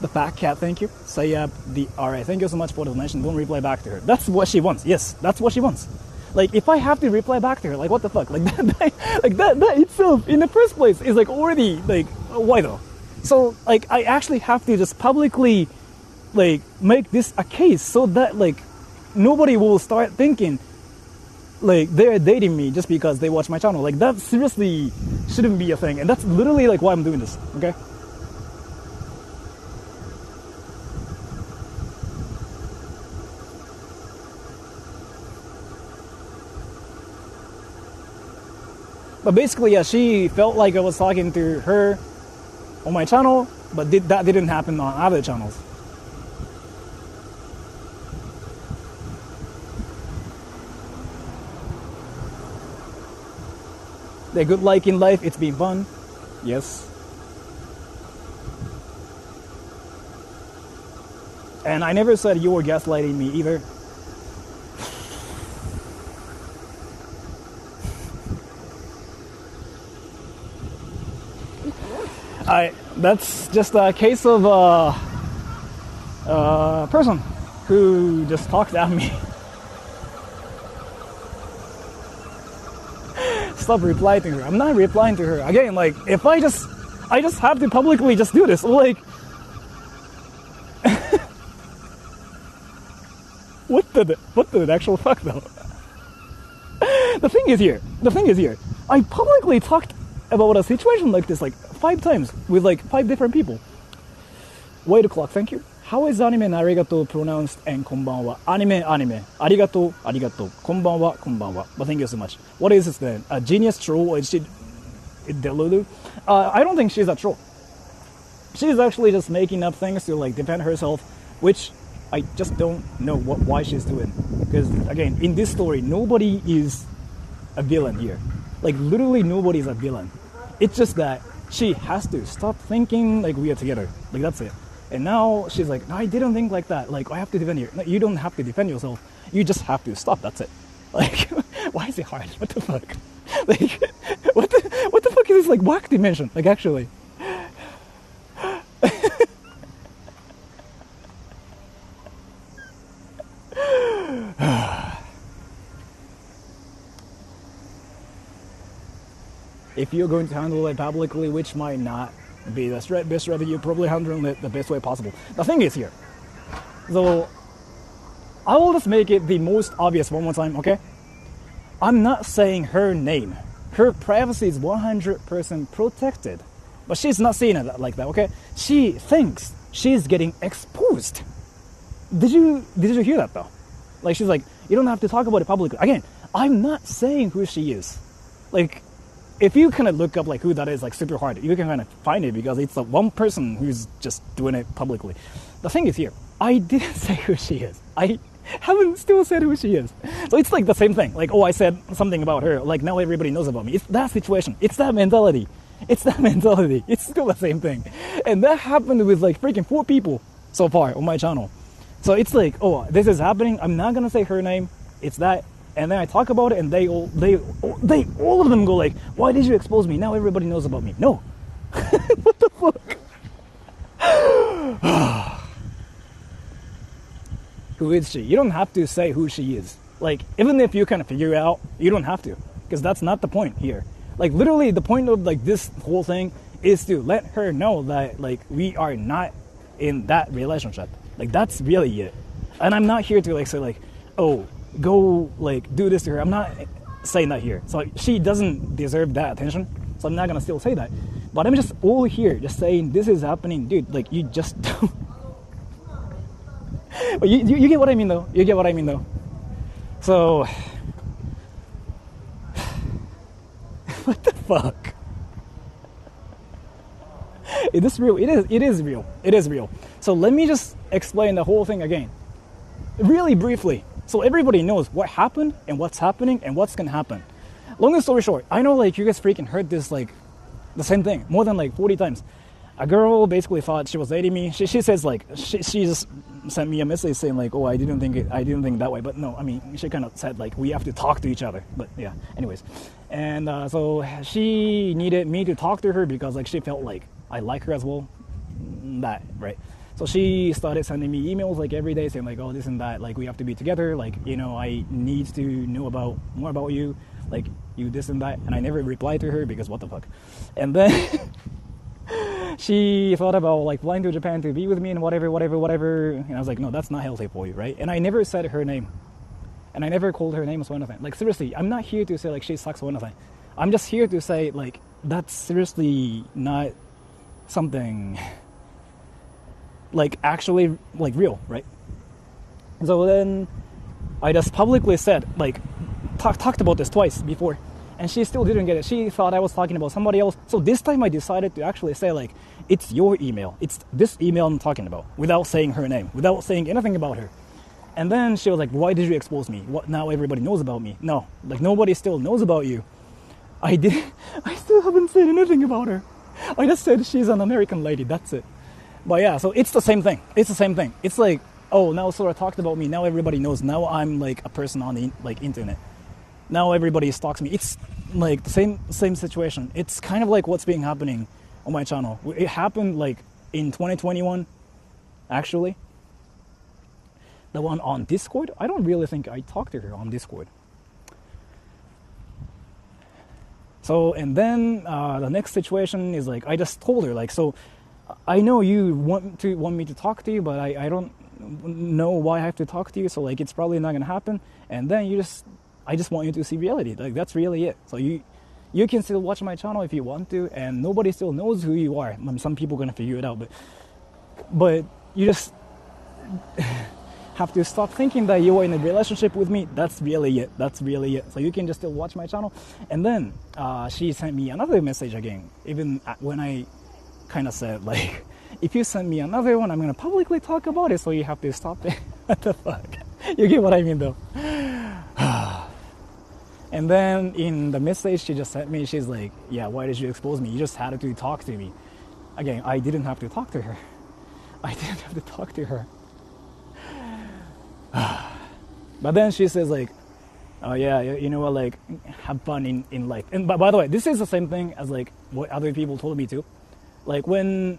The fat cat, thank you. Sayab, alright, thank you so much for the donation. Don't reply back to her. That's what she wants. Yes, that's what she wants. Like, if I have to reply back to her, like, what the fuck? Like, that itself, in the first place, is, like, already, like, why though? So, like, I actually have to just publicly, like, make this a case so that, like, nobody will start thinking, like, they're dating me just because they watch my channel. Like, that seriously shouldn't be a thing. And that's literally, like, why I'm doing this, okay? But basically, yeah, she felt like I was talking to her on my channel, but that didn't happen on other channels. The good like in life, it's been fun. Yes. And I never said you were gaslighting me either. That's just a case of a person who just talked at me. Stop replying to her. I'm not replying to her. Again, like, if I just have to publicly just do this. Like, what the actual fuck though? The thing is here. I publicly talked about a situation like this like 5 times with like 5 different people. Wait o'clock, thank you. How is anime and arigato pronounced and konbanwa? Anime. Arigato. Konbanwa. But thank you so much. What is this then? A genius troll or is she delulu? I don't think she's a troll. She's actually just making up things to like defend herself, which I just don't know why she's doing. Because again, in this story, nobody is a villain here. Like literally nobody's a villain. It's just that she has to stop thinking like we are together. Like that's it. And now she's like, no, I didn't think like that. Like I have to defend you. No, you don't have to defend yourself. You just have to stop. That's it. Like, why is it hard? What the fuck? Like, what the fuck is this like whack dimension? Like actually. If you're going to handle it publicly, which might not be the best strategy, you're probably handling it the best way possible. The thing is here, so I will just make it the most obvious one more time, okay? I'm not saying her name. Her privacy is 100% protected, but she's not seeing it like that, okay? She thinks she's getting exposed. Did you hear that though? Like she's like, you don't have to talk about it publicly. Again, I'm not saying who she is. Like, if you kind of look up like who that is like super hard, you can kind of find it because it's the one person who's just doing it publicly. The thing is here, I didn't say who she is. I haven't still said who she is. So it's like the same thing. Like, oh, I said something about her. Like now everybody knows about me. It's that situation. It's that mentality. It's still the same thing. And that happened with like freaking 4 people so far on my channel. So it's like, oh, this is happening. I'm not going to say her name. It's that. And then I talk about it, and they all of them go like, "Why did you expose me? Now everybody knows about me." No, what the fuck? Who is she? You don't have to say who she is. Like, even if you kind of figure it out, you don't have to, because that's not the point here. Like, literally, the point of like this whole thing is to let her know that like we are not in that relationship. Like, that's really it. And I'm not here to like say like, oh, go like do this to her. I'm not saying that here. So she doesn't deserve that attention. So I'm not gonna still say that. But I'm just all here just saying this is happening, dude. Like you just don't. But you get what I mean though. You get what I mean though. So what the fuck? Is this real? It is real. It is real. So let me just explain the whole thing again. Really briefly. So everybody knows what happened and what's happening and what's gonna happen. Long story short, I know like you guys freaking heard this like the same thing more than like 40 times. A girl basically thought she was dating me. She says like she just sent me a message saying like, oh, I didn't think that way. But no, I mean she kind of said like we have to talk to each other. But yeah, anyways, and so she needed me to talk to her because like she felt like I like her as well. That right. So she started sending me emails like every day saying like, oh, this and that, like we have to be together, like, you know, I need to know more about you, like you this and that. And I never replied to her because what the fuck. And then she thought about like flying to Japan to be with me and whatever. And I was like, no, that's not healthy for you, right? And I never said her name. And I never called her name or anything. Like seriously, I'm not here to say like she sucks or anything. I'm just here to say like that's seriously not something like actually like real, right? So then I just publicly said like talked about this twice before, and she still didn't get it. She thought I was talking about somebody else. So this time I decided to actually say like, it's your email, it's this email I'm talking about, without saying her name, without saying anything about her. And then she was like, why did you expose me? What, now everybody knows about me? No, like nobody still knows about you. I still haven't said anything about her. I just said she's an American lady, that's it. But yeah, so it's the same thing. It's like, oh, now Sora talked about me, now everybody knows, now I'm like a person on the like internet. Now everybody stalks me. It's like the same situation. It's kind of like what's been happening on my channel. It happened like in 2021, actually. The one on Discord, I don't really think I talked to her on Discord. So, and then the next situation is like, I just told her, like, so I know you want me to talk to you, but I don't know why I have to talk to you, so like it's probably not gonna happen. And then I just want you to see reality. Like, that's really it. So you can still watch my channel if you want to, and nobody still knows who you are. Some people are gonna figure it out, but you just have to stop thinking that you are in a relationship with me. That's really it. So you can just still watch my channel. And then she sent me another message again, even when I kind of said, like, if you send me another one, I'm gonna publicly talk about it, so you have to stop it. What the fuck? You get what I mean, though? And then in the message she just sent me, she's like, yeah, why did you expose me? You just had to talk to me. Again, I didn't have to talk to her. But then she says, like, oh yeah, you know what, like, have fun in life. And by the way, this is the same thing as like what other people told me too. Like, when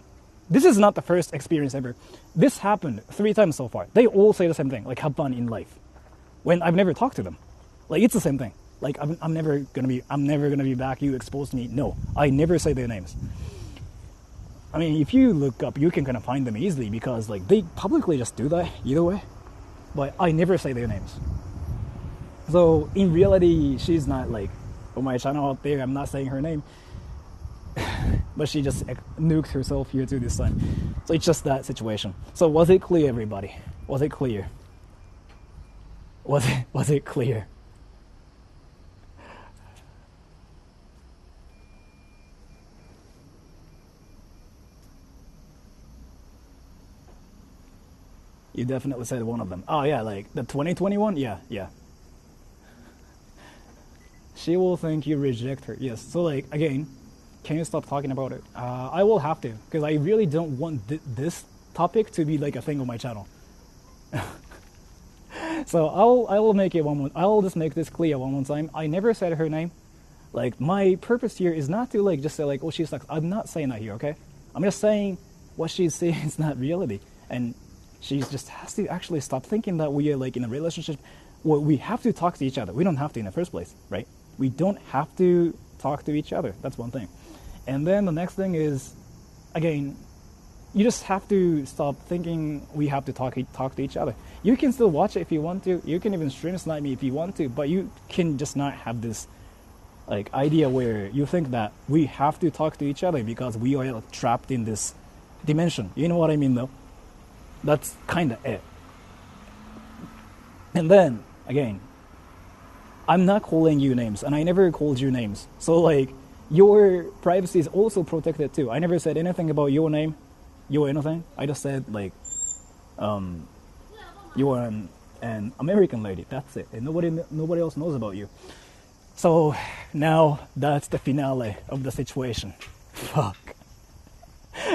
this is not the first experience ever. This happened 3 times so far. They all say the same thing, like, have fun in life. When I've never talked to them. Like, it's the same thing. Like, I'm never gonna be back, you exposed me. No, I never say their names. I mean, if you look up, you can kind of find them easily, because like they publicly just do that either way. But I never say their names. So in reality, she's not like on my channel out there. I'm not saying her name, but she just nuked herself here too this time. So it's just that situation. So was it clear, everybody? Was it clear? Was it clear? You definitely said one of them. Oh yeah, like the 2021? Yeah. She will think you reject her. Yes, so like, again, can you stop talking about it? I will have to, because I really don't want this topic to be like a thing on my channel. So I will make it one more. I'll just make this clear one more time. I never said her name. Like, my purpose here is not to like just say like, oh, she sucks. I'm not saying that here, okay? I'm just saying what she's saying is not reality, and she just has to actually stop thinking that we are like in a relationship where we have to talk to each other. We don't have to in the first place, right? We don't have to talk to each other. That's one thing. And then the next thing is, again, you just have to stop thinking we have to talk to each other. You can still watch it if you want to. You can even stream snipe me if you want to, but you can just not have this like idea where you think that we have to talk to each other because we are like, trapped in this dimension. You know what I mean, though? That's kind of it. And then, again, I'm not calling you names, and I never called you names. So, like, your privacy is also protected, too. I never said anything about your name, your anything. I just said, like, you are an American lady. That's it. And nobody else knows about you. So, now, that's the finale of the situation. Fuck.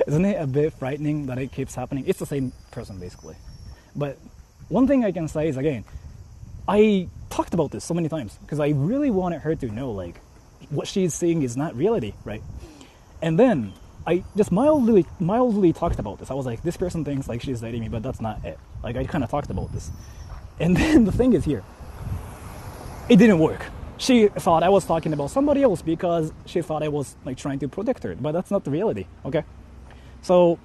Isn't it a bit frightening that it keeps happening? It's the same person, basically. But one thing I can say is, again, I talked about this so many times because I really wanted her to know, like, what she's seeing is not reality, right? And then I just mildly talked about this. I was like, this person thinks like she's dating me, but that's not it. Like, I kind of talked about this. And then the thing is here, it didn't work. She thought I was talking about somebody else because she thought I was like trying to protect her, but that's not the reality, okay? So,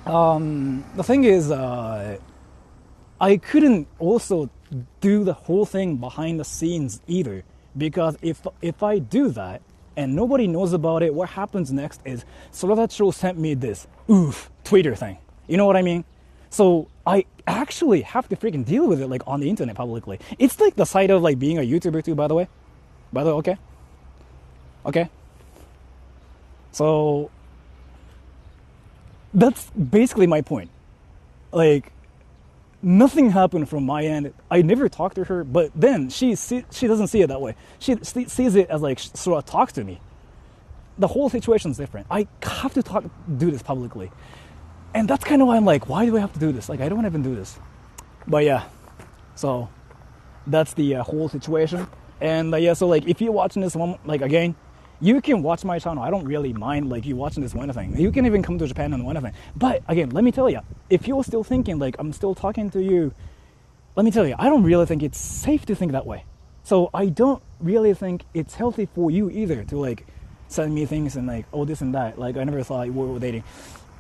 the thing is, I couldn't also do the whole thing behind the scenes either, because if I do that and nobody knows about it, what happens next is Sora sent me this Twitter thing. You know what I mean? So I actually have to freaking deal with it like on the internet publicly. It's like the side of like being a YouTuber too, by the way, okay. So that's basically my point. Like, Nothing happened from my end. I never talked to her, but then she doesn't see it that way. She sees it as like Sora talks to me. The whole situation's different. I have to do this publicly. And that's kind of why I'm like, why do I have to do this? Like, I don't even do this. But yeah, so that's the whole situation. And yeah, so like, if you're watching this one, like again, you can watch my channel. I don't really mind like you watching this one thing. You can even come to Japan on one thing. But again, let me tell you, if you're still thinking like I'm still talking to you, let me tell you, I don't really think it's safe to think that way. So I don't really think it's healthy for you either to like send me things and like, oh, this and that. Like, I never thought we were dating.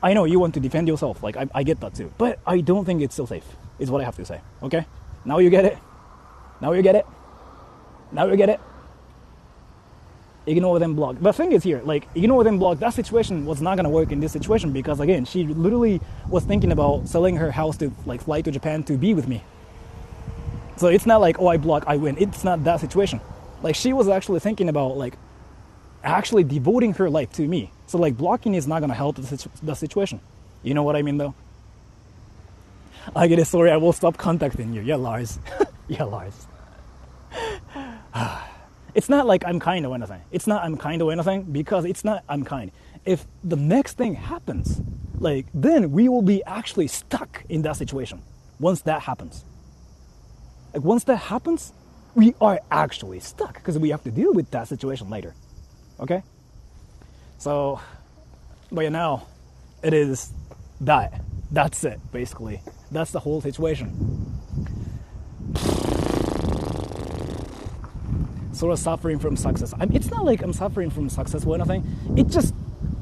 I know you want to defend yourself. Like, I get that too. But I don't think it's still safe, is what I have to say. Okay? Now you get it? Now you get it? Now you get it? Ignore them block. The thing is here, like, ignore them block. That situation was not going to work in this situation because, again, she literally was thinking about selling her house to, like, fly to Japan to be with me. So it's not like, oh, I block, I win. It's not that situation. Like, she was actually thinking about, like, actually devoting her life to me. So, like, blocking is not going to help the situation. You know what I mean, though? I get it. Sorry, I will stop contacting you. Yeah, Lars. Yeah, Lars. It's not like I'm kind or anything. It's not I'm kind or anything because it's not I'm kind. If the next thing happens, like, then we will be actually stuck in that situation. Once that happens. Like, once that happens, we are actually stuck because we have to deal with that situation later. Okay? So, but yeah, now it is that. That's it, basically. That's the whole situation. Sort of suffering from success. It's not like I'm suffering from success or anything. It just,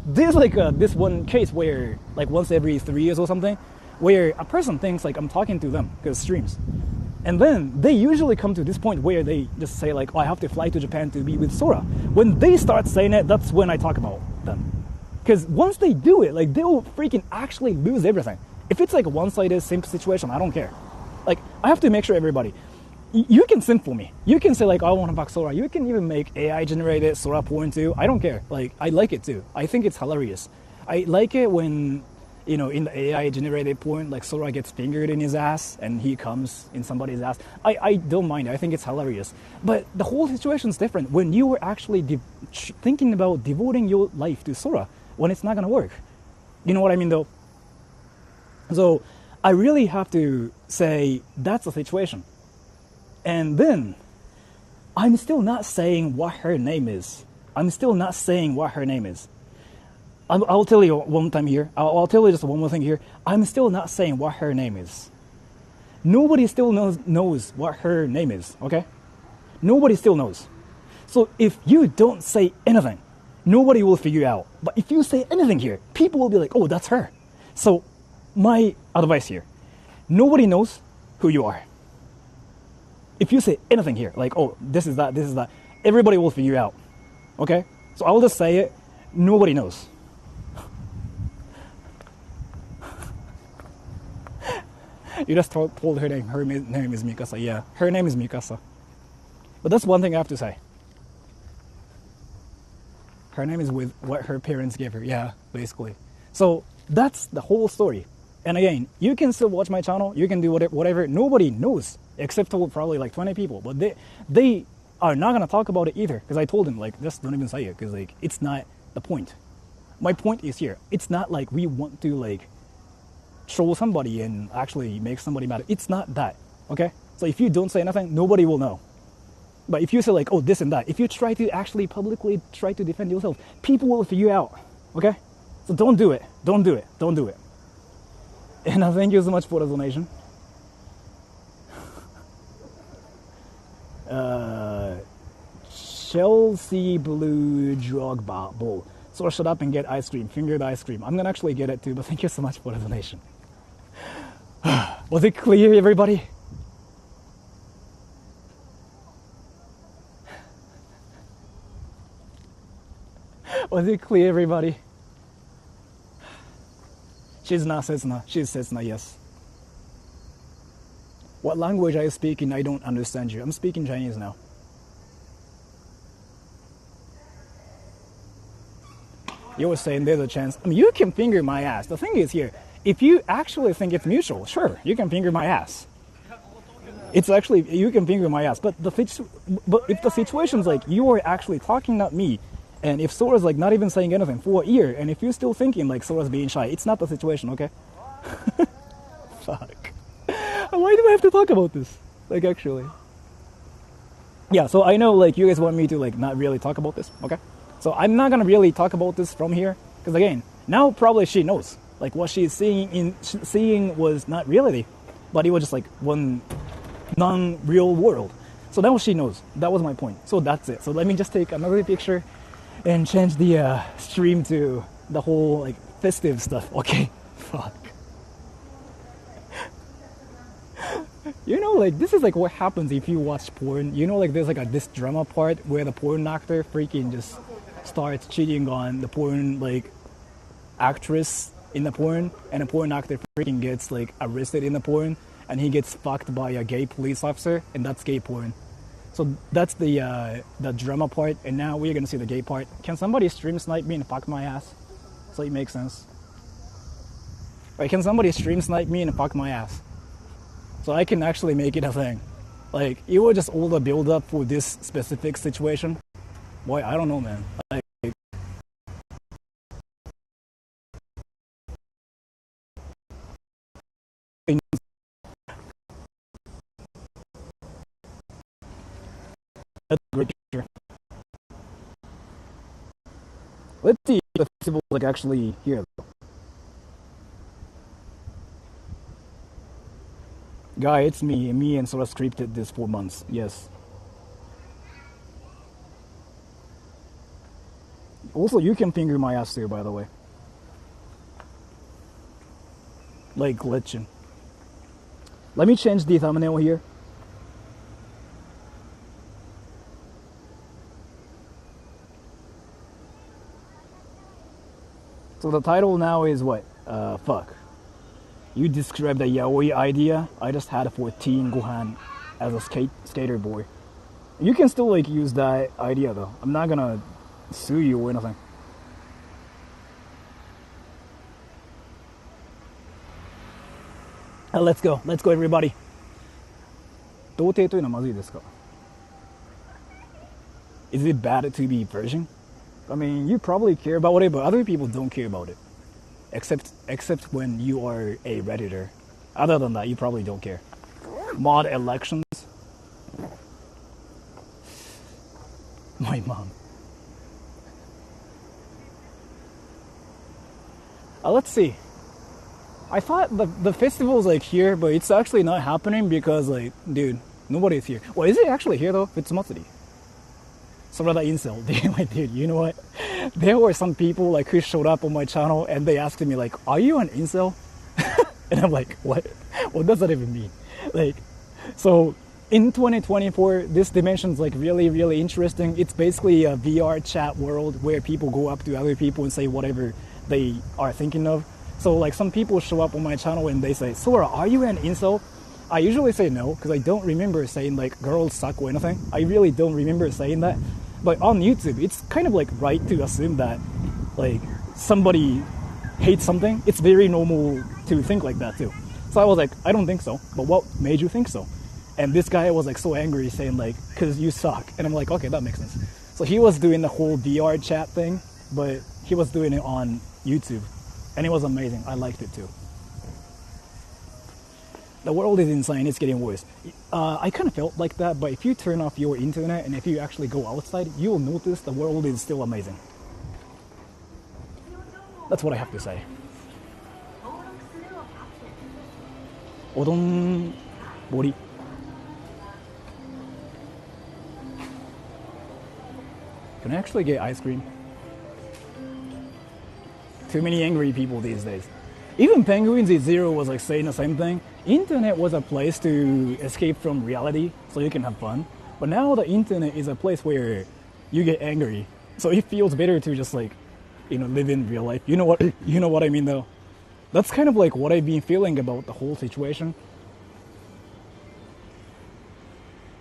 there's like this one case where, like once every 3 years or something, where a person thinks like I'm talking to them because streams. And then they usually come to this point where they just say like, oh, I have to fly to Japan to be with Sora. When they start saying it, that's when I talk about them. Because once they do it, like they'll freaking actually lose everything. If it's like a one-sided simp situation, I don't care. Like, I have to make sure everybody, you can simp for me. You can say like, oh, I want to back Sora. You can even make AI generated Sora porn too. I don't care. Like, I like it too. I think it's hilarious. I like it when, you know, in the AI generated porn, like Sora gets fingered in his ass and he comes in somebody's ass. I don't mind it. I think it's hilarious. But the whole situation's different when you were actually thinking about devoting your life to Sora when it's not going to work. You know what I mean though? So I really have to say that's the situation. And then, I'm still not saying what her name is. I'm still not saying what her name is. I'll tell you one time here. I'll tell you just one more thing here. I'm still not saying what her name is. Nobody still knows what her name is, okay? Nobody still knows. So if you don't say anything, nobody will figure out. But if you say anything here, people will be like, oh, that's her. So my advice here, nobody knows who you are. If you say anything here, like, oh, this is that, everybody will figure out, okay? So I will just say it, nobody knows. You just told her name is Mikasa, yeah, her name is Mikasa. But that's one thing I have to say. Her name is with what her parents gave her, yeah, basically. So that's the whole story. And again, you can still watch my channel, you can do whatever, nobody knows. Except for probably like 20 people, but they are not gonna talk about it either. Because I told them like, just don't even say it, because like it's not the point. My point is here. It's not like we want to like troll somebody and actually make somebody mad. It's not that, okay? So if you don't say anything, nobody will know. But if you say like, oh, this and that, if you try to actually publicly try to defend yourself, people will figure out, okay? So don't do it. Don't do it. Don't do it. And thank you so much for the donation. Chelsea Blue Drogba Bowl. So shut up and get ice cream, fingered ice cream. I'm gonna actually get it too, but thank you so much for the donation. Was it clear, everybody? Was it clear, everybody? She's not Setsuna. She's Setsuna, yes. What language are you speaking? I don't understand you. I'm speaking Chinese now. You were saying there's a chance. I mean, you can finger my ass. The thing is here, if you actually think it's mutual, sure, you can finger my ass. It's actually, you can finger my ass, but if the situation's like you are actually talking, not me, and if Sora's like not even saying anything for a year, and if you're still thinking like Sora's being shy, it's not the situation, okay? Fuck. Why do I have to talk about this? Like, actually. Yeah, so I know like you guys want me to like not really talk about this, okay? So I'm not gonna really talk about this from here, because again, now probably she knows. Like what she's seeing was not reality, but it was just like one non-real world. So now she knows. That was my point. So that's it. So let me just take another picture and change the stream to the whole like festive stuff. Okay, fuck. You know, like this is like what happens if you watch porn. You know, like there's like this drama part where the porn actor freaking just starts cheating on the porn like actress in the porn, and the porn actor freaking gets like arrested in the porn, and he gets fucked by a gay police officer, and that's gay porn. So that's the drama part, and now we're gonna see the gay part. Can somebody stream snipe me and fuck my ass? So it makes sense. Right, can somebody stream snipe me and fuck my ass? So I can actually make it a thing. Like, it was just all the build up for this specific situation. Boy, I don't know, man. Like, that's a great picture. Let's see if the festival's like actually here. Guy, it's me. Me and Sora scripted this for months. Yes. Also, you can finger my ass too, by the way. Like glitching. Let me change the thumbnail here. So the title now is what? Fuck. You described the yaoi idea. I just had 14 Gohan as a skater boy. You can still like use that idea though. I'm not gonna sue you or anything. Let's go everybody. 童貞というのはまずいですか? Is it bad to be virgin? I mean, you probably care about it, but other people don't care about it. Except when you are a Redditor. Other than that, you probably don't care. Mod elections. My mom. Let's see. I thought the festival's like here, but it's actually not happening because like, dude, nobody's here. Well, is it actually here though? Futsu matsuri. Sora the incel. Dude, you know what? There were some people like who showed up on my channel and they asked me like, "Are you an incel?" And I'm like, "What? What does that even mean?" Like, so in 2024, this dimension's like really, really interesting. It's basically a VR chat world where people go up to other people and say whatever they are thinking of. So like some people show up on my channel and they say, "Sora, are you an incel?" I usually say no because I don't remember saying like girls suck or anything. I really don't remember saying that. But on YouTube, it's kind of like right to assume that like somebody hates something. It's very normal to think like that too. So I was like, I don't think so. But what made you think so? And this guy was like so angry saying like, "Cause you suck." And I'm like, okay, that makes sense. So he was doing the whole VR chat thing, but he was doing it on YouTube. And it was amazing. I liked it too. The world is insane. It's getting worse. I kind of felt like that, but if you turn off your internet and if you actually go outside, you will notice the world is still amazing. That's what I have to say. Odon bori. Can I actually get ice cream? Too many angry people these days. Even Penguins Zero was like saying the same thing. Internet was a place to escape from reality so you can have fun. But now the internet is a place where you get angry. So it feels better to just like, live in real life. You know what I mean though? That's kind of like what I've been feeling about the whole situation.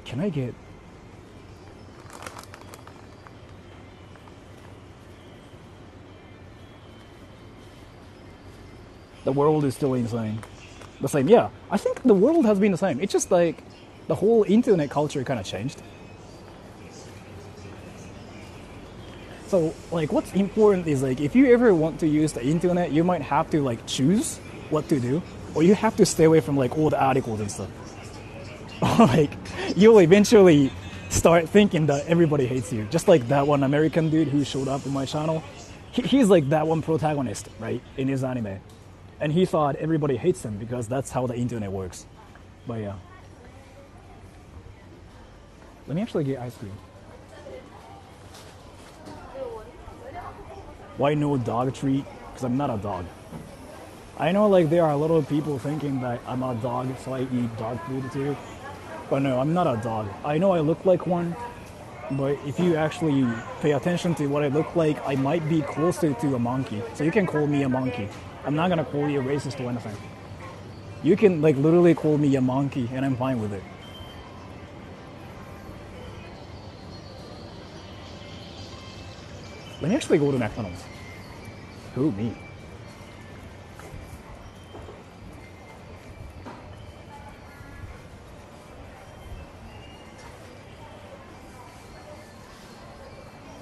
Can I get... the world is still insane. The same, yeah. I think the world has been the same. It's just like the whole internet culture kind of changed. So like what's important is like if you ever want to use the internet, you might have to like choose what to do, or you have to stay away from like all the articles and stuff. Like you'll eventually start thinking that everybody hates you. Just like that one American dude who showed up on my channel. He's like that one protagonist, right, in his anime. And he thought everybody hates him because that's how the internet works. But yeah. Let me actually get ice cream. Why no dog treat? Because I'm not a dog. I know like there are a lot of people thinking that I'm a dog, so I eat dog food too. But no, I'm not a dog. I know I look like one, but if you actually pay attention to what I look like, I might be closer to a monkey. So you can call me a monkey. I'm not gonna call you a racist or anything. You can like literally call me a monkey and I'm fine with it. Let me actually go to McDonald's. Who, me?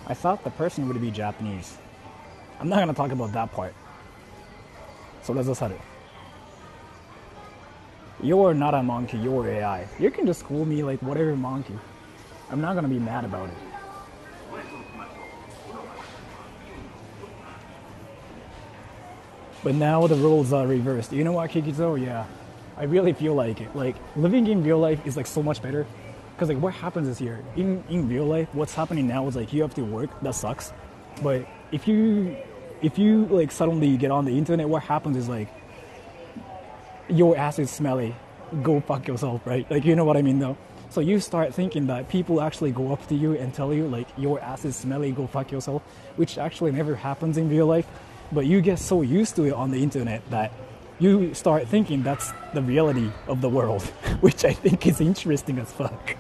I thought the person would be Japanese. I'm not gonna talk about that part. So let's just it. You're not a monkey, you're AI. You can just call me like whatever monkey. I'm not gonna be mad about it. But now the roles are reversed. You know what, Kikizo? Yeah. I really feel like it. Like living in real life is like so much better. Because like what happens is here, in real life, what's happening now is like you have to work, that sucks. But if you like suddenly get on the internet, what happens is like your ass is smelly, go fuck yourself, right? Like you know what I mean though? So you start thinking that people actually go up to you and tell you like your ass is smelly, go fuck yourself, which actually never happens in real life. But you get so used to it on the internet that you start thinking that's the reality of the world, which I think is interesting as fuck.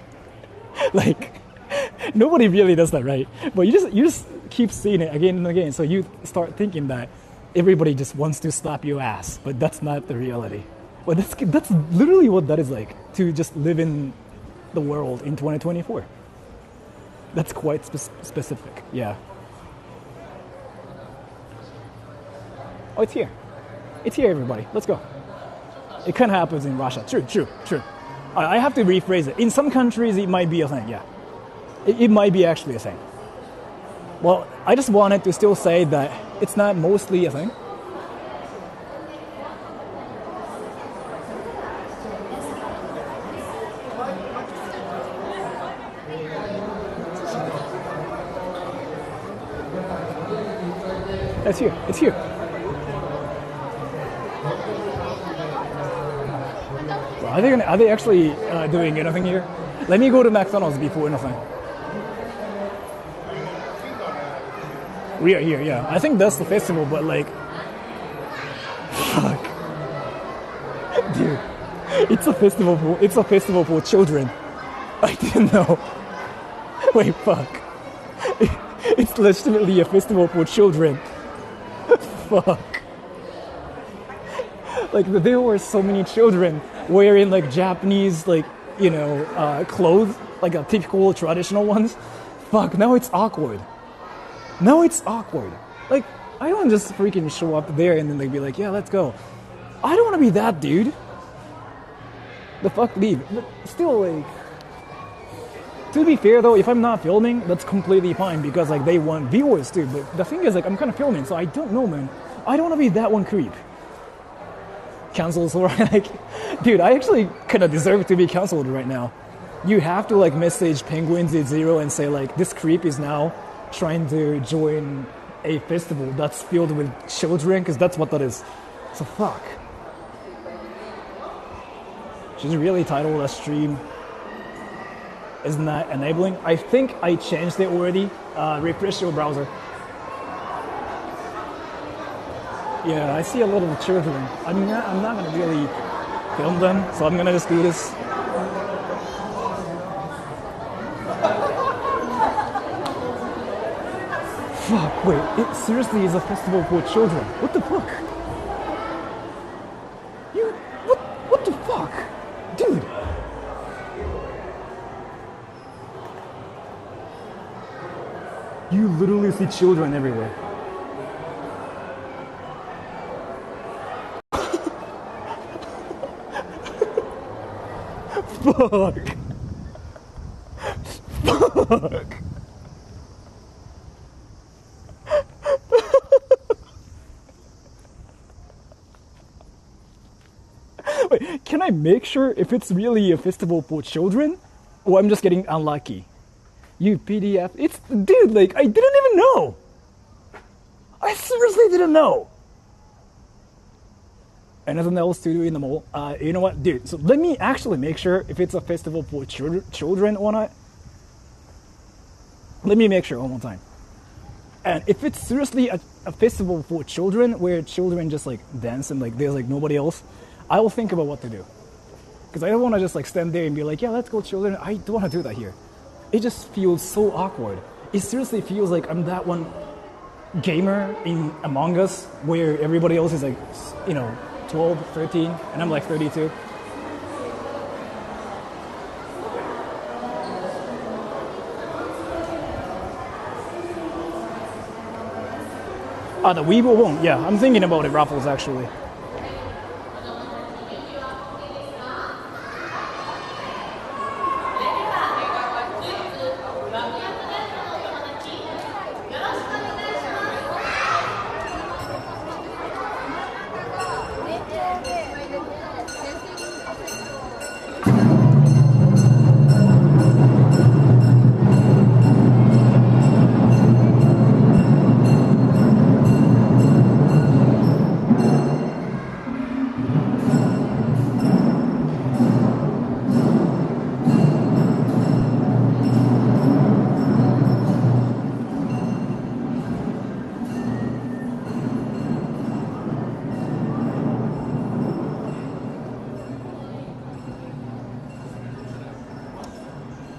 Like nobody really does that, right? But you just keep seeing it again and again, so you start thinking that everybody just wants to slap your ass, but that's not the reality. But that's literally what that is like, to just live in the world in 2024. That's quite specific, yeah. Oh, it's here. It's here, everybody. Let's go. It kind of happens in Russia. True. I have to rephrase it. In some countries, it might be a thing, yeah. It might be actually a thing. Well, I just wanted to still say that it's not mostly a thing. It's here. Well, are they actually doing anything here? Let me go to McDonald's before anything. We are here, yeah. I think that's the festival, but like, fuck, dude, it's a festival for children. I didn't know. Wait, fuck. It's legitimately a festival for children. Fuck. Like there were so many children wearing like Japanese, like, you know, clothes, like a typical traditional ones. Fuck, now it's awkward. Like, I don't just freaking show up there and then they'd be like, yeah, let's go. I don't want to be that dude. The fuck, leave. But still, like, to be fair though, if I'm not filming, that's completely fine because like they want viewers too. But the thing is, like, I'm kind of filming, so I don't know, man. I don't want to be that one creep. Cancel Sora. Like, dude, I actually kind of deserve to be canceled right now. You have to like message Penguins0 and say like, this creep is now trying to join a festival that's filled with children, because that's what that is. So fuck. Should really title a stream Isn't that enabling? I think I changed it already. Refresh your browser. Yeah, I see a lot of children. I'm not gonna really film them, so I'm gonna just do this. Fuck, wait, it seriously is a festival for children. What the fuck? You, what the fuck? Dude. You literally see children everywhere. Fuck. Fuck. Wait, can I make sure if it's really a festival for children? Or I'm just getting unlucky? You PDF, it's, dude, like, I didn't even know. I seriously didn't know. Anything else to do in the mall? You know what, dude, so let me actually make sure if it's a festival for children or not. Let me make sure one more time. And if it's seriously a festival for children, where children just like dance and like there's like nobody else, I will think about what to do. Because I don't want to just like stand there and be like, yeah, let's go children. I don't want to do that here. It just feels so awkward. It seriously feels like I'm that one gamer in Among Us where everybody else is like, 12, 13, and I'm like 32. The Weibo won't. Yeah, I'm thinking about it, Raffles, actually.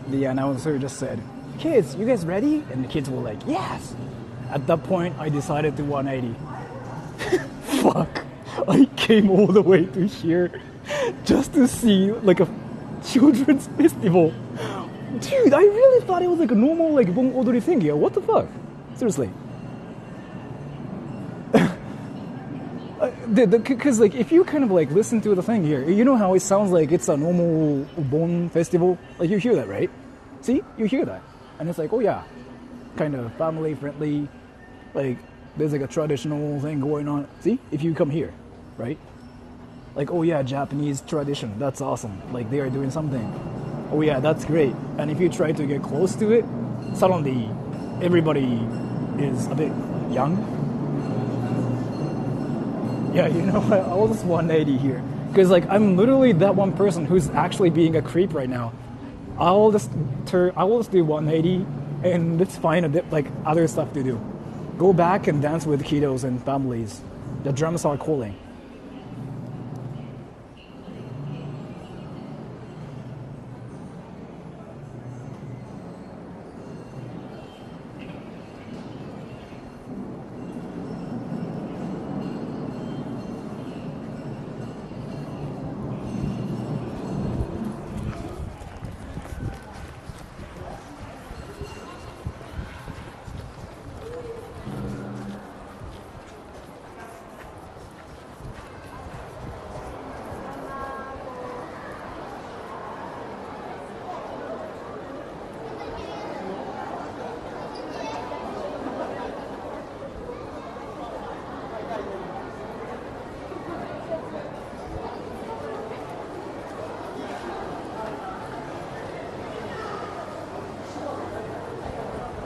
The announcer just said, "Kids, you guys ready?" And the kids were like, "Yes." At that point, I decided to 180. Fuck. I came all the way to here just to see like a children's festival. Dude, I really thought it was like a normal like Bon Odori thing here. What the fuck? Seriously. Because like if you kind of like listen to the thing here, you know how it sounds like it's a normal Bon festival? Like you hear that, right? See? You hear that. And it's like, oh yeah, kind of family friendly, like there's like a traditional thing going on. See? If you come here, right? Like, oh yeah, Japanese tradition, that's awesome. Like they are doing something. Oh yeah, that's great. And if you try to get close to it, suddenly everybody is a bit young. Yeah, you know what? I was 180 here. Because like I'm literally that one person who's actually being a creep right now. I will just do 180 and let's find like other stuff to do. Go back and dance with kiddos and families. The drums are calling.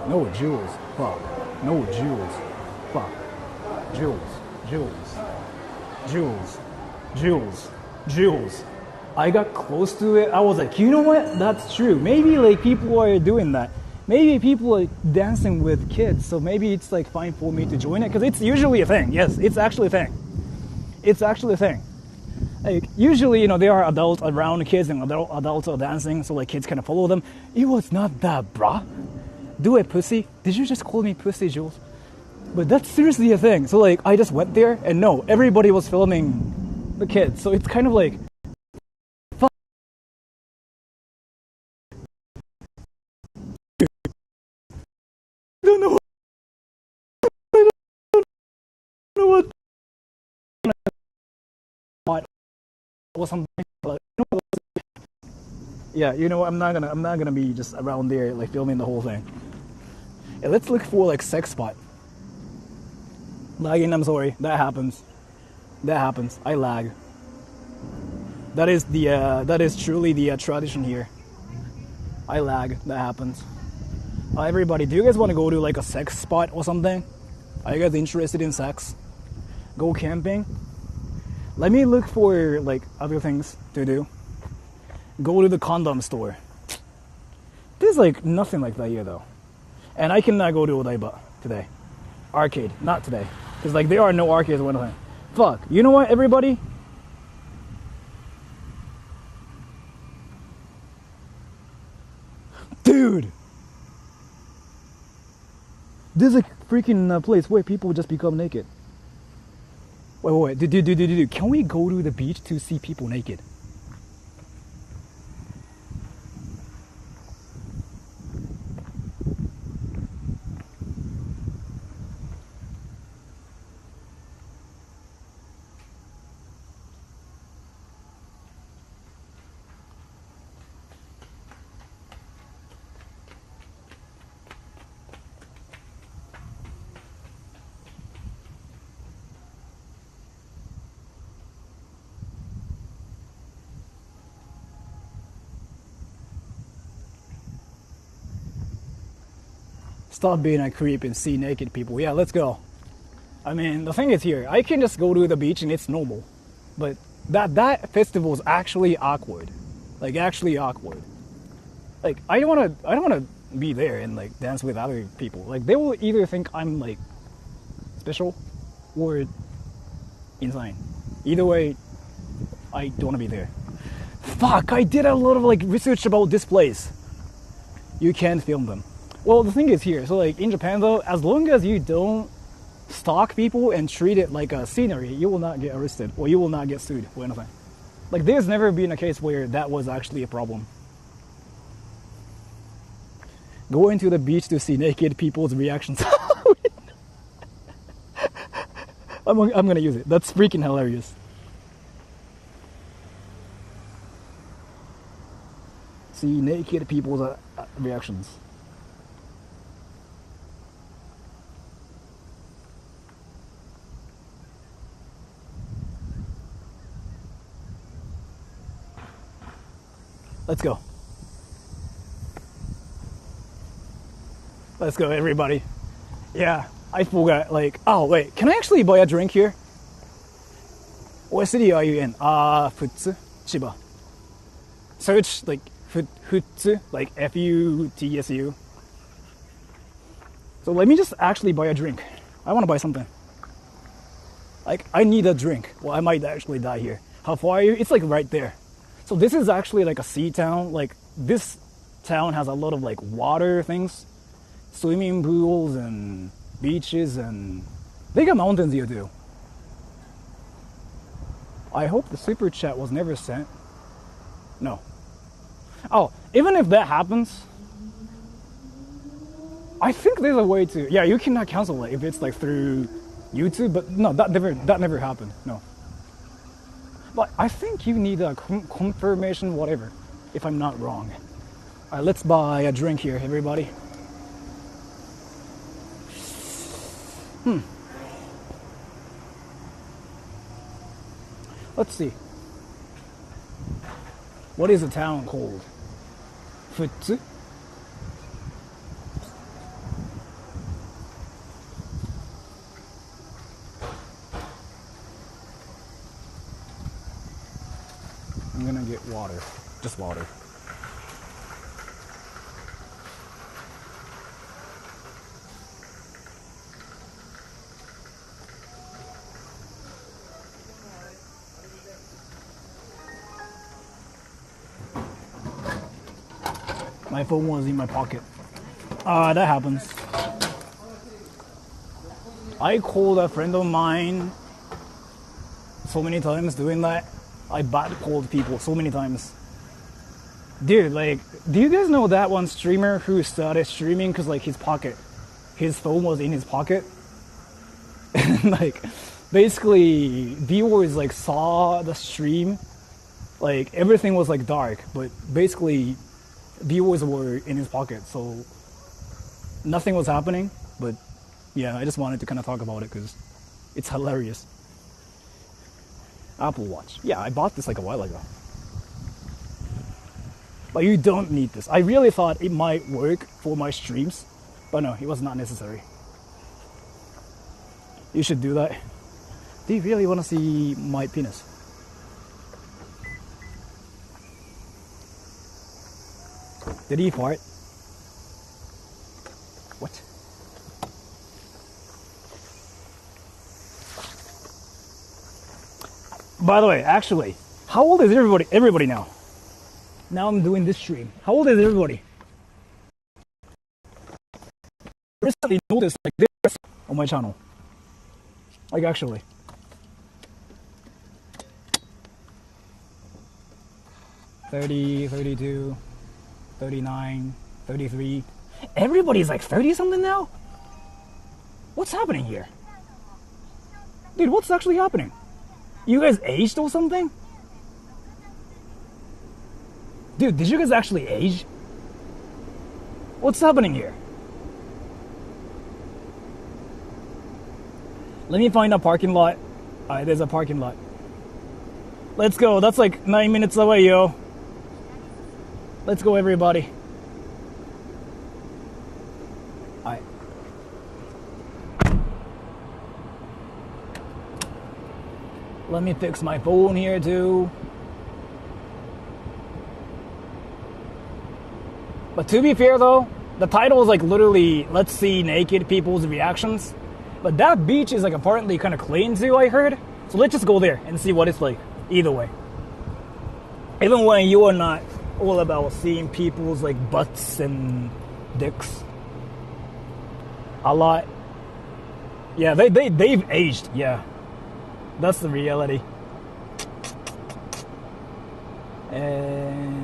No jewels, fuck. No jewels, fuck. Jewels. I got close to it. I was like, you know what? That's true. Maybe like people are doing that. Maybe people are dancing with kids. So maybe it's like fine for me to join it because it's usually a thing. Yes, it's actually a thing. It's actually a thing. Like usually, there are adults around kids and adults are dancing, so like kids kind of follow them. It was not that, bruh. Do it, pussy. Did you just call me pussy, Jules? But that's seriously a thing. So like I just went there and no, everybody was filming the kids. So it's kind of like, fuck. I don't know. I don't know what or something like. Yeah, you know, I'm not gonna be just around there like filming the whole thing. Yeah, let's look for like sex spot. Lagging, I'm sorry. That happens. I lag. That is truly the tradition here. I lag. That happens. Everybody, do you guys want to go to like a sex spot or something? Are you guys interested in sex? Go camping? Let me look for like other things to do. Go to the condom store. There's like nothing like that here though. And I cannot go to Odaiba today. Arcade, not today. Because like there are no arcades or anything. Fuck, you know what everybody? Dude! There's a freaking place where people just become naked. Wait, dude, can we go to the beach to see people naked? Stop being a creep and see naked people. Yeah, let's go. I mean, the thing is here, I can just go to the beach and it's normal. But that festival is actually awkward. Like, actually awkward. Like, I don't wanna be there and, like, dance with other people. Like, they will either think I'm, like, special or insane. Either way, I don't wanna be there. Fuck, I did a lot of, like, research about this place. You can't film them. Well, the thing is here, so like in Japan though, as long as you don't stalk people and treat it like a scenery, you will not get arrested or you will not get sued or anything. Like there's never been a case where that was actually a problem. Going to the beach to see naked people's reactions. I'm gonna use it. That's freaking hilarious. See naked people's reactions. Let's go. Let's go, everybody. Yeah, I forgot, like, oh, wait, can I actually buy a drink here? What city are you in? Futsu, Chiba. Search, like, futsu, like, Futsu. So let me just actually buy a drink. I want to buy something. Like, I need a drink. Well, I might actually die here. How far are you? It's, like, right there. So this is actually like a sea town. Like this town has a lot of like water things, swimming pools and beaches, and they got mountains here too. I hope the super chat was never sent. No. Oh, even if that happens, I think there's a way to. Yeah, you cannot cancel it if it's like through YouTube. But no, that never happened. No. But I think you need a confirmation, whatever, if I'm not wrong. All right, let's buy a drink here, everybody. Let's see. What is the town called? Futsu? I'm gonna get water. Just water. My phone was in my pocket. That happens. I called a friend of mine so many times doing that. I bad called people so many times. Dude, like, do you guys know that one streamer who started streaming because, like, his phone was in his pocket? And, like, basically, viewers, like, saw the stream. Like, everything was, like, dark. But basically, viewers were in his pocket. So, nothing was happening. But, yeah, I just wanted to kind of talk about it because it's hilarious. Apple Watch. Yeah, I bought this, like, a while ago. But you don't need this. I really thought it might work for my streams, but no, it was not necessary. You should do that. Do you really want to see my penis? Did he fart? What? By the way, actually, how old is everybody now? Now I'm doing this stream. How old is everybody? Recently noticed like this on my channel. Like actually. $30, $32, $39, $33. Everybody's like 30 something now? What's happening here? Dude, what's actually happening? You guys aged or something? Dude, did you guys actually age? What's happening here? Let me find a parking lot. Alright, there's a parking lot. Let's go. That's like 9 minutes away, yo. Let's go, everybody. Alright. Let me fix my phone here, too. But to be fair though, the title is like literally, let's see naked people's reactions. But that beach is like apparently kind of clean too, I heard. So let's just go there and see what it's like, either way. Even when you are not all about seeing people's like butts and dicks. A lot. Yeah, they've aged, yeah. That's the reality. And...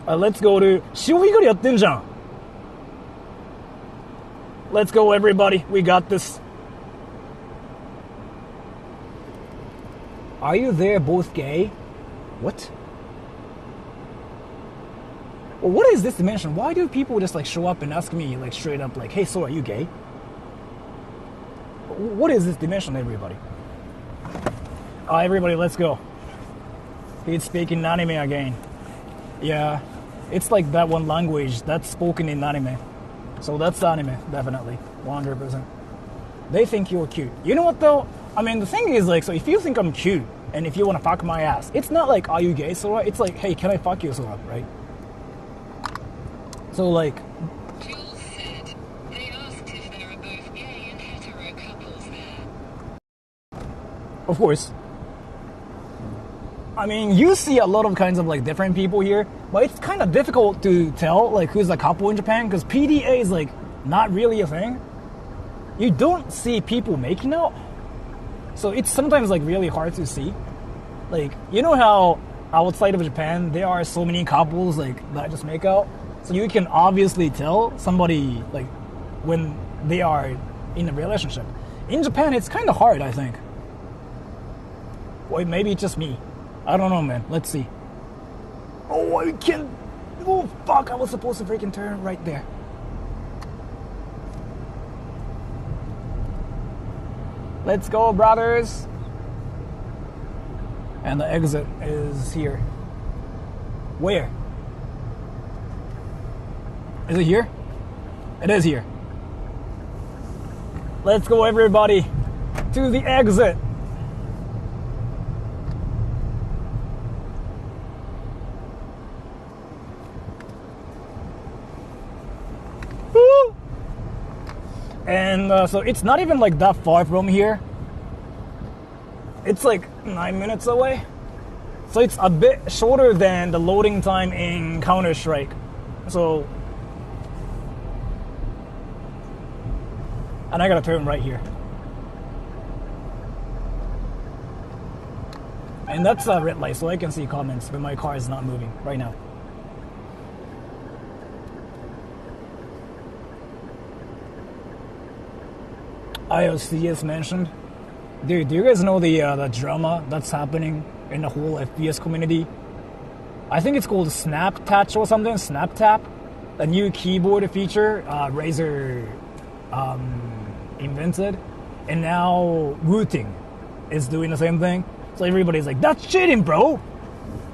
let's go to... 潮干狩りやってんじゃん Let's go, everybody. We got this. Are you there both gay? What? Well, what is this dimension? Why do people just like show up and ask me like straight up like, hey, so are you gay? What is this dimension, everybody? Everybody, let's go. He's speaking anime again. Yeah, it's like that one language that's spoken in anime. So that's anime, definitely, 100%. They think you're cute. You know what though? I mean, the thing is like, so if you think I'm cute, and if you want to fuck my ass, it's not like, are you gay, Sora? It's like, hey, can I fuck you, Sora, right? So like... Jules said they asked if there are both gay and hetero couples there. Of course. I mean, you see a lot of kinds of like different people here, but it's kind of difficult to tell like who's a couple in Japan because PDA is like not really a thing. You don't see people making out, so it's sometimes like really hard to see. Like, you know how outside of Japan there are so many couples like that just make out, so you can obviously tell somebody like when they are in a relationship. In Japan, it's kind of hard, I think. Or maybe it's just me. I don't know, man. Let's see. Oh, I can't... Oh, fuck. I was supposed to freaking turn right there. Let's go, brothers. And the exit is here. Where? Is it here? It is here. Let's go, everybody, to the exit. And so it's not even like that far from here. It's like 9 minutes away. So it's a bit shorter than the loading time in Counter-Strike. So And I gotta turn right here. And that's a red light, so I can see comments when my car is not moving right now. IOCS mentioned. Dude, do you guys know the drama that's happening in the whole FPS community? I think it's called Snap Touch or something. Snap Tap, a new keyboard feature Razer invented, and now Wooting is doing the same thing. So everybody's like, "That's cheating, bro."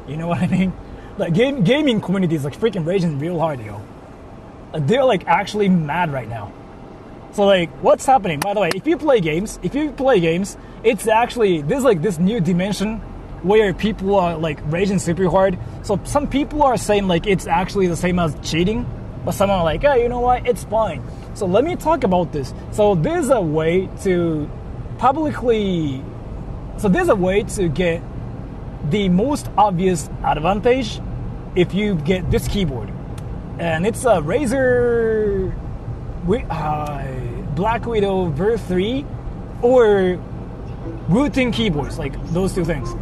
You know what I mean? Like gaming community is like freaking raging real hard, yo. They're like actually mad right now. So like, what's happening? By the way, if you play games, it's actually there's like this new dimension where people are like raging super hard. So some people are saying like it's actually the same as cheating, but some are like, "Hey, you know what? It's fine." So let me talk about this. So there's a way to get the most obvious advantage if you get this keyboard, and it's a Razer Black Widow Ver 3 or Wooting keyboards, like those two things.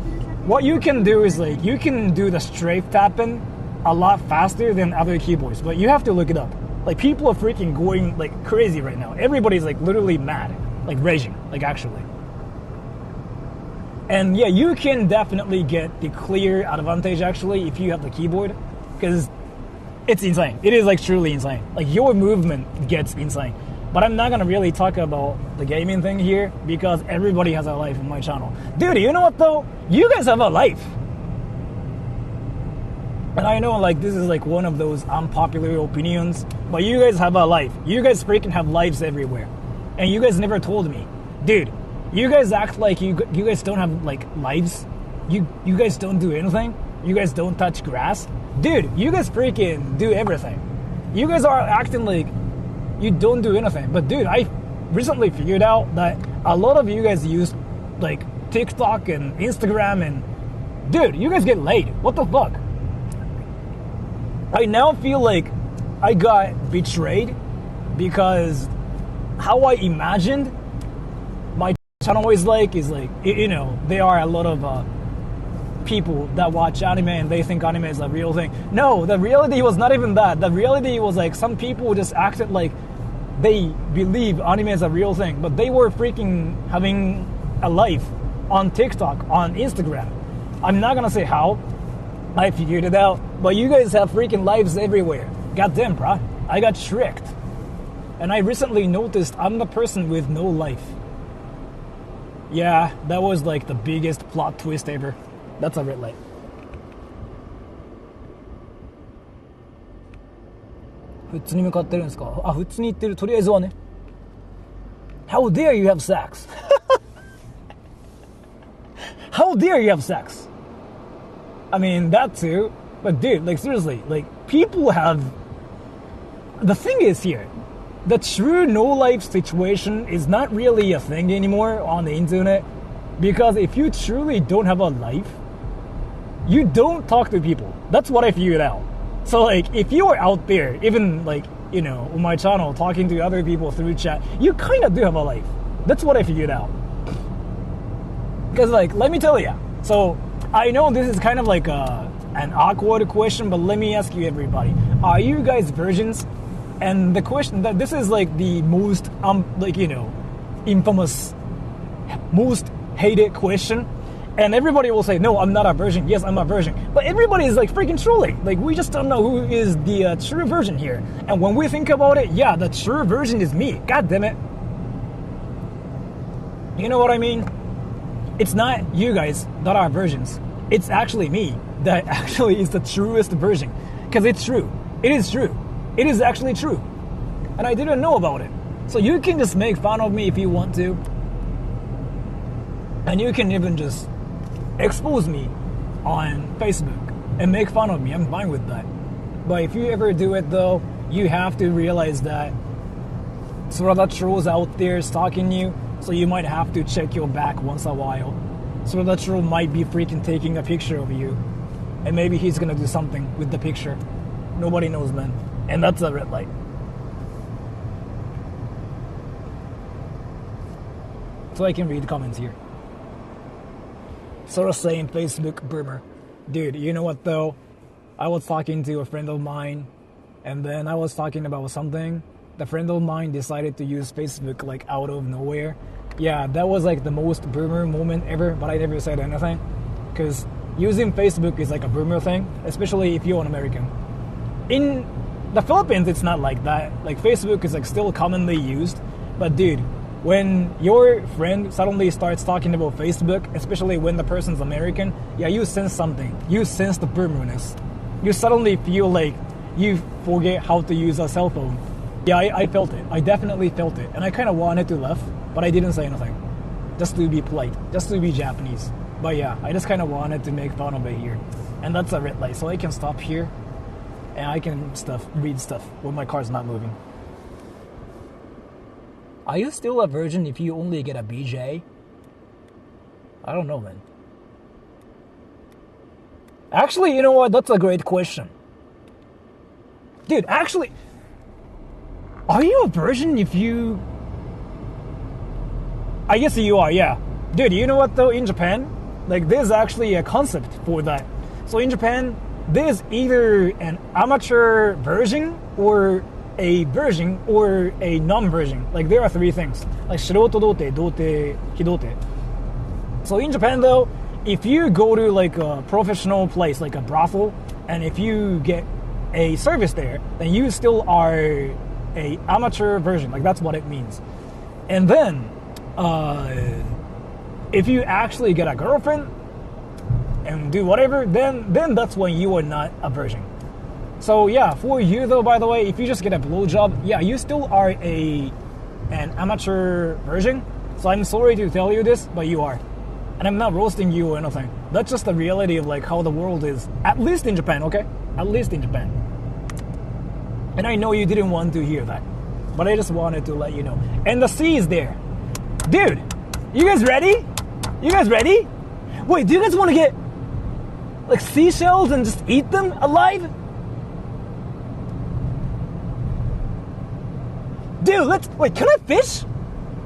What you can do is like you can do the strafe tapping a lot faster than other keyboards, but you have to look it up. Like people are freaking going like crazy right now. Everybody's like literally mad, like raging, like actually. And yeah, you can definitely get the clear advantage actually if you have the keyboard, because it's insane. It is like truly insane. Like your movement gets insane. But I'm not gonna really talk about the gaming thing here because everybody has a life on my channel. Dude, you know what though? You guys have a life. And I know like this is like one of those unpopular opinions, but you guys have a life. You guys freaking have lives everywhere. And you guys never told me. Dude, you guys act like you guys don't have like lives. You guys don't do anything. You guys don't touch grass. Dude, you guys freaking do everything. You guys are acting like you don't do anything. But dude, I recently figured out that a lot of you guys use like TikTok and Instagram, and dude, you guys get laid. What the fuck? I now feel like I got betrayed because how I imagined my channel is like, you know, there are a lot of people that watch anime and they think anime is a real thing. No, the reality was not even that. The reality was like some people just acted like they believe anime is a real thing, but they were freaking having a life on TikTok, on Instagram. I'm not gonna say how I figured it out, but you guys have freaking lives everywhere. Goddamn, bruh. I got tricked. And I recently noticed I'm the person with no life. Yeah, that was like the biggest plot twist ever. That's a red light. futsu に向かってるんですか? あ、futsu に行ってる。とりあえずはね。How dare you have sex? How dare you have sex? I mean, that too. But dude, like seriously, like people have... The thing is here, the true no-life situation is not really a thing anymore on the internet. Because if you truly don't have a life, you don't talk to people. That's what I figured out. So like, if you are out there, even like, you know, on my channel, talking to other people through chat, you kind of do have a life. That's what I figured out. Because like, let me tell you. So, I know this is kind of like an awkward question, but let me ask you everybody. Are you guys virgins? And the question, that this is like the most, like, you know, infamous, most hated question. And everybody will say, no, I'm not a virgin. Yes, I'm a virgin. But everybody is like freaking trolling. Like, we just don't know who is the true virgin here. And when we think about it, yeah, the true virgin is me. God damn it. You know what I mean? It's not you guys that are virgins. It's actually me that actually is the truest virgin. Because it's true. It is true. It is actually true. And I didn't know about it. So you can just make fun of me if you want to. And you can even just expose me on Facebook and make fun of me. I'm fine with that. But if you ever do it though, you have to realize that Sora trolls out there stalking you, so you might have to check your back once a while. Sora troll might be freaking taking a picture of you, and maybe he's gonna do something with the picture. Nobody knows, man. And that's a red light. so I can read the comments here. Sort of saying Facebook boomer. Dude, you know what though? I was talking to a friend of mine, and then I was talking about something. The friend of mine decided to use Facebook like out of nowhere. Yeah, that was like the most boomer moment ever, but I never said anything. Because using Facebook is like a boomer thing, especially if you're an American. In the Philippines, it's not like that. Like Facebook is like still commonly used. But dude, when your friend suddenly starts talking about Facebook, especially when the person's American, yeah, you sense something. You sense the boomerness. You suddenly feel like you forget how to use a cell phone. Yeah, I felt it. I definitely felt it. And I kind of wanted to laugh, but I didn't say anything. Just to be polite. Just to be Japanese. But yeah, I just kind of wanted to make fun of it here. And that's a red light, so I can stop here. And I can read stuff when my car's not moving. Are you still a virgin if you only get a BJ? I don't know, man. Actually, you know what? That's a great question. Dude, actually, are you a virgin if you... I guess you are, yeah. Dude, you know what though? In Japan, like there's actually a concept for that. So in Japan, there's either an amateur virgin or a virgin or a non-virgin. Like there are three things. Like 素人童貞、童貞、非童貞. So in Japan though, if you go to like a professional place, like a brothel, and if you get a service there, then you still are a amateur virgin. Like that's what it means. And then, if you actually get a girlfriend and do whatever, then that's when you are not a virgin. So yeah, for you though, by the way, if you just get a blowjob, yeah, you still are an amateur virgin. So I'm sorry to tell you this, but you are. And I'm not roasting you or anything. That's just the reality of like how the world is, at least in Japan, okay? At least in Japan. And I know you didn't want to hear that, but I just wanted to let you know. And the sea is there. Dude, you guys ready? You guys ready? Wait, do you guys want to get like seashells and just eat them alive? Dude, wait, can I fish?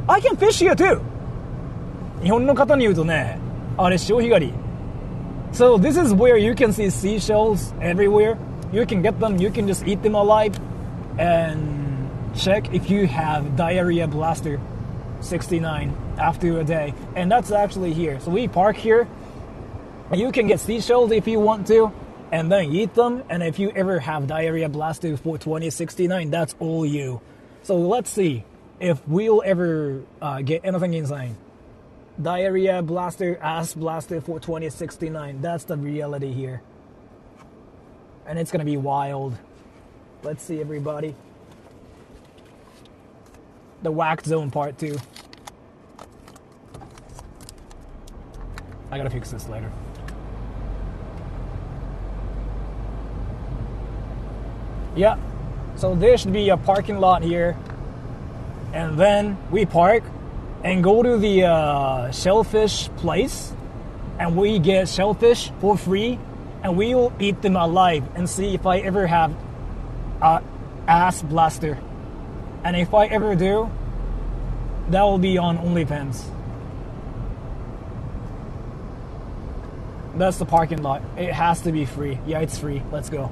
I can fish here too. 日本の方に言うとね、あれ潮干狩り。So this is where you can see seashells everywhere. You can get them, you can just eat them alive, and check if you have diarrhea blaster 69 after a day. And that's actually here. So we park here. You can get seashells if you want to, and then eat them. And if you ever have diarrhea blaster for 2069, that's all you. So let's see if we'll ever get anything inside. Diarrhea blaster, ass blaster for 2069. That's the reality here. And it's gonna be wild. Let's see, everybody. The whack zone part 2. I gotta fix this later. Yeah, so there should be a parking lot here. And then we park and go to the shellfish place. And we get shellfish for free. And we will eat them alive and see if I ever have a ass blaster. And if I ever do, that will be on OnlyFans. That's the parking lot. It has to be free. Yeah, it's free. Let's go.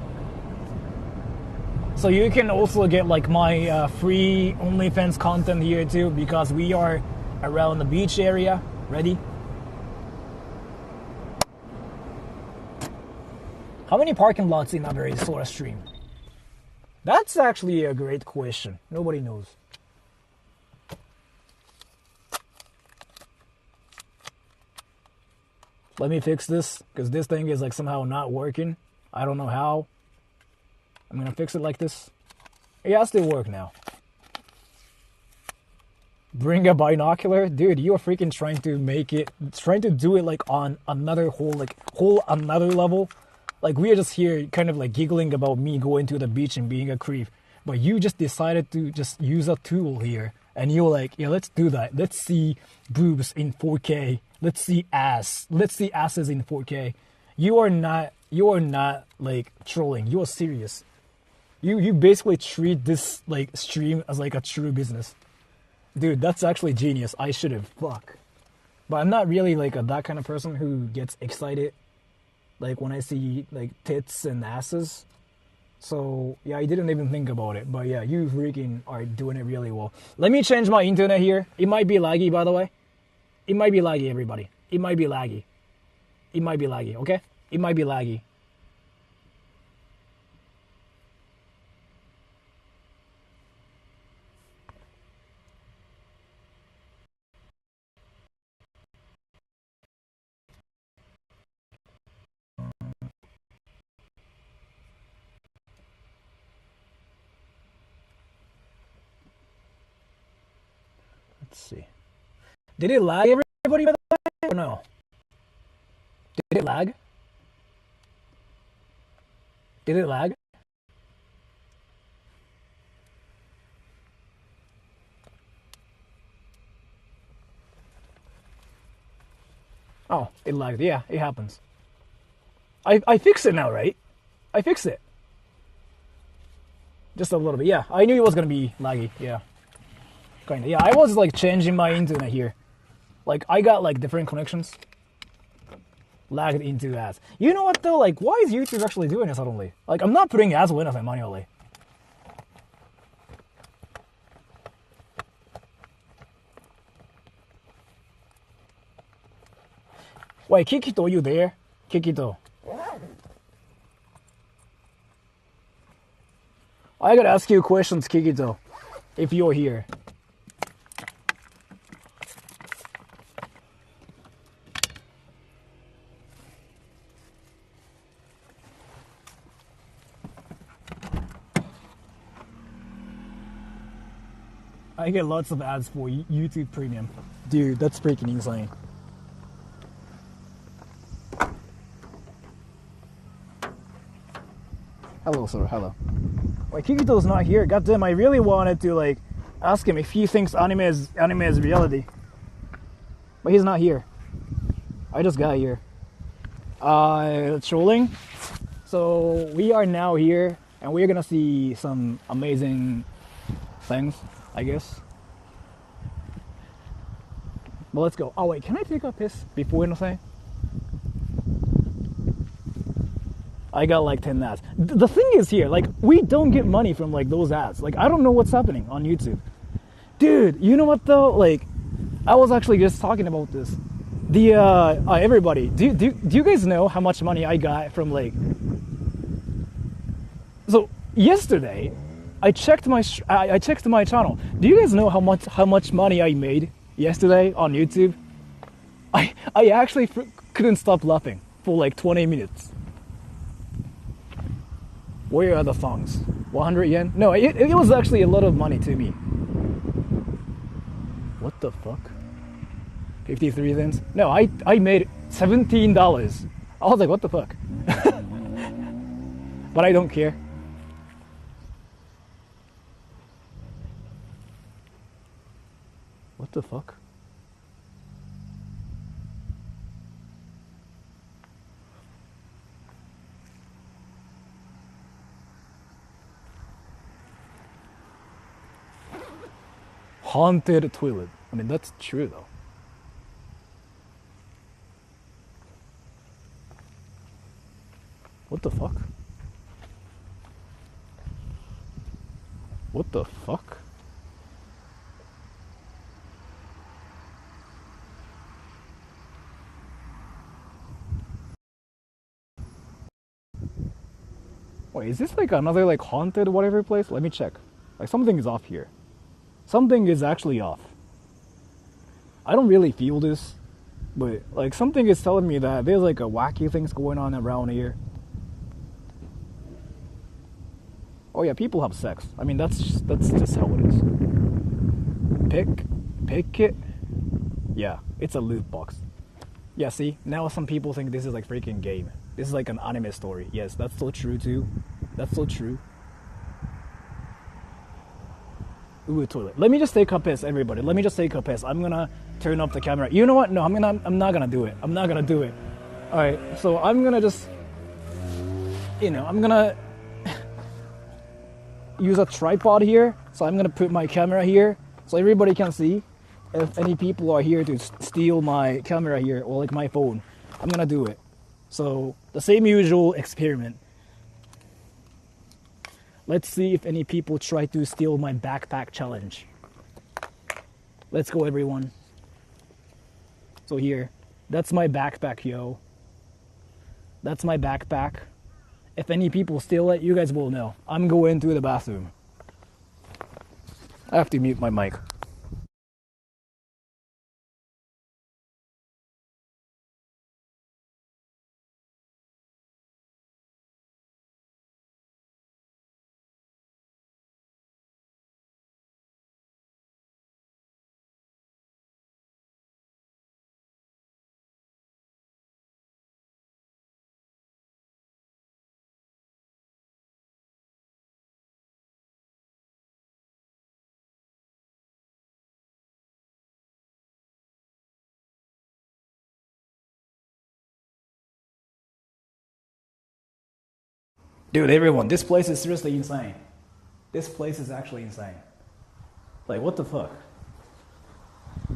So you can also get like my free OnlyFans content here too, because we are around the beach area. Ready? How many parking lots in a very Sora stream? That's actually a great question. Nobody knows. Let me fix this, because this thing is like somehow not working. I don't know how. I'm gonna fix it like this. It has to work now. Bring a binocular? Dude, you are freaking trying to do it like on another whole another level. Like we are just here kind of like giggling about me going to the beach and being a creep. But you just decided to just use a tool here. And you're like, yeah, let's do that. Let's see boobs in 4K. Let's see ass. Let's see asses in 4K. You are not like trolling. You are serious. You basically treat this like stream as like a true business. Dude, that's actually genius. I should have. Fuck. But I'm not really like that kind of person who gets excited like when I see like tits and asses. So yeah, I didn't even think about it. But yeah, you freaking are doing it really well. Let me change my internet here. It might be laggy, by the way. It might be laggy, everybody. It might be laggy. It might be laggy, okay? It might be laggy. Let's see. Did it lag, everybody, by the way, or no? Did it lag? Did it lag? Oh, it lagged. Yeah, it happens. I fixed it now, right? I fixed it. Just a little bit. Yeah, I knew it was gonna be laggy. Yeah. Kinda. Yeah, I was like changing my internet here. Like I got like different connections. Lagged into ads. You know what though? Like, why is YouTube actually doing it suddenly? Like, I'm not putting ads or anything manually. Wait, Kikito, are you there? Kikito. I gotta ask you questions, Kikito, if you're here. I get lots of ads for YouTube Premium. Dude, that's freaking insane. Hello, sir. Hello. Wait, Kikito's not here. Goddamn, I really wanted to like ask him if he thinks anime is reality. But he's not here. I just got here. Trolling. So we are now here and we're gonna see some amazing things, I guess. But let's go. Oh wait, can I take a piss before anything? I got like 10 ads. The thing is here, like, we don't get money from like those ads. Like, I don't know what's happening on YouTube. Dude, you know what though? Like, I was actually just talking about this. The everybody, do you guys know how much money I got from like? So yesterday, I checked my channel. Do you guys know how much money I made yesterday on YouTube? I actually couldn't stop laughing for like 20 minutes. Where are the songs? 100 yen? No, it was actually a lot of money to me. What the fuck? 53 cents? No, I made $17. I was like, what the fuck? But I don't care. What the fuck? Haunted toilet. I mean, that's true though. What the fuck? What the fuck? Wait, is this like another like haunted whatever place? Let me check. Like something is off here. Something is actually off. I don't really feel this, but like something is telling me that there's like a wacky things going on around here. Oh yeah, people have sex. I mean, that's just how it is. Pick it. Yeah, it's a loot box. Yeah, see, now some people think this is like freaking game. This is like an anime story. Yes, that's so true too. That's so true. Ooh, toilet. Let me just take a piss, everybody. Let me just take a piss. I'm gonna turn off the camera. You know what? No, I'm not gonna do it. I'm not gonna do it. All right, so I'm gonna just, I'm gonna use a tripod here. So I'm gonna put my camera here, so everybody can see. If any people are here to steal my camera here or like my phone, I'm gonna do it. So the same usual experiment. Let's see if any people try to steal my backpack challenge. Let's go, everyone. So here, that's my backpack, yo. That's my backpack. If any people steal it, you guys will know. I'm going to the bathroom. I have to mute my mic. Dude, everyone, this place is seriously insane. This place is actually insane. Like, what the fuck?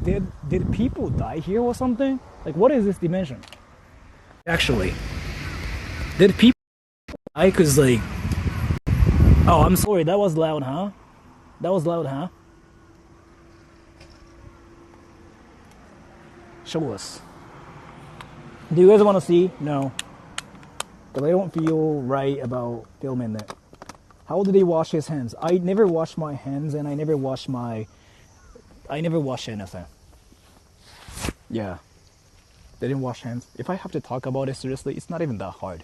Did people die here or something? Like, what is this dimension? Actually, did people die? Cause like, oh, I'm sorry, that was loud, huh? That was loud, huh? Show us. Do you guys want to see? No. But I don't feel right about filming it. How did he wash his hands? I never wash my hands, and I never wash anything. Yeah. They didn't wash hands. If I have to talk about it seriously, it's not even that hard.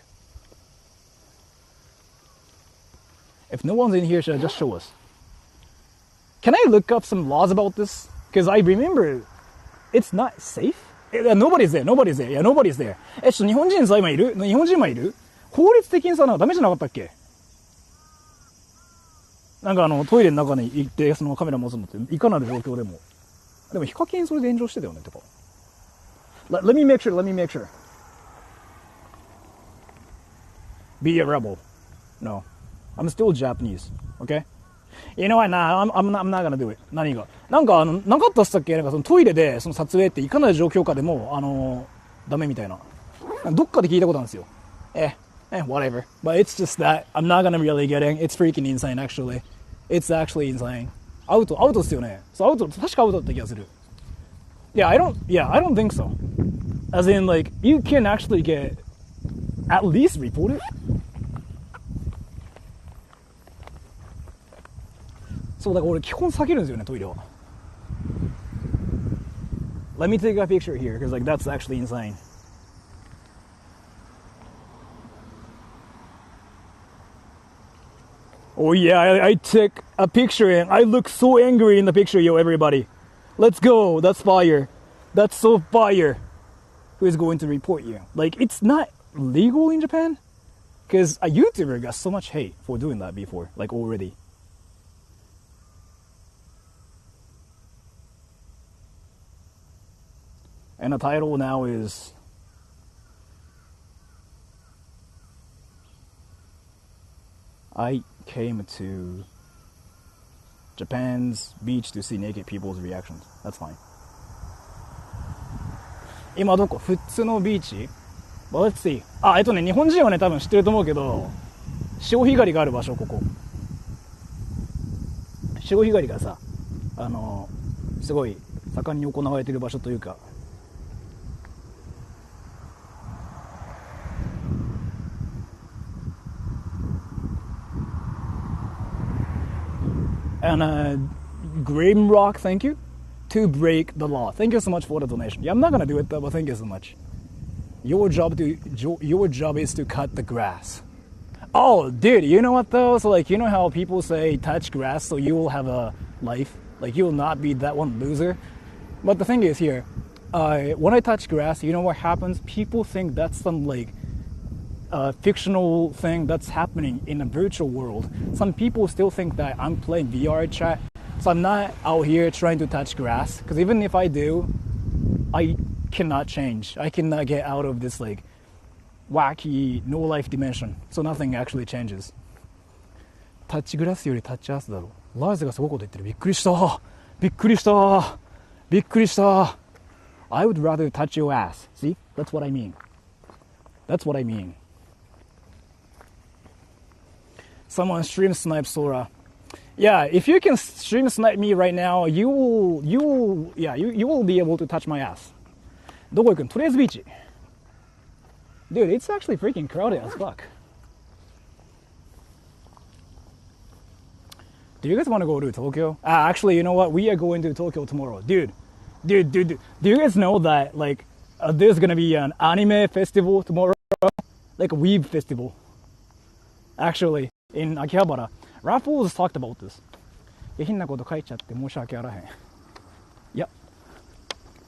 If no one's in here, should I just show us? Can I look up some laws about this? Because I remember it's not safe. Nobody's there. Yeah, nobody's there. ちょっと日本人さ、今いる？日本人今いる？法律的にさ、ダメじゃなかったっけ？なんかトイレの中に行って、そのカメラ持つのって、いかなる状況でも。でも、ヒカキンそれで炎上してたよね、とか。Let me make sure. Be a rebel. No. I'm still Japanese. Okay? You know what? Nah, I'm not gonna do it. 何がなんかなかったっすっけ？なんかそのトイレでその撮影っていかなる状況下でもダメみたいな。どっかで聞いたことあるんですよ。Whatever. But it's just that I'm not gonna really get in. It's freaking insane actually. It's actually insane. アウトっすよね。そう、アウト、確かアウトだった気がする。Yeah, I don't think so. As in like you can actually get at least reported. そうだから俺基本避けるんですよね、トイレは。Let me take a picture here because like that's actually insane. Oh yeah, I took a picture and I look so angry in the picture, yo everybody. Let's go. That's fire. That's so fire. Who is going to report you? Like it's not legal in Japan because a YouTuber got so much hate for doing that before, like already. And the title now is I came to Japan's beach to see naked people's reactions. That's fine. 今どこ？富津のビーチ？ Well, let's see. 日本人はね多分知ってると思うけど、潮干狩りがある場所ここ。潮干狩りがさ、すごい盛んに行われている場所というか。And Graham Rock, thank you, to break the law. Thank you so much for the donation. Yeah, I'm not gonna do it though, but thank you so much. Your job is to cut the grass. Oh, dude, you know what though? So like, you know how people say touch grass so you will have a life, like you will not be that one loser. But the thing is here, when I touch grass, you know what happens? People think that's some like fictional thing that's happening in a virtual world. Some people still think that I'm playing VR chat, so I'm not out here trying to touch grass, because even if I do, I cannot change. I cannot get out of this like wacky no life dimension, so nothing actually changes. タッチグラスよりタッチアースだろ。ライズがすごいこと言ってる。びっくりした。びっくりした。びっくりした。I would rather touch your ass. See? That's what I mean. That's what I mean. Someone stream snipe Sora. Yeah, if you can stream snipe me right now, you will be able to touch my ass. どこ行くん？とりあえずビーチ。Dude, it's actually freaking crowded as fuck. Do you guys want to go to Tokyo? Actually, you know what? We are going to Tokyo tomorrow. Dude. Do you guys know that, like, there's gonna be an anime festival tomorrow? Like a weeb festival. Actually, in Akihabara. Raffles talked about this. 下品なこと書いちゃって申し訳あらへん。いや、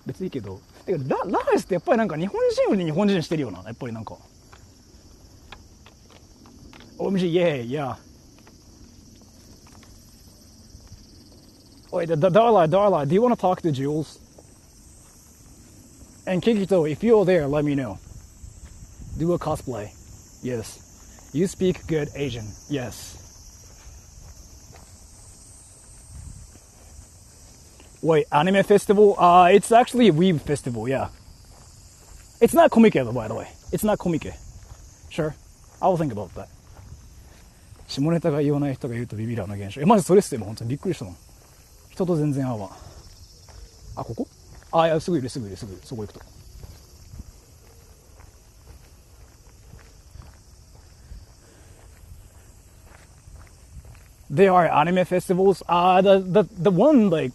別にいいけど。てか、ライスってやっぱりなんか日本人より日本人してるよな。やっぱりなんか。OMG, yeah. Wait, Darla, do you want to talk to Jules? And Kikito, if you're there, let me know. Do a cosplay. Yes. You speak good Asian. Yes. Wait, anime festival? It's actually a weeb festival, yeah. It's not Komike though, by the way. It's not Komike. Sure. I'll think about that. 下ネタが言わない人がいるとビビらの現象。マジそれっすよ、本当にびっくりしたもん。人と全然合わん。あ、ここ？いや、すぐいる、そこ行くと。There are anime festivals. The one like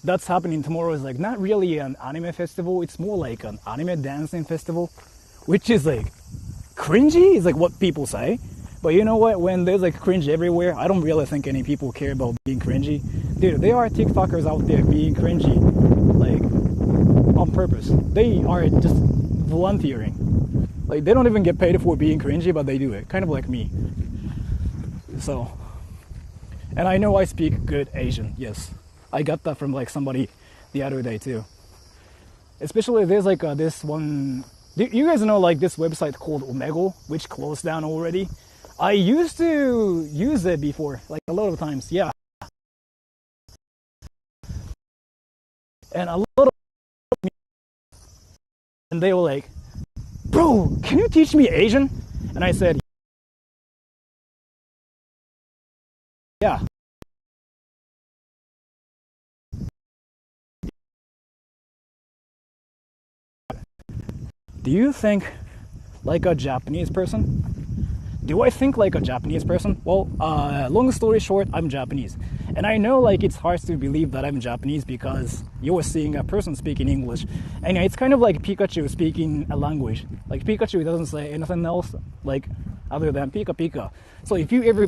that's happening tomorrow is like not really an anime festival. It's more like an anime dancing festival, which is like cringy. Is like what people say. But you know what? When there's like cringe everywhere, I don't really think any people care about being cringy. Dude, there are TikTokers out there being cringy, like on purpose. They are just volunteering. Like they don't even get paid for being cringy, but they do it. Kind of like me. So, and I know I speak good Asian. Yes, I got that from like somebody the other day too. Especially there's like this one. Do you guys know like this website called Omegle, which closed down already? I used to use it before, like a lot of times, yeah. And a lot of and they were like, bro, can you teach me Asian? And I said, yeah. Do you think like a Japanese person? Do I think like a Japanese person? Well, long story short, I'm Japanese. And I know like it's hard to believe that I'm Japanese because you're seeing a person speaking English. And it's kind of like Pikachu speaking a language. Like Pikachu doesn't say anything else like other than Pika Pika. So if you ever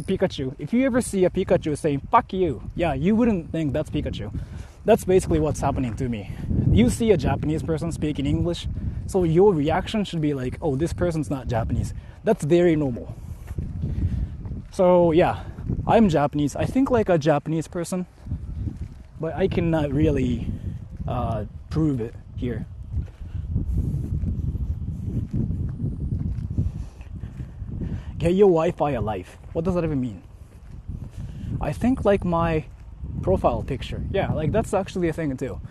see a Pikachu saying fuck you, yeah, you wouldn't think that's Pikachu. That's basically what's happening to me. You see a Japanese person speaking English, so your reaction should be like, oh, this person's not Japanese. That's very normal. So yeah, I'm Japanese. I think like a Japanese person, but I cannot really prove it here. Get your Wi-Fi alive. What does that even mean? I think like my profile picture. Yeah, like that's actually a thing too.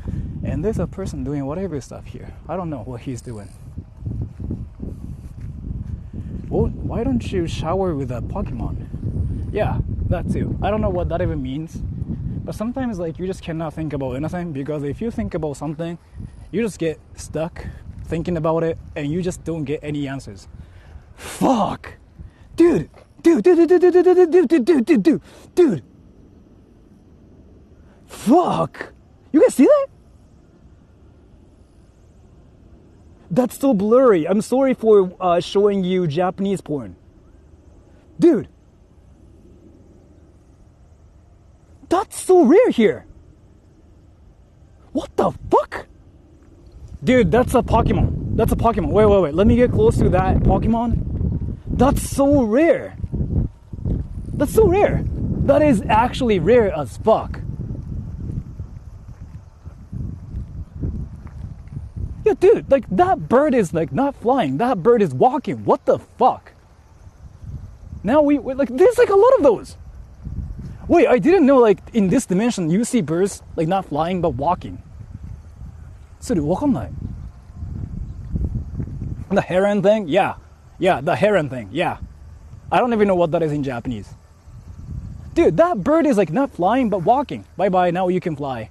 And there's a person doing whatever stuff here. I don't know what he's doing. Well, why don't you shower with a Pokemon? Yeah, that too. I don't know what that even means. But sometimes like you just cannot think about anything because if you think about something, you just get stuck thinking about it and you just don't get any answers. Fuck! Dude! Fuck! You guys see that? That's so blurry. I'm sorry for showing you Japanese porn. Dude. That's so rare here. What the fuck? Dude, that's a Pokemon. That's a Pokemon. Wait. Let me get close to that Pokemon. That's so rare. That's so rare. That is actually rare as fuck. Yeah, dude, like that bird is like not flying. That bird is walking. What the fuck? Now we like there's like a lot of those. Wait, I didn't know like in this dimension you see birds like not flying but walking. それわかんない。The heron thing? Yeah. Yeah, the heron thing. Yeah. I don't even know what that is in Japanese. Dude, that bird is like not flying but walking. Bye bye, now you can fly.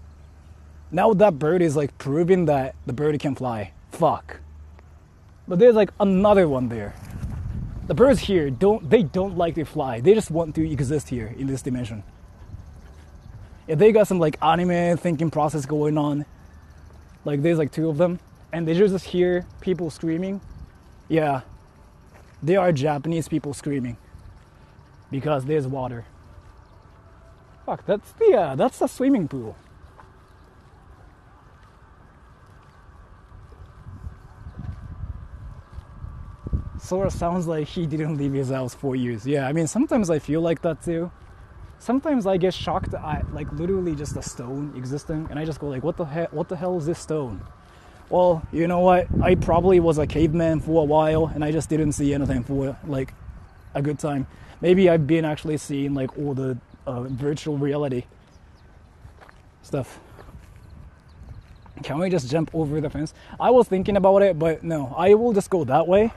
Now that bird is like proving that the bird can fly. Fuck. But there's like another one there. The birds here don't like to fly. They just want to exist here in this dimension. Yeah, they got some like anime thinking process going on. Like there's like two of them, and they just hear people screaming. Yeah, they are Japanese people screaming because there's water. Fuck, that's the swimming pool. Sora sounds like he didn't leave his house for years. Yeah, I mean, sometimes I feel like that too. Sometimes I get shocked at like literally just a stone existing, and I just go like, what the hell is this stone? Well, you know what? I probably was a caveman for a while, and I just didn't see anything for like a good time. Maybe I've been actually seeing like all the virtual reality stuff. Can we just jump over the fence? I was thinking about it, but no, I will just go that way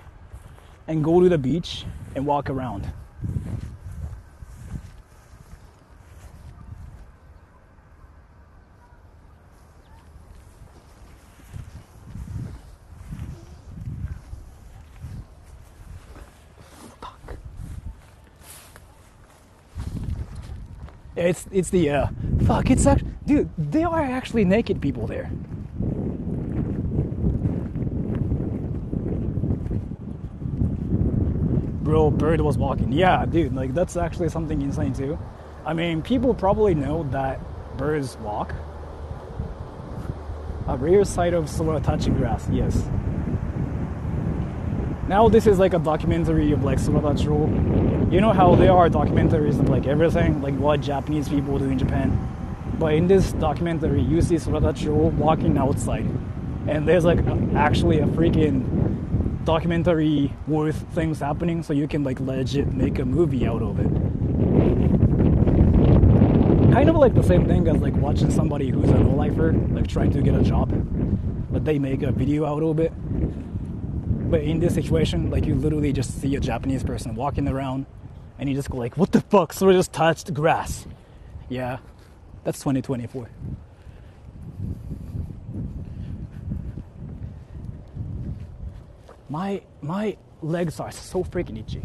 and go to the beach and walk around. Fuck. It's the fuck. It's actually, dude. There are actually naked people there. Bro, bird was walking. Yeah, dude, like that's actually something insane too. I mean, people probably know that birds walk. A rare sight of Sora touching grass, yes. Now this is like a documentary of like Sora Tachiro. You know how there are documentaries of like everything, like what Japanese people do in Japan. But in this documentary, you see Sora Tachiro walking outside. And there's like actually a freaking documentary worth things happening, so you can like legit make a movie out of it. Kind of like the same thing as like watching somebody who's a no-lifer like trying to get a job, but they make a video out of it. But in this situation, like you literally just see a Japanese person walking around and you just go like, what the fuck, so I just touched grass. Yeah, that's 2024. My legs are so freaking itchy.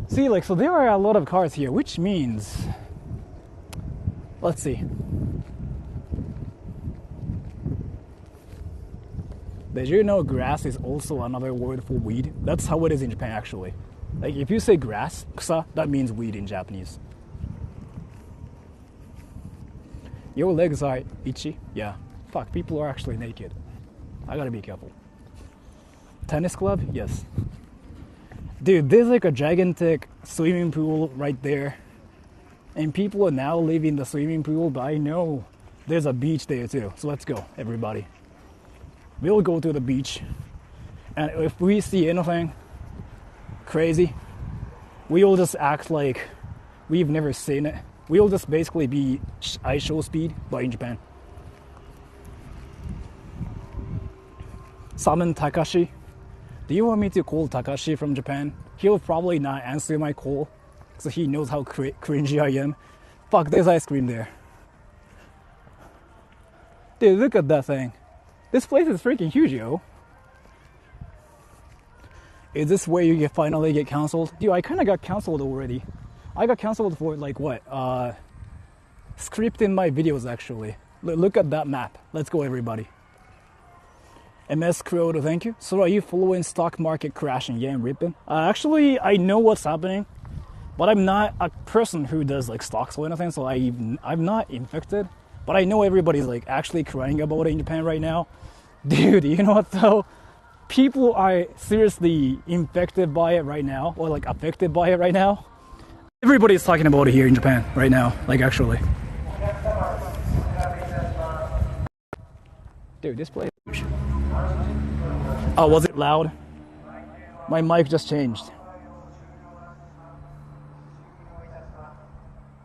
See, like, so there are a lot of cars here, which means, let's see. Did you know grass is also another word for weed? That's how it is in Japan, actually. Like, if you say grass, kusa, that means weed in Japanese. Your legs are itchy? Yeah. Fuck, people are actually naked. I gotta be careful. Tennis club? Yes. Dude, there's like a gigantic swimming pool right there. And people are now leaving the swimming pool, but I know there's a beach there too. So let's go, everybody. We'll go to the beach. And if we see anything crazy, we'll just act like we've never seen it. We'll just basically be ice show speed, but in Japan. Summon Takashi. Do you want me to call Takashi from Japan? He'll probably not answer my call, so he knows how cringy I am. Fuck, there's ice cream there. Dude, look at that thing. This place is freaking huge, yo. Is this where you finally get canceled? Dude, I kind of got canceled already. I got canceled for like what? Script in my videos actually. Look at that map. Let's go, everybody. MS Crowd, thank you. So are you following stock market crashing? Yeah, I'm ripping. Actually, I know what's happening, but I'm not a person who does like stocks or anything, so I'm not infected. But I know everybody's like actually crying about it in Japan right now. Dude, you know what though? People are seriously infected by it right now, or like affected by it right now. Everybody's talking about it here in Japan right now, like actually. Dude, this place is huge. Oh, was it loud? My mic just changed.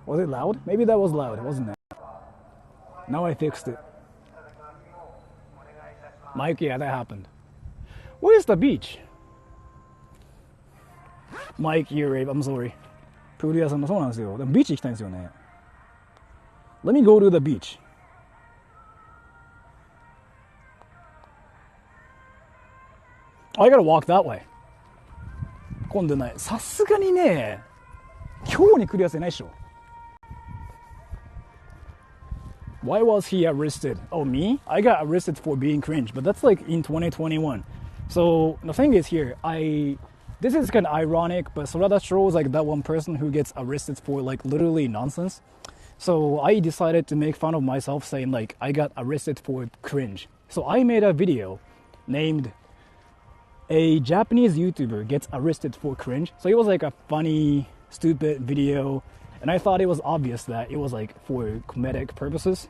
Was it loud? Maybe that was loud, wasn't it? Now I fixed it. Mike, yeah, that happened. Where's the beach? Mike, you're right. I'm sorry. プール屋さんもそうなんですよ。でもビーチ行きたいんですよね。Let me go to the beach. I gotta walk that way. 混んでない。さすがにね、今日に来るやついないでしょ。Why was he arrested? Oh, me? I got arrested for being cringe, but that's like in 2021. So the thing is here, this is kind of ironic, but Sora shows like that one person who gets arrested for like literally nonsense. So I decided to make fun of myself saying like I got arrested for cringe. So I made a video named a Japanese YouTuber gets arrested for cringe. So it was like a funny, stupid video. And I thought it was obvious that it was like for comedic purposes.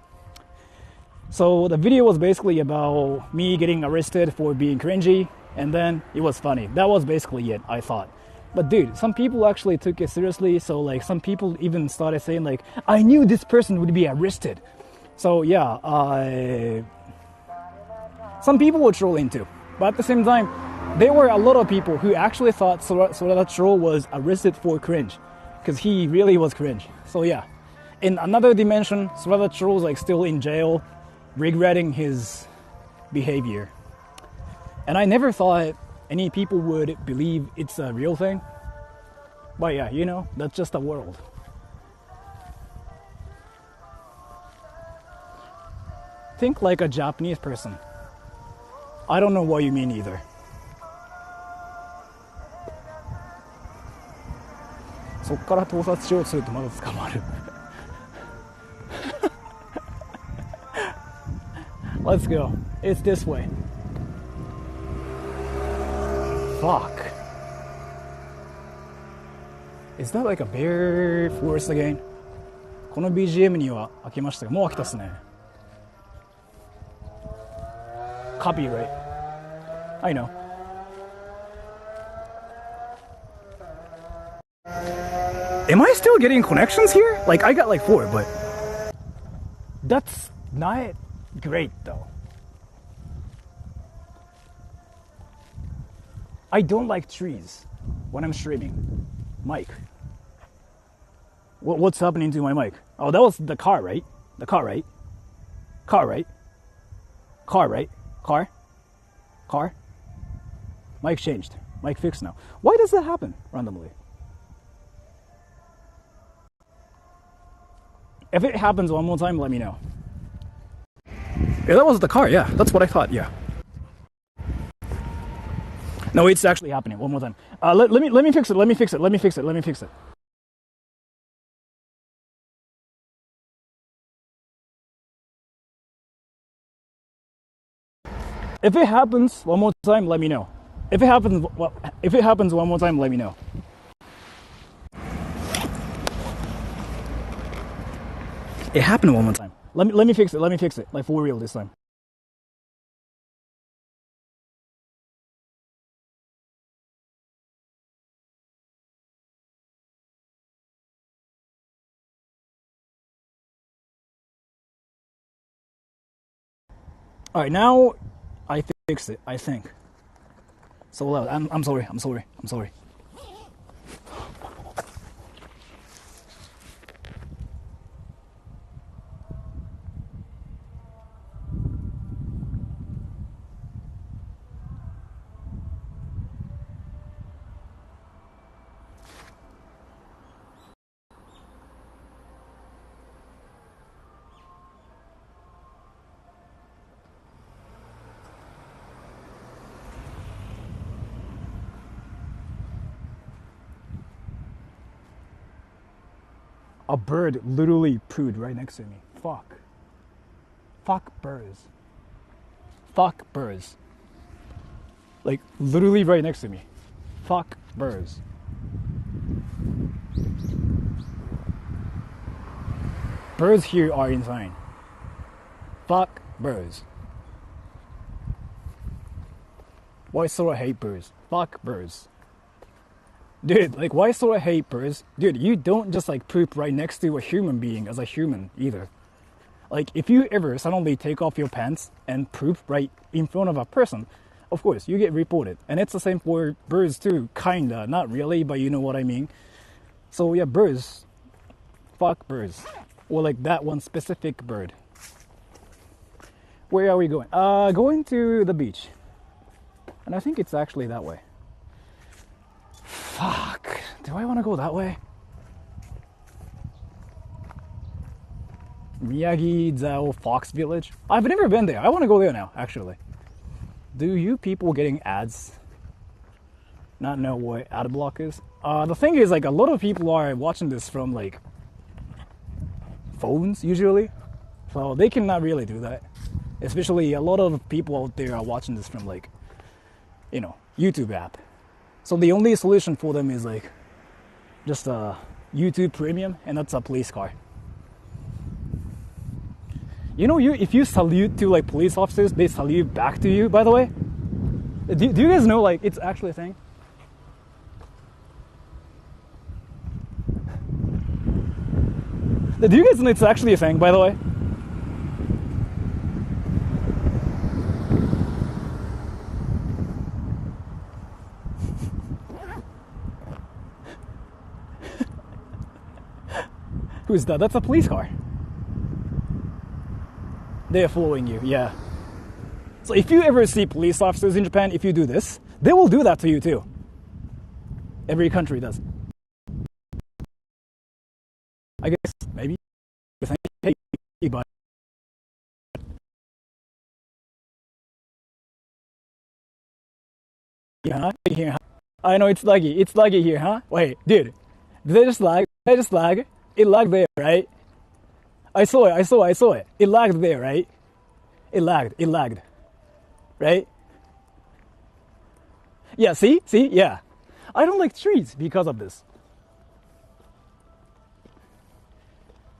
So the video was basically about me getting arrested for being cringy, and then it was funny. That was basically it, I thought. But dude, some people actually took it seriously. So like some people even started saying like, I knew this person would be arrested. So yeah, some people were trolling too. But at the same time, there were a lot of people who actually thought Sora troll was arrested for cringe. Because he really was cringe. So yeah, in another dimension, Sora Troll's like still in jail, regretting his behavior. And I never thought any people would believe it's a real thing. But yeah, you know, that's just the world. Think like a Japanese person. I don't know what you mean either. そっから盗撮しようとするとまだ捕まる。Let's go. It's this way. Fuck. Is that like a bear forest again? この BGM には飽きましたが、もう飽きたっすね。Copyright. I know. Am I still getting connections here? Like, I got like 4, but that's not great though. I don't like trees when I'm streaming. Mic. What's happening to my mic? Oh, that was the car, right? The car, right? Car, right? Car, right? Car? Car? Mic changed. Mic fixed now. Why does that happen randomly? If it happens one more time, let me know. Yeah, that was the car, yeah. That's what I thought, yeah. No, it's actually happening. One more time. Let me fix it. Let me fix it. Let me fix it. Let me fix it. If it happens one more time, let me know. If it happens one more time, let me know. It happened one more time. Let me fix it. Let me fix it. Like for real this time. All right, now I fixed it, I think. So loud. I'm sorry. I'm sorry. I'm sorry. A bird literally pooed right next to me. Fuck. Fuck birds. Fuck birds. Like, literally right next to me. Fuck birds. Birds here are insane. Fuck birds. Why Sora hate birds? Fuck birds. Dude, like, why Sora hate birds? Dude, you don't just like poop right next to a human being as a human either. Like, if you ever suddenly take off your pants and poop right in front of a person, of course, you get reported. And it's the same for birds too, kinda. Not really, but you know what I mean. So yeah, birds. Fuck birds. Or like that one specific bird. Where are we going? Going to the beach. And I think it's actually that way. Fuck. Do I want to go that way? Miyagi-Zao Fox Village. I've never been there. I want to go there now, actually. Do you people getting ads not know what ad block is? The thing is, like, a lot of people are watching this from, like, phones, usually. So they cannot really do that. Especially a lot of people out there are watching this from, like, you know, YouTube app. So the only solution for them is, like, just a YouTube Premium, and that's a police car. You know, if you salute to, like, police officers, they salute back to you, by the way. Do you guys know, like, it's actually a thing? Do you guys know it's actually a thing, by the way? Who's that? That's a police car. They're following you, yeah. So if you ever see police officers in Japan, if you do this, they will do that to you too. Every country does. I guess maybe. Hey, but yeah, here. I know it's laggy. It's laggy here, huh? Wait, dude. Did I just lag? Did I just lag? It lagged there, right? I saw it. It lagged there, right? It lagged. Right? Yeah, see? Yeah. I don't like trees because of this.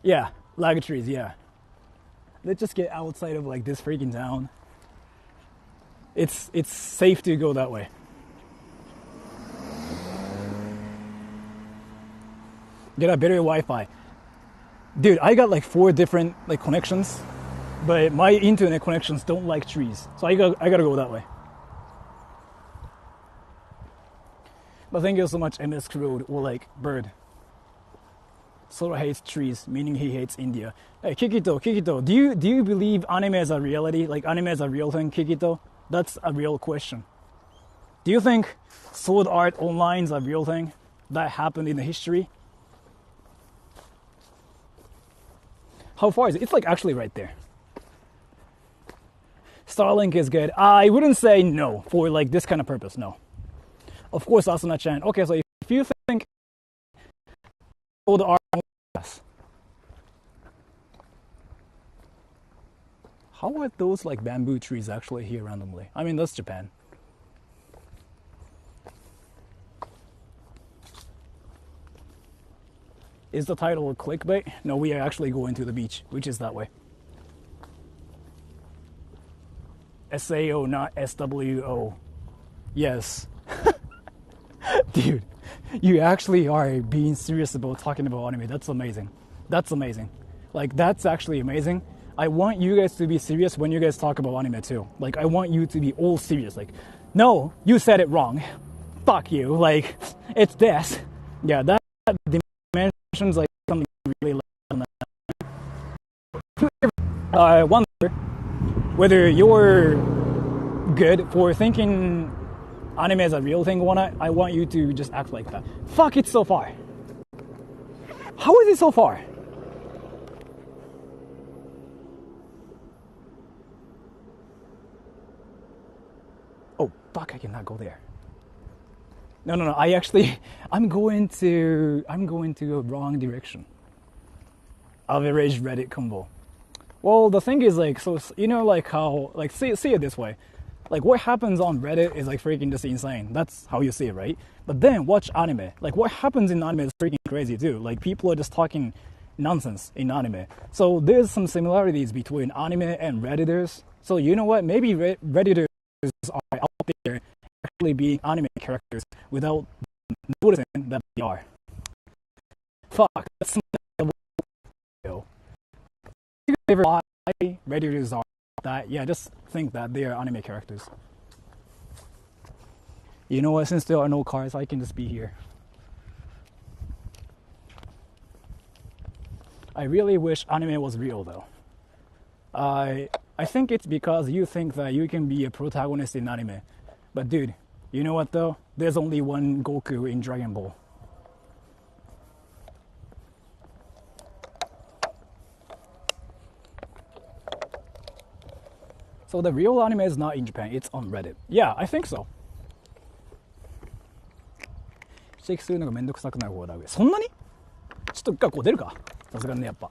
Yeah, lag trees, yeah. Let's just get outside of, like, this freaking town. It's safe to go that way. Get a better Wi-Fi. Dude, I got like 4 different, like, connections, but my internet connections don't like trees, so I gotta go that way. But thank you so much, MS Road, or like bird. Sora hates trees, meaning he hates India. Hey, Kikito, do you believe anime is a reality? Like, anime is a real thing, Kikito? That's a real question. Do you think Sword Art Online is a real thing that happened in the history? How far is it? It's like actually right there. Starlink is good. I wouldn't say no for like this kind of purpose, no. Of course, Asuna-chan. Okay, so if you think Sword Art Online, yes. How are those like bamboo trees actually here randomly? I mean, that's Japan. Is the title clickbait? No, we are actually going to the beach, which is that way. SAO, not SWO. Yes. Dude, you actually are being serious about talking about anime. That's amazing. That's amazing. Like, that's actually amazing. I want you guys to be serious when you guys talk about anime too. Like, I want you to be all serious. Like, no, you said it wrong. Fuck you. Like, it's this. Yeah, that dimensions like something really loud. I wonder whether you're good for thinking anime is a real thing or not. I want you to just act like that. Fuck, it's so far. How is it so far? Oh, fuck, I cannot go there. No, I'm going to a wrong direction. Average Reddit combo. Well, the thing is, like, so, you know, like how, like, see it this way. Like, what happens on Reddit is, like, freaking just insane. That's how you see it, right? But then watch anime. Like, what happens in anime is freaking crazy, too. Like, people are just talking nonsense in anime. So there's some similarities between anime and Redditors. So, you know what? Maybe Redditors are out there actually being anime characters without noticing that they are. Fuck, that's not video. You ever why Redditors are that? Yeah, just think that they are anime characters. You know what? Since there are no cars, I can just be here. I really wish anime was real, though. I think it's because you think that you can be a protagonist in anime. But dude, you know what though? There's only one Goku in Dragon Ball. So the real anime is not in Japan, it's on Reddit. Yeah, I think so. 指摘するのがめんどくさくなる方だ。そんなに？ちょっと一回こう出るか。さすがにね、やっぱ。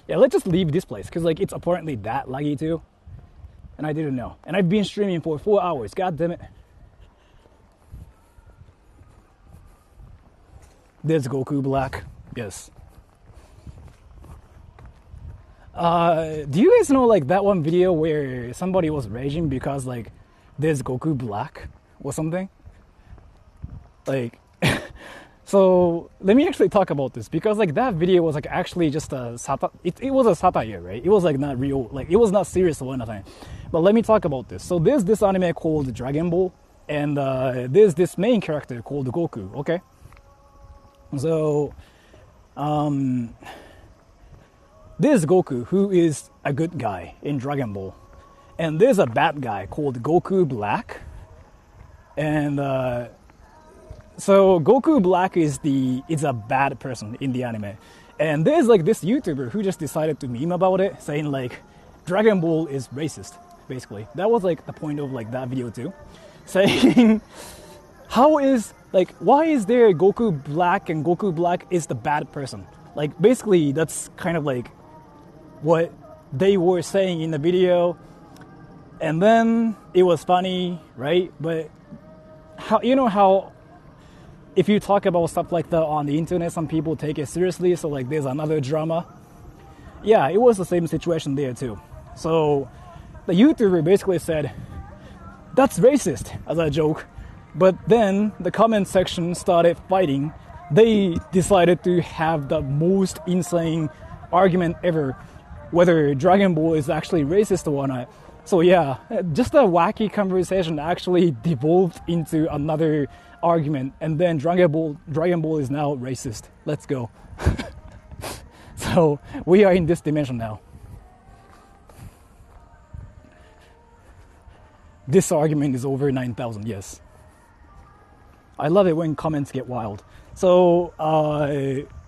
Yeah, let's just leave this place, because like it's apparently that laggy too. And I didn't know. And I've been streaming for 4 hours. God damn it. There's Goku Black. Yes. Do you guys know like that one video where somebody was raging because like there's Goku Black or something? Like so let me actually talk about this, because like that video was like actually just a satire. It was a satire, right? It was like not real, like it was not serious or anything. But let me talk about this. So there's this anime called Dragon Ball, and there's this main character called Goku, okay? So there's Goku, who is a good guy in Dragon Ball, and there's a bad guy called Goku Black, and so Goku Black is a bad person in the anime, and there's like this YouTuber who just decided to meme about it, saying like Dragon Ball is racist. Basically, that was like the point of like that video too, saying how is like why is there Goku Black and Goku Black is the bad person? Like basically that's kind of like what they were saying in the video, and then it was funny, right? But how, you know how if you talk about stuff like that on the internet, some people take it seriously, so like there's another drama. Yeah, it was the same situation there too. So the YouTuber basically said that's racist as a joke, but then the comment section started fighting. They decided to have the most insane argument ever, whether Dragon Ball is actually racist or not. So yeah, just a wacky conversation actually devolved into another argument, and then Dragon Ball is now racist. Let's go. So we are in this dimension now. This argument is over 9,000, yes. I love it when comments get wild. So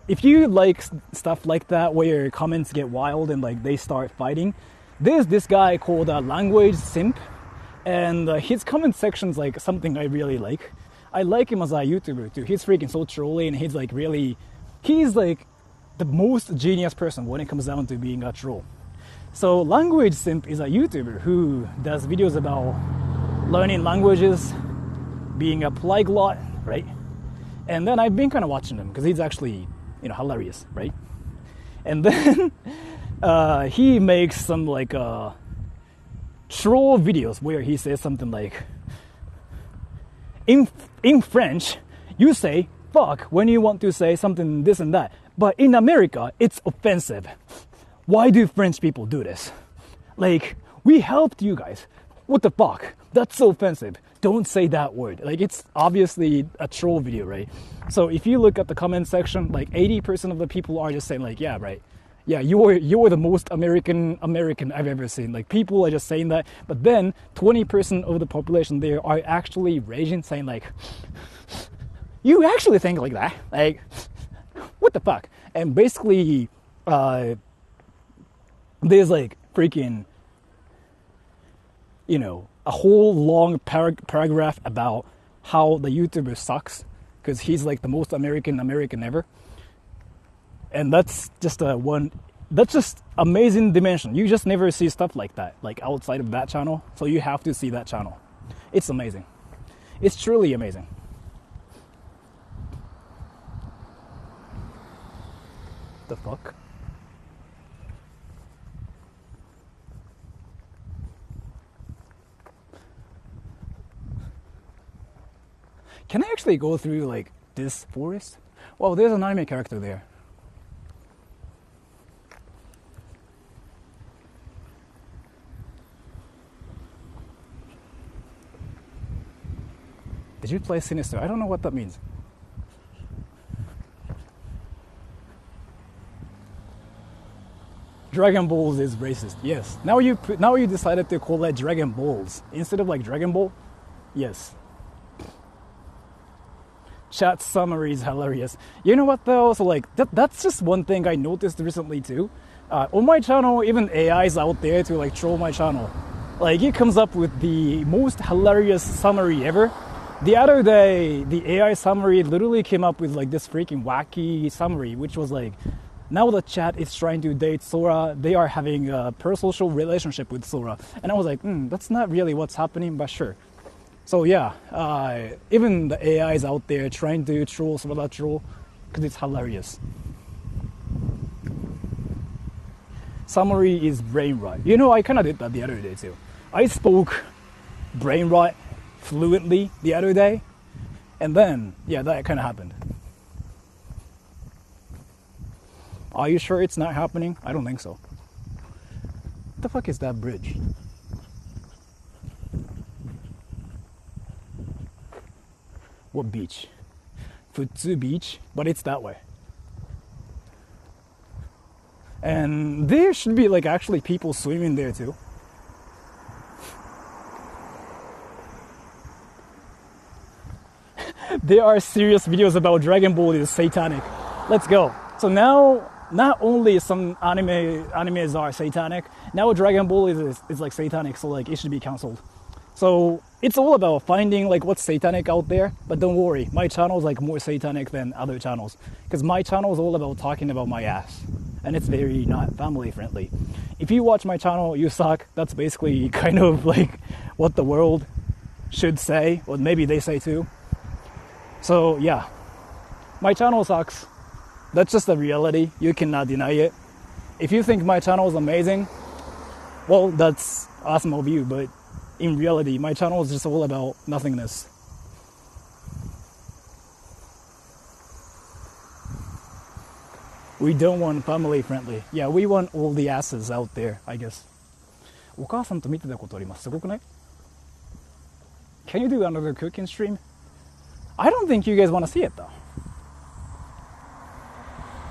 if you like stuff like that where comments get wild and like they start fighting, there's this guy called Language Simp, and his comment section's like something I really like. I like him as a YouTuber too. He's freaking so trolly, and he's like the most genius person when it comes down to being a troll. So Language Simp is a YouTuber who does videos about learning languages, being a polyglot, right? And then I've been kind of watching him because he's actually, you know, hilarious, right? And then he makes some like troll videos where he says something like, in French, you say fuck when you want to say something this and that, but in America, it's offensive. Why do French people do this? Like, we helped you guys. What the fuck? That's so offensive. Don't say that word. Like, it's obviously a troll video, right? So if you look at the comment section, like 80% of the people are just saying like, yeah, right. Yeah, you're the most American I've ever seen. Like, people are just saying that. But then 20% of the population there are actually raging, saying like, you actually think like that? Like, what the fuck? And basically, there's like freaking, you know, a whole long paragraph about how the YouTuber sucks because he's like the most American ever. And that's just that's just amazing dimension. You just never see stuff like that, like outside of that channel. So you have to see that channel. It's amazing. It's truly amazing. The fuck? Can I actually go through like this forest? Well, there's an anime character there. Did you play Sinister? I don't know what that means. Dragon Balls is racist. Yes. Now you decided to call it Dragon Balls instead of like Dragon Ball. Yes. Chat summary is hilarious. You know what though? So like that's just one thing I noticed recently too. On my channel, even AI is out there to like troll my channel. Like it comes up with the most hilarious summary ever. The other day, the AI summary literally came up with like this freaking wacky summary, which was like, now the chat is trying to date Sora. They are having a parasocial relationship with Sora. And I was like, that's not really what's happening, but sure. So yeah, even the AI is out there trying to troll Sora troll because it's hilarious. Summary is brain rot. You know, I kind of did that the other day too. I spoke brain rot fluently the other day, and then, yeah, that kind of happened. Are you sure it's not happening? I don't think so. What the fuck is that bridge? What beach? Futsu beach, but it's that way. And there should be like actually people swimming there too. There are serious videos about Dragon Ball is satanic. Let's go. So now, not only some animes are satanic, now Dragon Ball is like satanic, so like it should be cancelled. So it's all about finding like what's satanic out there, but don't worry, my channel is like more satanic than other channels, because my channel is all about talking about my ass, and it's very not family friendly. If you watch my channel, you suck. That's basically kind of like what the world should say, or maybe they say too. So yeah, my channel sucks. That's just the reality. You cannot deny it. If you think my channel is amazing, well, that's awesome of you, but in reality, my channel is just all about nothingness. We don't want family friendly. Yeah, we want all the asses out there, I guess. お母さんと見てたことあります。すごくない? Can you do another cooking stream? I don't think you guys want to see it though.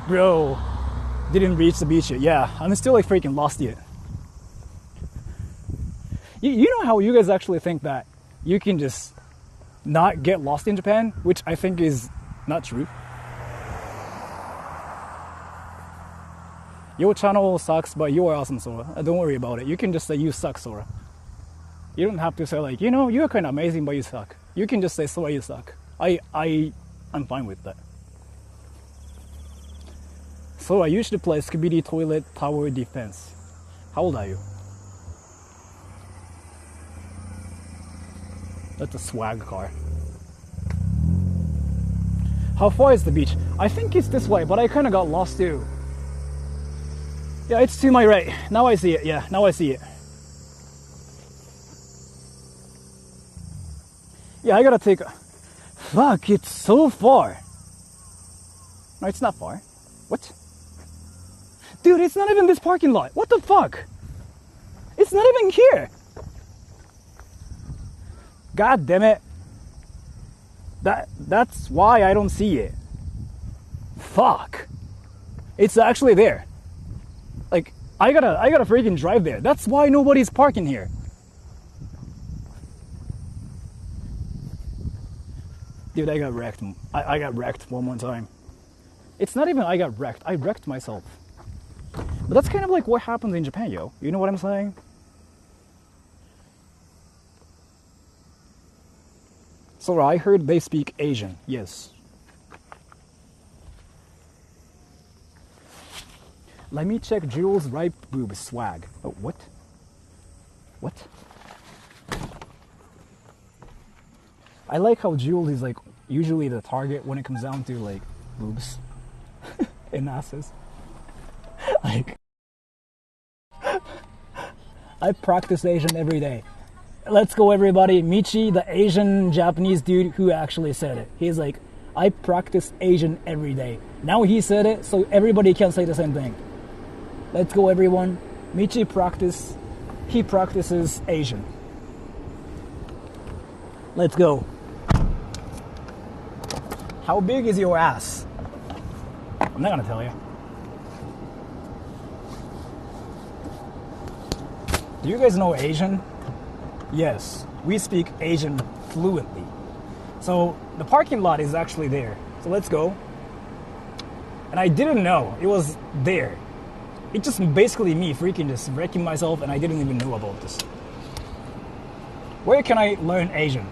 Bro, didn't reach the beach yet. Yeah, I'm still like freaking lost yet. You know how you guys actually think that you can just not get lost in Japan, which I think is not true. Your channel sucks, but you are awesome, Sora. Don't worry about it. You can just say you suck, Sora. You don't have to say like, you know, you're kind of amazing, but you suck. You can just say, Sora, you suck. I'm fine with that. So I usually play Skibidi Toilet Tower Defense. How old are you? That's a swag car. How far is the beach? I think it's this way, but I kind of got lost too. Yeah, it's to my right. Now I see it. Yeah, now I see it. Yeah, I gotta take a... Fuck, it's so far. No, it's not far. What? Dude, it's not even this parking lot. What the fuck? It's not even here. God damn it. That's why I don't see it. Fuck. It's actually there. Like, I gotta freaking drive there. That's why nobody's parking here. Dude, I got wrecked. I got wrecked one more time. It's not even I got wrecked. I wrecked myself. But that's kind of like what happens in Japan, yo. You know what I'm saying? So I heard they speak Asian. Yes. Let me check Jules' ripe boob swag. Oh, what? What? I like how Jules is like usually the target when it comes down to like boobs and asses. Like, I practice Asian every day. let's go everybody. Michi, the Asian Japanese dude who actually said it. He's like, I practice Asian every day. Now he said it, so everybody can say the same thing. Let's go everyone. Michi he practices Asian. Let's go. How big is your ass? I'm not gonna tell you. Do you guys know Asian? Yes, we speak Asian fluently. So the parking lot is actually there. So let's go. And I didn't know it was there. It's just basically me freaking just wrecking myself, and I didn't even know about this. Where can I learn Asian?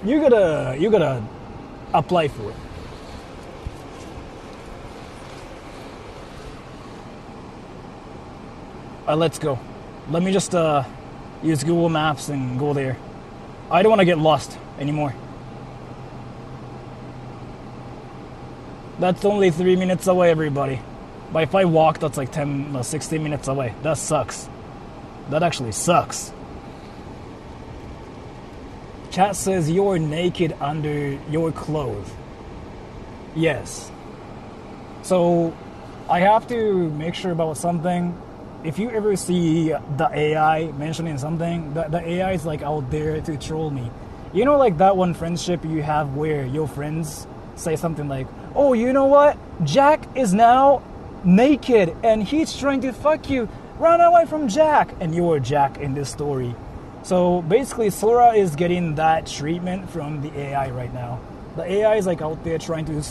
You gotta apply for it. Let's go. Let me just use Google Maps and go there. I don't want to get lost anymore. That's only 3 minutes away, everybody. But if I walk, that's like 16 minutes away. That sucks. That actually sucks. Chat says you're naked under your clothes. Yes. So I have to make sure about something. If you ever see the AI mentioning something, the AI is like out there to troll me. You know, like that one friendship you have where your friends say something like, oh, you know what? Jack is now naked and he's trying to fuck you. Run away from Jack. And you're Jack in this story. So basically, Sora is getting that treatment from the AI right now. The AI is like out there trying to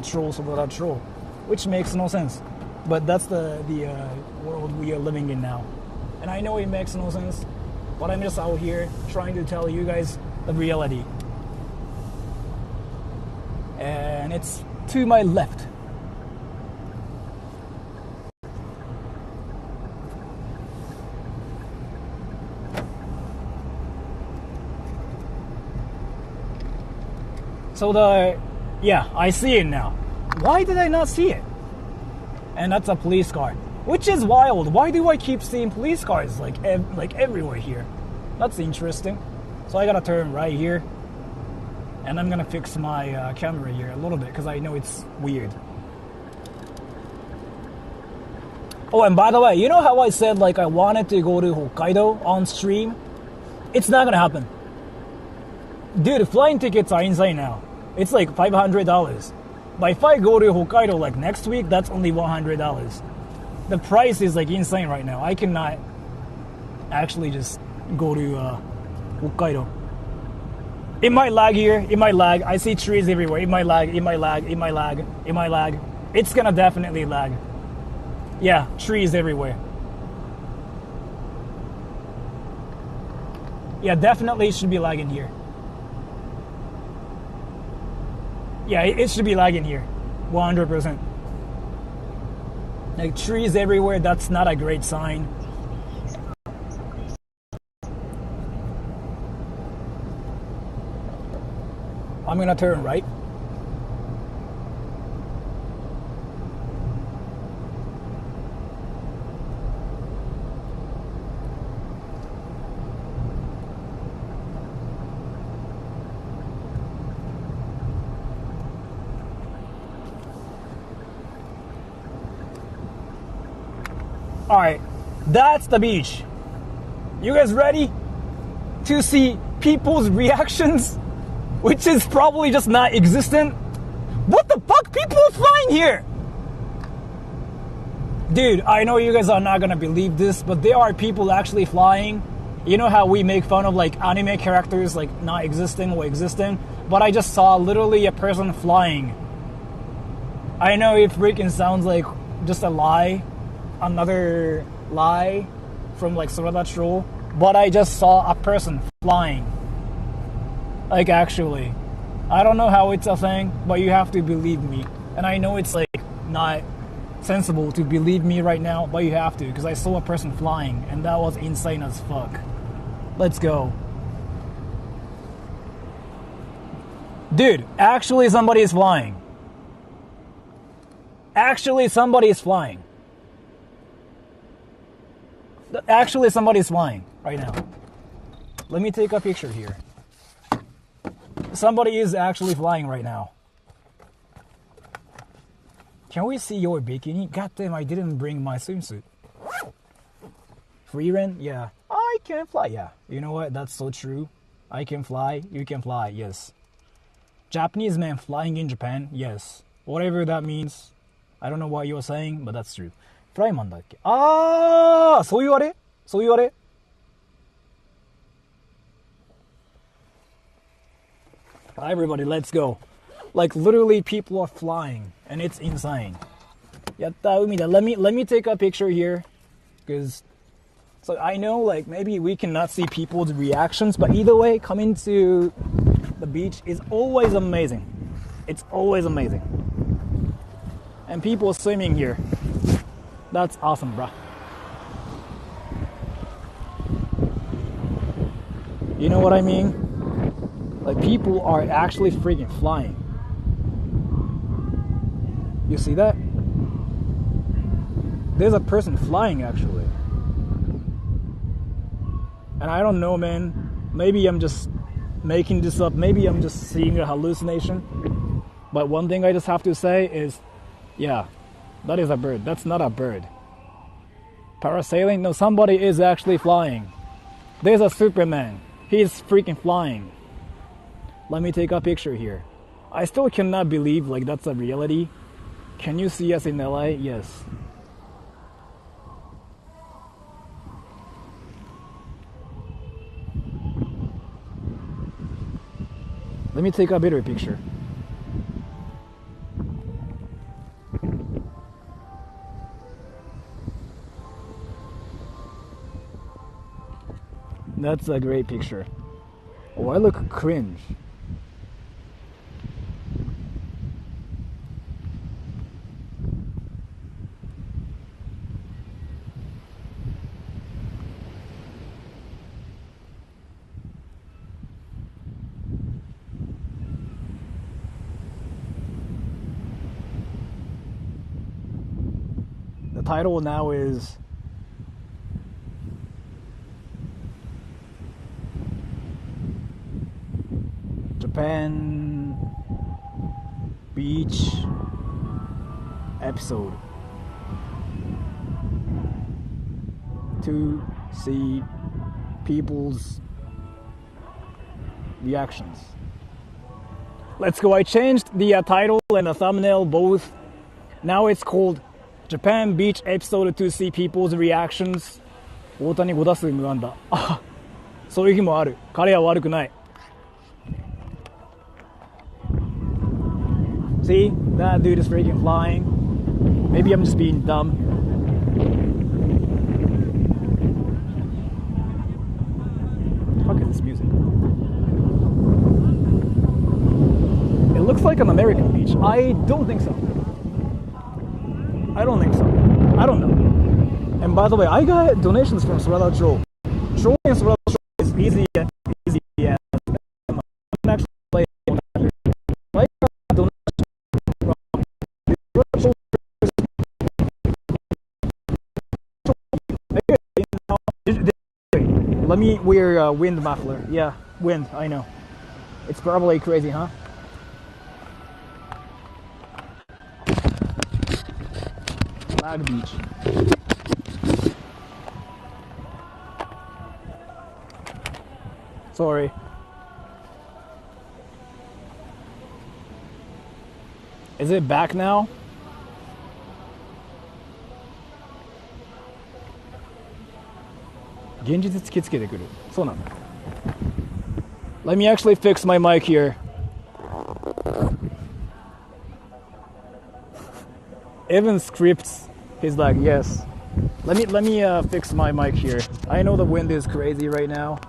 troll Sora troll, which makes no sense. But that's the world we are living in now. And I know it makes no sense, but I'm just out here trying to tell you guys the reality. And it's to my left. So I see it now. Why did I not see it? And that's a police car, which is wild. Why do I keep seeing police cars like everywhere here? That's interesting. So I gotta turn right here, and I'm gonna fix my camera here a little bit because I know it's weird. Oh, and by the way, you know how I said like I wanted to go to Hokkaido on stream? It's not gonna happen. Dude, flying tickets are insane now. It's like $500. But if I go to Hokkaido like next week, that's only $100. The price is like insane right now. I cannot actually just go to Hokkaido. It might lag here. It might lag. I see trees everywhere. It might lag. It might lag. It might lag. It might lag. It's gonna definitely lag. Yeah, trees everywhere. Yeah, definitely should be lagging here. Yeah, it should be lagging here, 100%. Like trees everywhere, that's not a great sign. I'm gonna turn right. Alright, that's the beach. You guys ready to see people's reactions? Which is probably just not existent. What the fuck? People are flying here! Dude, I know you guys are not gonna believe this, but there are people actually flying. You know how we make fun of like anime characters like not existing or existing? But I just saw literally a person flying. I know it freaking sounds like just a lie. Another lie from like Sora troll, but I just saw a person flying. Like actually, I don't know how it's a thing, but you have to believe me. And I know it's like not sensible to believe me right now, but you have to because I saw a person flying and that was insane as fuck. Let's go. Dude, actually somebody is flying. Actually somebody is flying. Actually, somebody's flying right now. Let me take a picture here. Somebody is actually flying right now. Can we see your bikini? God damn, I didn't bring my swimsuit. Free rent? Yeah. I can fly, yeah. You know what? That's so true. I can fly. You can fly, yes. Japanese man flying in Japan? Yes. Whatever that means. I don't know what you're saying, but that's true. フライマンだっけ？あー、そういうあれ？そういうあれ？ Everybody, let's go. Like literally people are flying and it's insane. Yatta, umida. Let me take a picture here. Because so I know like maybe we cannot see people's reactions, but either way, coming to the beach is always amazing. It's always amazing. And people swimming here. That's awesome, bruh. You know what I mean? Like people are actually freaking flying. You see that? There's a person flying actually. And I don't know, man. Maybe I'm just making this up. Maybe I'm just seeing a hallucination. But one thing I just have to say is, yeah, that is a bird. That's not a bird. Parasailing? No, somebody is actually flying. There's a Superman. He's freaking flying. Let me take a picture here. I still cannot believe like that's a reality. Can you see us in LA? Yes. Let me take a better picture. That's a great picture. Oh, I look cringe. The title now is Japan Beach episode to see people's reactions. Let's go. I changed the title and the thumbnail both. Now it's called Japan Beach episode to see people's reactions. 大谷5打数無安打。あ、そういう日もある。彼は悪くない。See, that dude is freaking flying. Maybe I'm just being dumb. What the fuck is this music? It looks like an American beach. I don't think so. I don't think so. I don't know. And by the way, I got donations from Sora Troll. Trolling Sora Troll is easy as I'm actually playing. I got donations from Sora Troll. Let me wear a wind muffler. Yeah, wind, I know. It's probably crazy, huh? Flag beach. Sorry. Is it back now? Let me actually fix my mic here. Evan scripts. He's like, yes. Let me fix my mic here. I know the wind is crazy right now.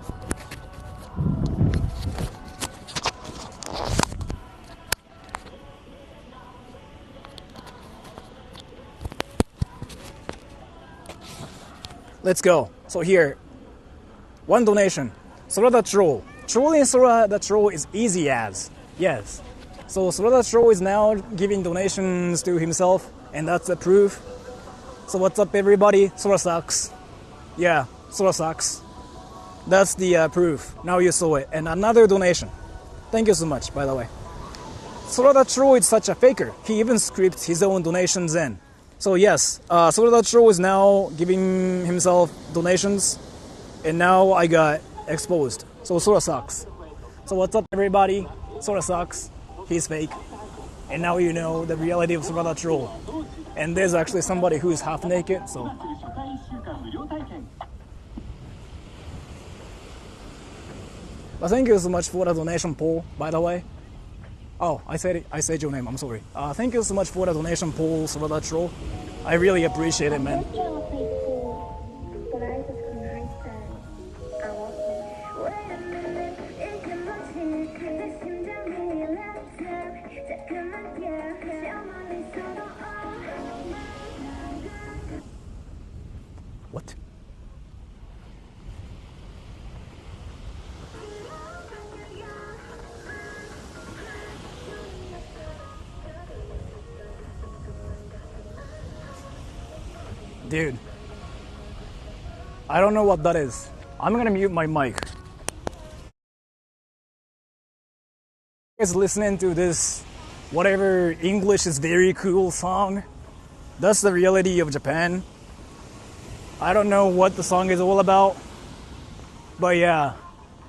Let's go. So here, one donation. Sora the Troll. Trolling Sora the Troll is easy as. Yes. So Sora the Troll is now giving donations to himself, and that's the proof. So what's up, everybody? Sora sucks. Yeah, Sora sucks. That's the proof. Now you saw it. And another donation. Thank you so much, by the way. Sora Troll is such a faker. He even scripts his own donations in. So yes, Sora Troll is now giving himself donations. And now I got exposed. So Sora sucks. So what's up, everybody? Sora sucks. He's fake. And now you know the reality of Sora Troll. And there's actually somebody who's half naked, so... But thank you so much for the donation poll, by the way. Oh, I said your name, I'm sorry. Thank you so much for the donation poll, Sora Troll. I really appreciate it, man. What? Dude, I don't know what that is. I'm gonna mute my mic. Guys listening to this whatever English is very cool song. That's the reality of Japan. I don't know what the song is all about. But yeah,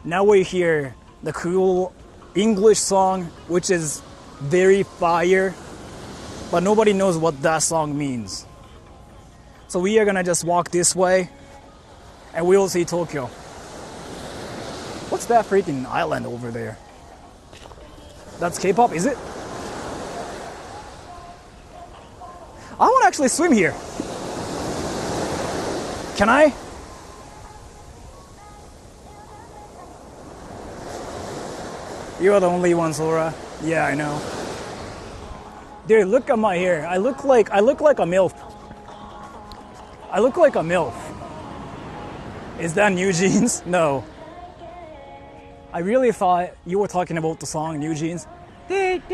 now we hear the cool English song which is very fire. But nobody knows what that song means. So we are gonna just walk this way and we will see Tokyo. What's that freaking island over there? That's K-pop, is it? I wanna actually swim here. Can I? You are the only one, Sora. Yeah, I know. Dude, look at my hair. I look like a MILF. I look like a MILF. Is that New Jeans? No. I really thought you were talking about the song New Jeans. Take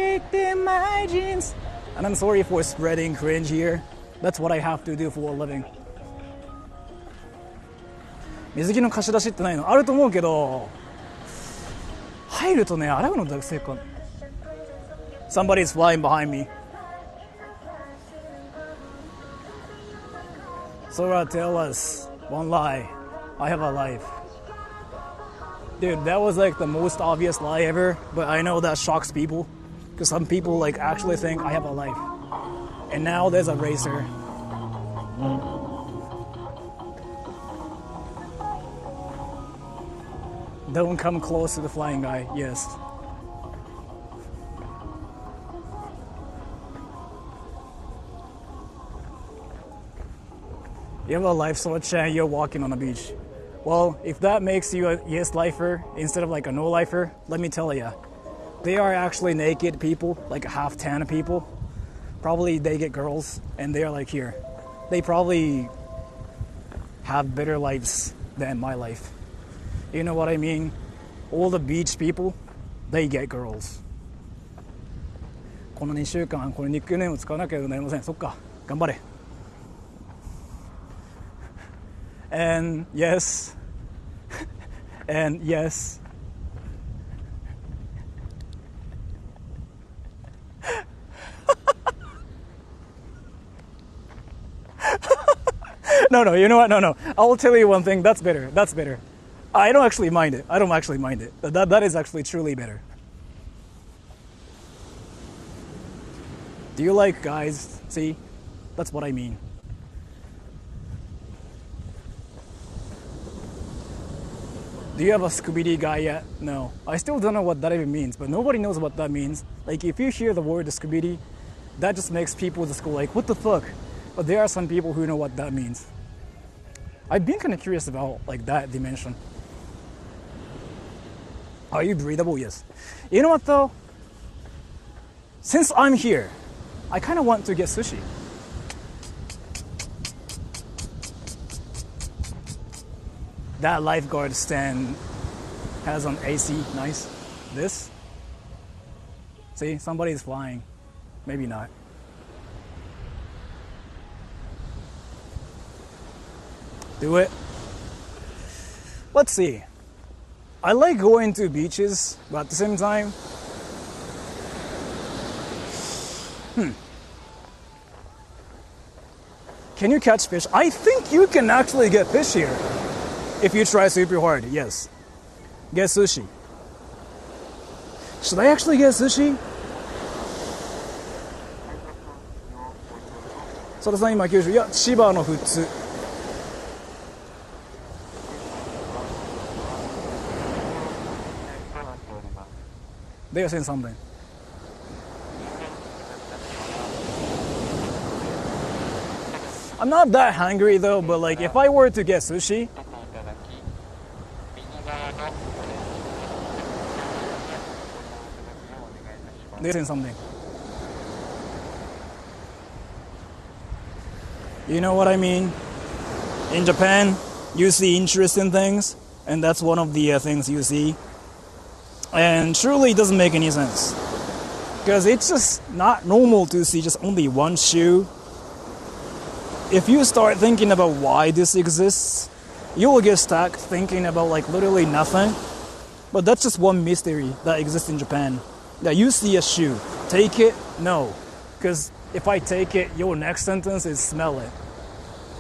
my jeans. And I'm sorry for spreading cringe here. That's what I have to do for a living. 水着の貸し出しってないの？あると思うけど、入るとね、洗うのだせか。Somebody's flying behind me. Sora, tell us one lie. I have a life. Dude, that was like the most obvious lie ever, but I know that shocks people. Because some people like actually think I have a life. And now there's a racer. Don't come close to the flying guy, yes. You have a life, Sora-chan, you're walking on the beach. Well, if that makes you a yes lifer instead of like a no lifer, let me tell you, they are actually naked people, like half tan people. Probably they get girls and they are like here. They probably have better lives than my life. You know what I mean? All the beach people, they get girls. この2週間、これニックネーム使わなきゃなりません。そっか、頑張れ。And yes. And yes. No, you know what? No. I will tell you one thing. That's better. I don't actually mind it. That is actually truly better. Do you like guys? See? That's what I mean. Do you have a Scooby-Doo guy yet? No. I still don't know what that even means, but nobody knows what that means. Like, if you hear the word Scooby-Doo, that just makes people just go like, what the fuck? But there are some people who know what that means. I've been kind of curious about, like, that dimension. Are you breathable? Yes. You know what, though? Since I'm here, I kind of want to get sushi. That lifeguard stand has an AC, nice. This? See, somebody's flying. Maybe not. Do it. Let's see. I like going to beaches, but at the same time, can you catch fish? I think you can actually get fish here if you try super hard. Yes. Get sushi. Should I actually get sushi? 佐田さん今九州。いや、千葉の富津。で、1003円。I'm not that hungry though, but like if I were to get sushi, there's something. You know what I mean? In Japan, you see interesting things, and that's one of the things you see. And truly, it doesn't make any sense. Because it's just not normal to see just only one shoe. If you start thinking about why this exists, you will get stuck thinking about like literally nothing. But that's just one mystery that exists in Japan. That you see a shoe, take it? No. Because if I take it, your next sentence is smell it.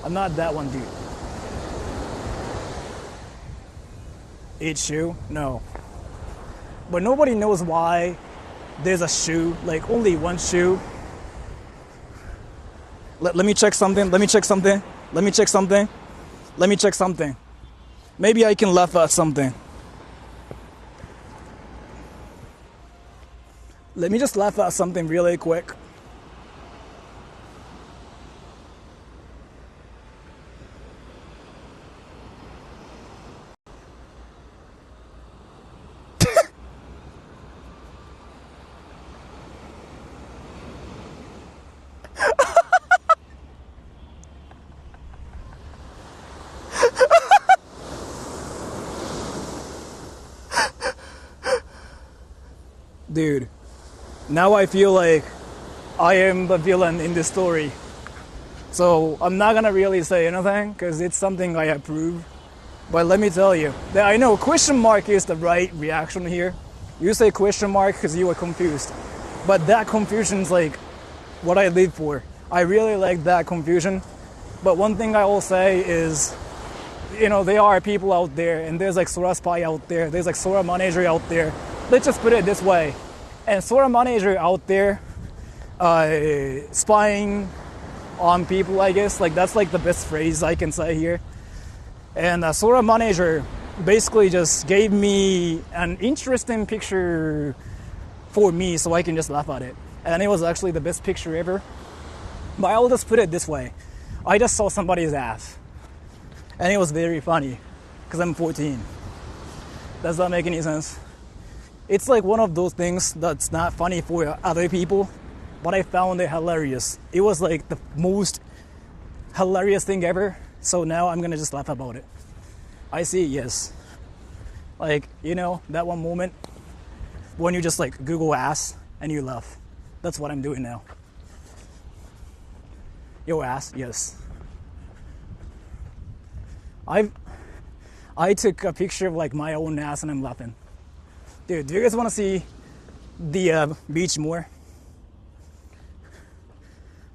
I'm not that one dude. Eat shoe? No. But nobody knows why there's a shoe, like only one shoe. Let me check something. Let me check something. Let me check something. Let me check something. Maybe I can laugh at something. Let me just laugh at something really quick. Dude, now I feel like I am the villain in this story. So I'm not gonna really say anything because it's something I approve. But let me tell you that I know question mark is the right reaction here. You say question mark because you are confused. But that confusion is like what I live for. I really like that confusion. But one thing I will say is, you know, there are people out there and there's like Sora spy out there. There's like Sora manager out there. Let's just put it this way. And Sora manager out there spying on people, I guess. Like that's like the best phrase I can say here. And Sora manager basically just gave me an interesting picture for me so I can just laugh at it. And it was actually the best picture ever. But I'll just put it this way. I just saw somebody's ass. And it was very funny because I'm 14. Does that make any sense? It's like one of those things that's not funny for other people, but I found it hilarious. It was like the most hilarious thing ever, so now I'm gonna just laugh about it. I see, yes. Like, you know, that one moment when you just like Google ass and you laugh. That's what I'm doing now. Your ass, yes. I took a picture of like my own ass and I'm laughing. Dude, do you guys want to see the beach more?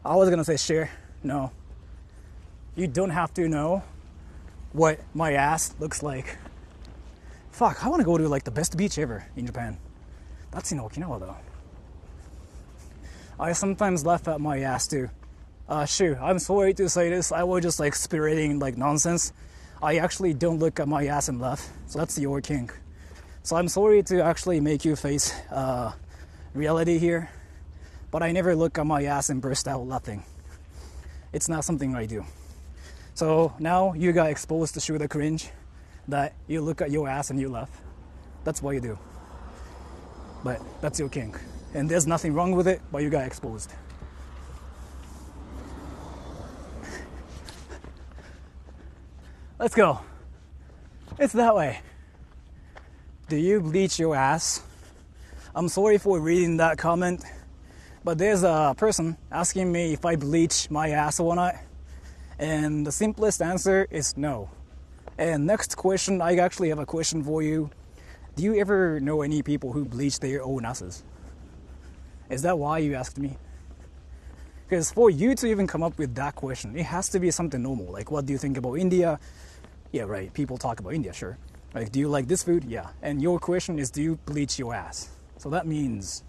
I was gonna say share. No. You don't have to know what my ass looks like. Fuck, I want to go to like the best beach ever in Japan. That's in Okinawa though. I sometimes laugh at my ass too. Shoot, I'm sorry to say this. I was just like spitting like nonsense. I actually don't look at my ass and laugh. So that's your kink. So I'm sorry to actually make you face reality here, but I never look at my ass and burst out laughing. It's not something I do. So now you got exposed to show the cringe that you look at your ass and you laugh. That's what you do. But that's your kink. And there's nothing wrong with it, but you got exposed. Let's go. It's that way. Do you bleach your ass? I'm sorry for reading that comment, but there's a person asking me if I bleach my ass or not, and the simplest answer is no. And next question, I actually have a question for you. Do you ever know any people who bleach their own asses? Is that why you asked me? Because for you to even come up with that question, it has to be something normal. Like, what do you think about India? Yeah, right. People talk about India, sure. Like, do you like this food? Yeah. And your question is, do you bleach your ass? So that means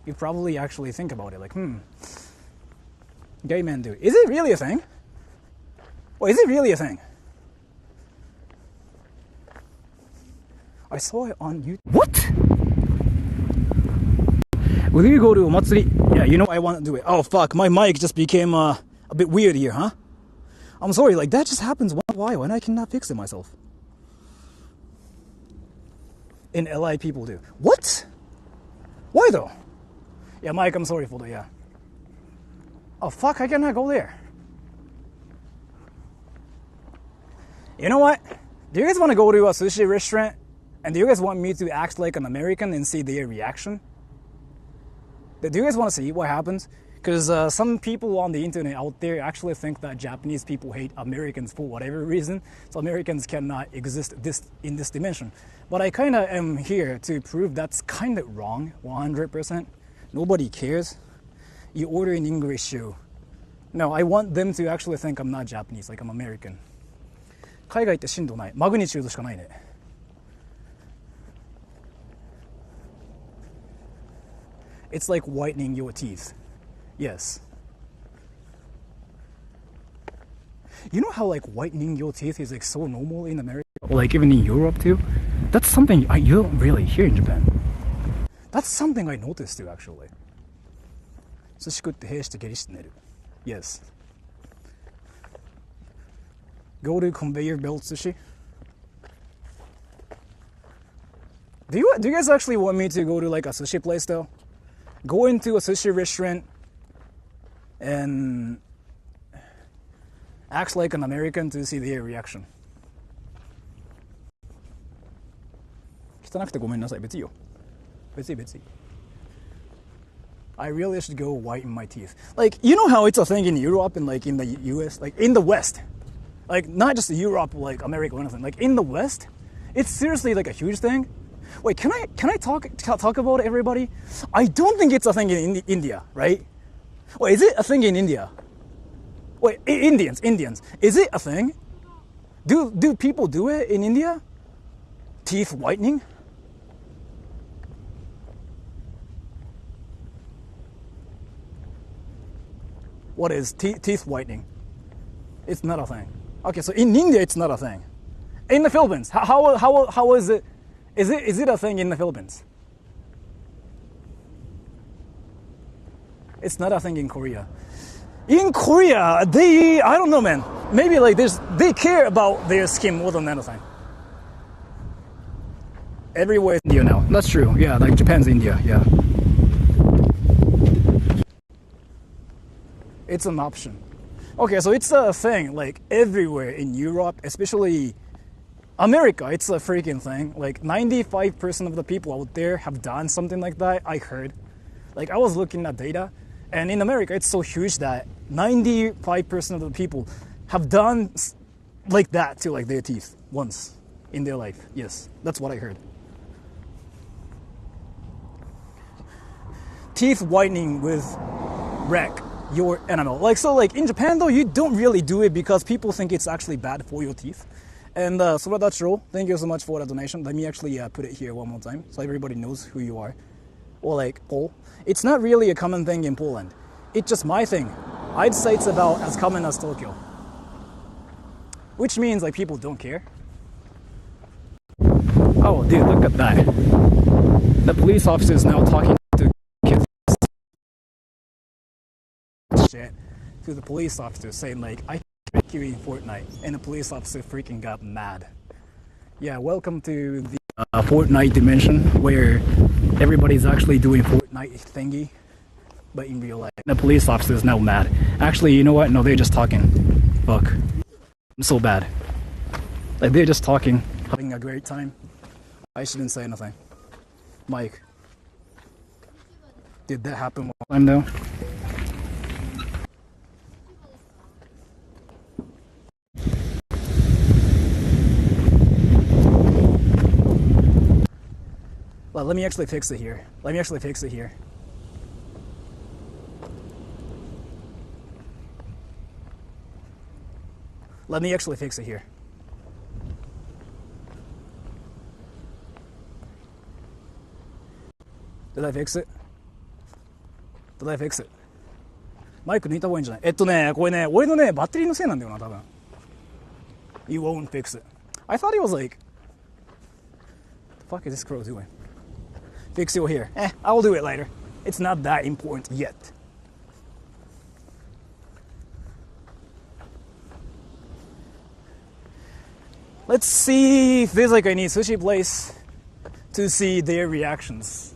you probably actually think about it. Like, gay men do. Is it really a thing? Or is it really a thing? I saw it on YouTube. What? Will you go to a matsuri? Yeah, you know I want to do it. Oh fuck, my mic just became a bit weird here, huh? I'm sorry, like that just happens once in a while and I cannot fix it myself. In LA people do. What? Why though? Yeah, Mike, I'm sorry for that, yeah. Oh fuck, I cannot go there. You know what? Do you guys want to go to a sushi restaurant? And do you guys want me to act like an American and see their reaction? Do you guys want to see what happens? Because some people on the internet out there actually think that Japanese people hate Americans for whatever reason. So Americans cannot exist in this dimension. But I kind of am here to prove that's kind of wrong, 100%. Nobody cares. You order in English show. No, I want them to actually think I'm not Japanese, like I'm American. 海外って震度ない。マグニチュードしかないね。It's like whitening your teeth. Yes. You know how like whitening your teeth is like so normal in America? Or like even in Europe too? That's something you don't really hear in Japan. That's something I noticed too actually. 寿司食って兵して下痢して寝る. Yes. Go to conveyor belt sushi. Do you guys actually want me to go to like a sushi place though? Go into a sushi restaurant and act like an American to see their reaction. 汚くてごめんなさい。別によ。別に。I really should go whiten my teeth. Like, you know how it's a thing in Europe and like in the US, like in the West. Like not just Europe, like America or anything. Like in the West, it's seriously like a huge thing. Wait, can I talk about everybody? I don't think it's a thing in India, right? Wait, is it a thing in India? Wait, Indians. Is it a thing? Do people do it in India? Teeth whitening? What is teeth whitening? It's not a thing. Okay, so in India it's not a thing. In the Philippines, how is it? Is it a thing in the Philippines? It's not a thing in Korea. In Korea, I don't know, man. Maybe like they care about their skin more than anything. Everywhere is India now. That's true. Yeah, like Japan's India. Yeah. It's an option. Okay, so it's a thing like everywhere in Europe, especially America. It's a freaking thing. Like 95% of the people out there have done something like that. I heard. Like I was looking at data, and in America, it's so huge that 95% of the people have done like that to like their teeth once in their life. Yes, that's what I heard. Teeth whitening with wreck your animal. Like so, like in Japan though, you don't really do it because people think it's actually bad for your teeth. And Sora, that's true. Thank you so much for the donation. Let me actually put it here one more time so everybody knows who you are. Or like Pole. It's not really a common thing in Poland. It's just my thing. I'd say it's about as common as Tokyo. Which means like people don't care. Oh dude, look at that. The police officer is now talking to kids. Shit. To the police officer saying like, I trick you in Fortnite, and the police officer freaking got mad. Yeah, welcome to the Fortnite dimension where everybody's actually doing Fortnite thingy, but in real life. The police officer is now mad. Actually, you know what? No, they're just talking. Fuck. I'm so bad. Like they're just talking, having a great time. I shouldn't say anything. Mike, did that happen one time though? let me actually fix it here. Let me actually fix it here. Let me actually fix it here. Did I fix it? Did I fix it? マイク抜いた方がいいんじゃない？これね、俺のね、バッテリーのせいなんだよな、多分。You won't fix it. I thought it was like, the fuck is this crow doing? Fix it here. I'll do it later. It's not that important yet. Let's see if there's like any sushi place to see their reactions.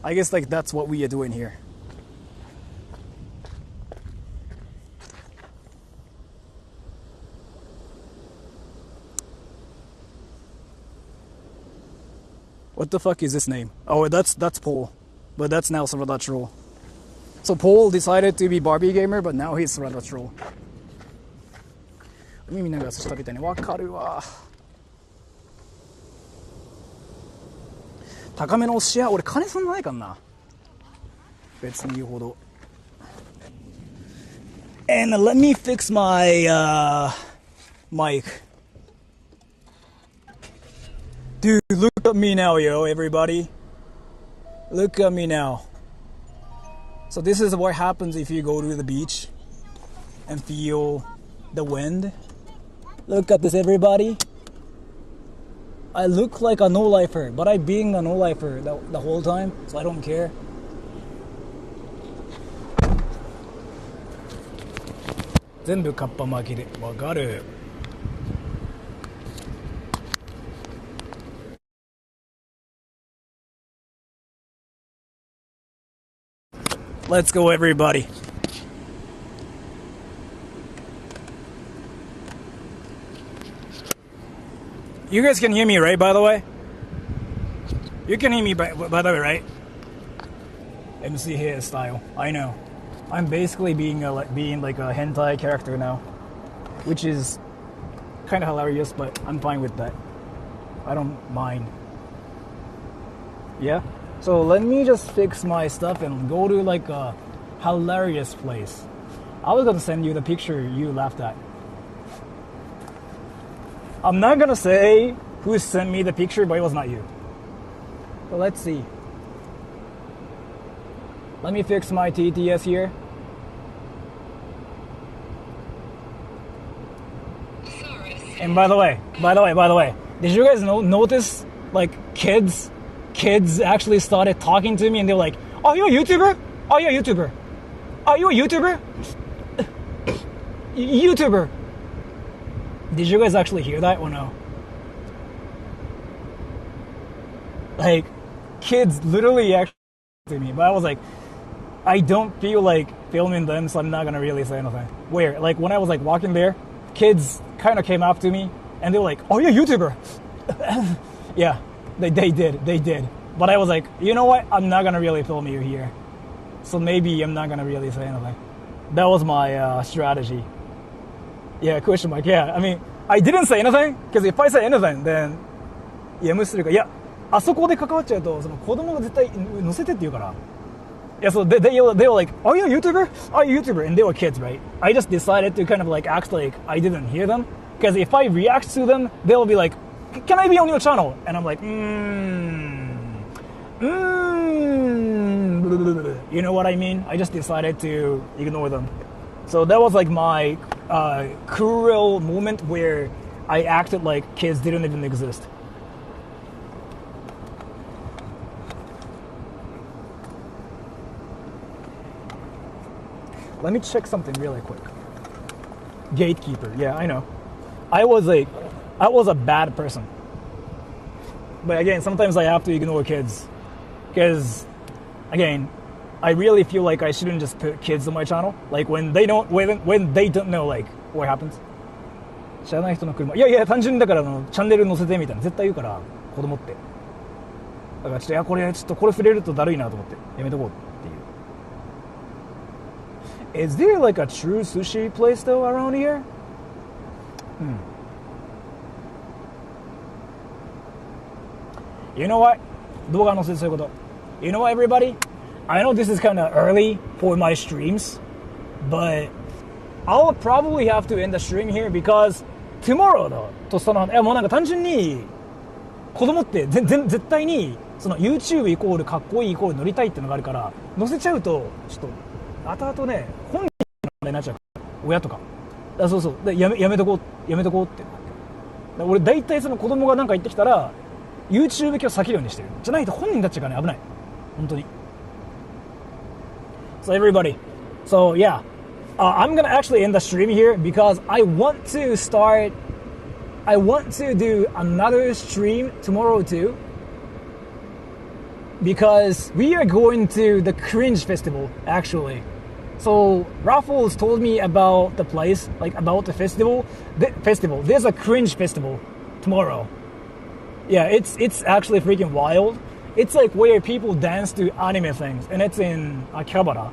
I guess like that's what we are doing here. What the fuck is this name? Oh, that's Paul. But that's now Sora Troll. So Paul decided to be Barbie gamer, but now he's Sora Troll. 海見ながら寿司食べたいね。わかるわ。高めのお寿司屋、俺金そんなないかんな。別に言うほど。And let me fix my mic. Dude, look at me now, yo, everybody. Look at me now. So this is what happens if you go to the beach and feel the wind. Look at this, everybody. I look like a no-lifer, but I'm being a no-lifer the whole time, so I don't care. Zenbu kappa maki de wakaru. Let's go, everybody. You guys can hear me, right, by the way? You can hear me, by the way, right? MC hairstyle. I know. I'm basically being like a hentai character now, which is kind of hilarious, but I'm fine with that. I don't mind. Yeah? So let me just fix my stuff and go to like a hilarious place. I was gonna send you the picture you laughed at. I'm not gonna say who sent me the picture, but it was not you. But let's see. Let me fix my TTS here. And by the way, did you guys notice like kids actually started talking to me and they were like, "Are you a YouTuber? Are you a YouTuber? Are you a YouTuber? YouTuber." Did you guys actually hear that or no? Like, kids literally actually to me, but I was like, I don't feel like filming them, so I'm not gonna really say anything. Where, like, when I was like walking there, kids kind of came up to me and they were like, "Oh, you're a YouTuber." Yeah, they did. But I was like, you know what? I'm not gonna really film you here, so maybe I'm not gonna really say anything. That was my strategy. Yeah, question mark. Yeah, I mean, I didn't say anything because if I say anything, then いや無視するか。いや、あそこで関わっちゃうとその子供が絶対乗せてって言うから。Yeah, so they were like, "Are you a YouTuber? Are you a YouTuber?" And they were kids, right? I just decided to kind of like act like I didn't hear them because if I react to them, they'll be like, "Can I be on your channel?" And I'm like, You know what I mean? I just decided to ignore them. So that was like my cruel moment where I acted like kids didn't even exist. Let me check something really quick. Gatekeeper. Yeah, I know. I was a bad person. But again, sometimes I have to ignore kids. Because, again, I really feel like I shouldn't just put kids on my channel. Like when they don't know like what happens. 知らない人の車。いや単純にだからチャンネル載せてみたいな絶対言うから子供って。だからちょっとこれ触れるとだるいなと思ってやめとこうっていう。Is there like a true sushi place though around here? You know what? 動画載せてそういうこと。You know what, everybody? I know this is kind of early for my streams, but I'll probably have to end the stream here because tomorrow だとそのもうなんか単純に子供って絶対にその YouTube イコールかっこいいイコール乗りたいっていうのがあるから載せちゃうとちょっと後々ね本人のあれになっちゃう親とかそうそうでやめとこうって俺大体その子供がなんか言ってきたら YouTube 今日避けるようにしてるじゃないと本人たちがね危ない本当に So everybody so yeah I'm gonna actually end the stream here because I want to do another stream tomorrow too because we are going to the Cringe Festival actually. So Raffles told me about the place, like about the festival. There's a Cringe Festival tomorrow. Yeah, it's actually freaking wild. It's like where people dance to anime things, and it's in Akihabara.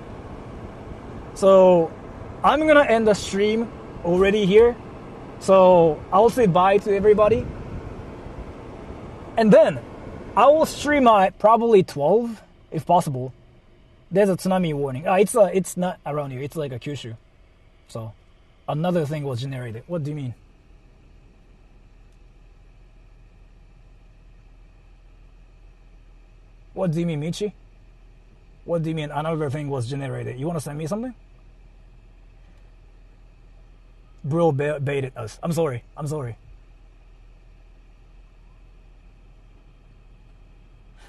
So I'm gonna end the stream already here. So I'll say bye to everybody. And then I will stream at probably 12 if possible. There's a tsunami warning. It's not around here. It's like a Kyushu. So another thing was generated. What do you mean? What do you mean, Michi? What do you mean another thing was generated? You want to send me something? Bro baited us. I'm sorry.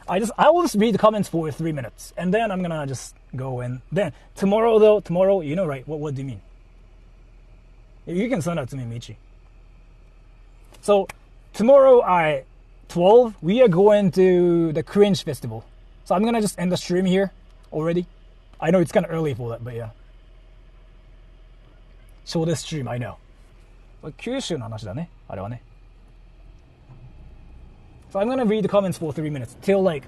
I will just read the comments for 3 minutes and then I'm gonna just go and then tomorrow you know right what do you mean? You can send that to me, Michi. So tomorrow at 12 we are going to the Cringe Festival. So I'm gonna just end the stream here already. I know it's kinda early for that, but yeah. Shortest stream, I know. 九州の話だね、あれはね。So I'm gonna read the comments for 3 minutes till like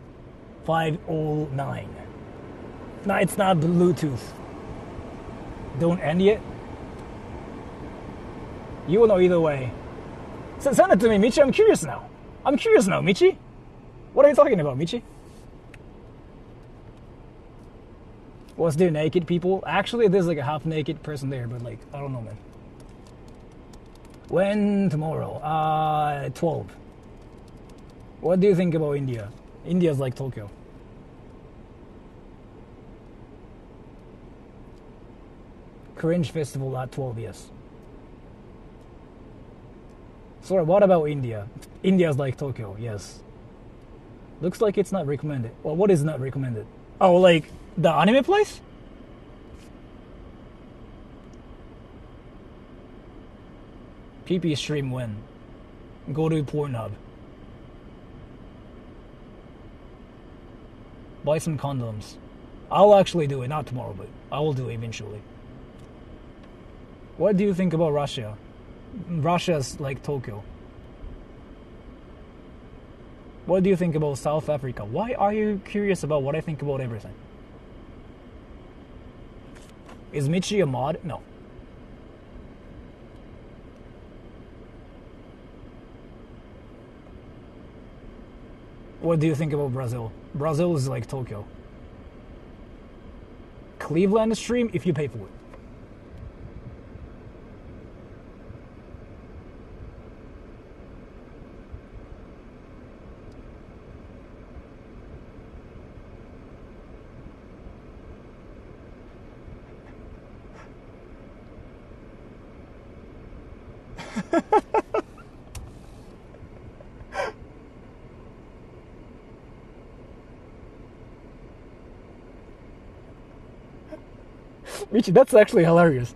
5:09. No, it's not Bluetooth. Don't end yet. You will know either way. Send it to me, Michi. I'm curious now, Michi. What are you talking about, Michi? Was there naked people? Actually, there's like a half naked person there, but like, I don't know, man. When tomorrow? 12. What do you think about India? India's like Tokyo. Cringe Festival at 12, yes. Sorry, what about India? India's like Tokyo, yes. Looks like it's not recommended. Well, what is not recommended? Oh, like the anime place? PP stream when? Go to Pornhub. Buy some condoms. I'll actually do it, not tomorrow, but I will do it eventually. What do you think about Russia? Russia's like Tokyo. What do you think about South Africa? Why are you curious about what I think about everything? Is Michi a mod? No. What do you think about Brazil? Brazil is like Tokyo. Cleveland stream if you pay for it. Michi, that's actually hilarious.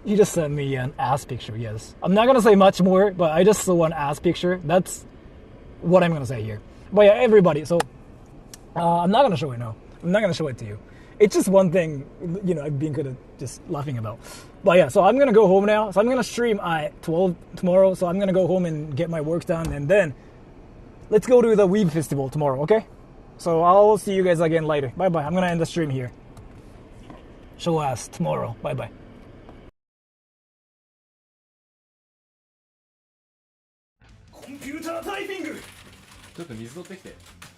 You just sent me an ass picture, yes. I'm not gonna say much more, but I just saw an ass picture. That's what I'm gonna say here. But yeah, everybody, so I'm not gonna show it now. I'm not gonna show it to you. It's just one thing, you know, I've been kind of just laughing about. But yeah, so I'm gonna go home now. So I'm gonna stream at 12 tomorrow. So I'm gonna go home and get my work done, and then let's go to the Weeb Festival tomorrow, okay? So I'll see you guys again later. Bye bye. I'm gonna end the stream here. show us tomorrow. Bye bye. ちょっと水取ってきて。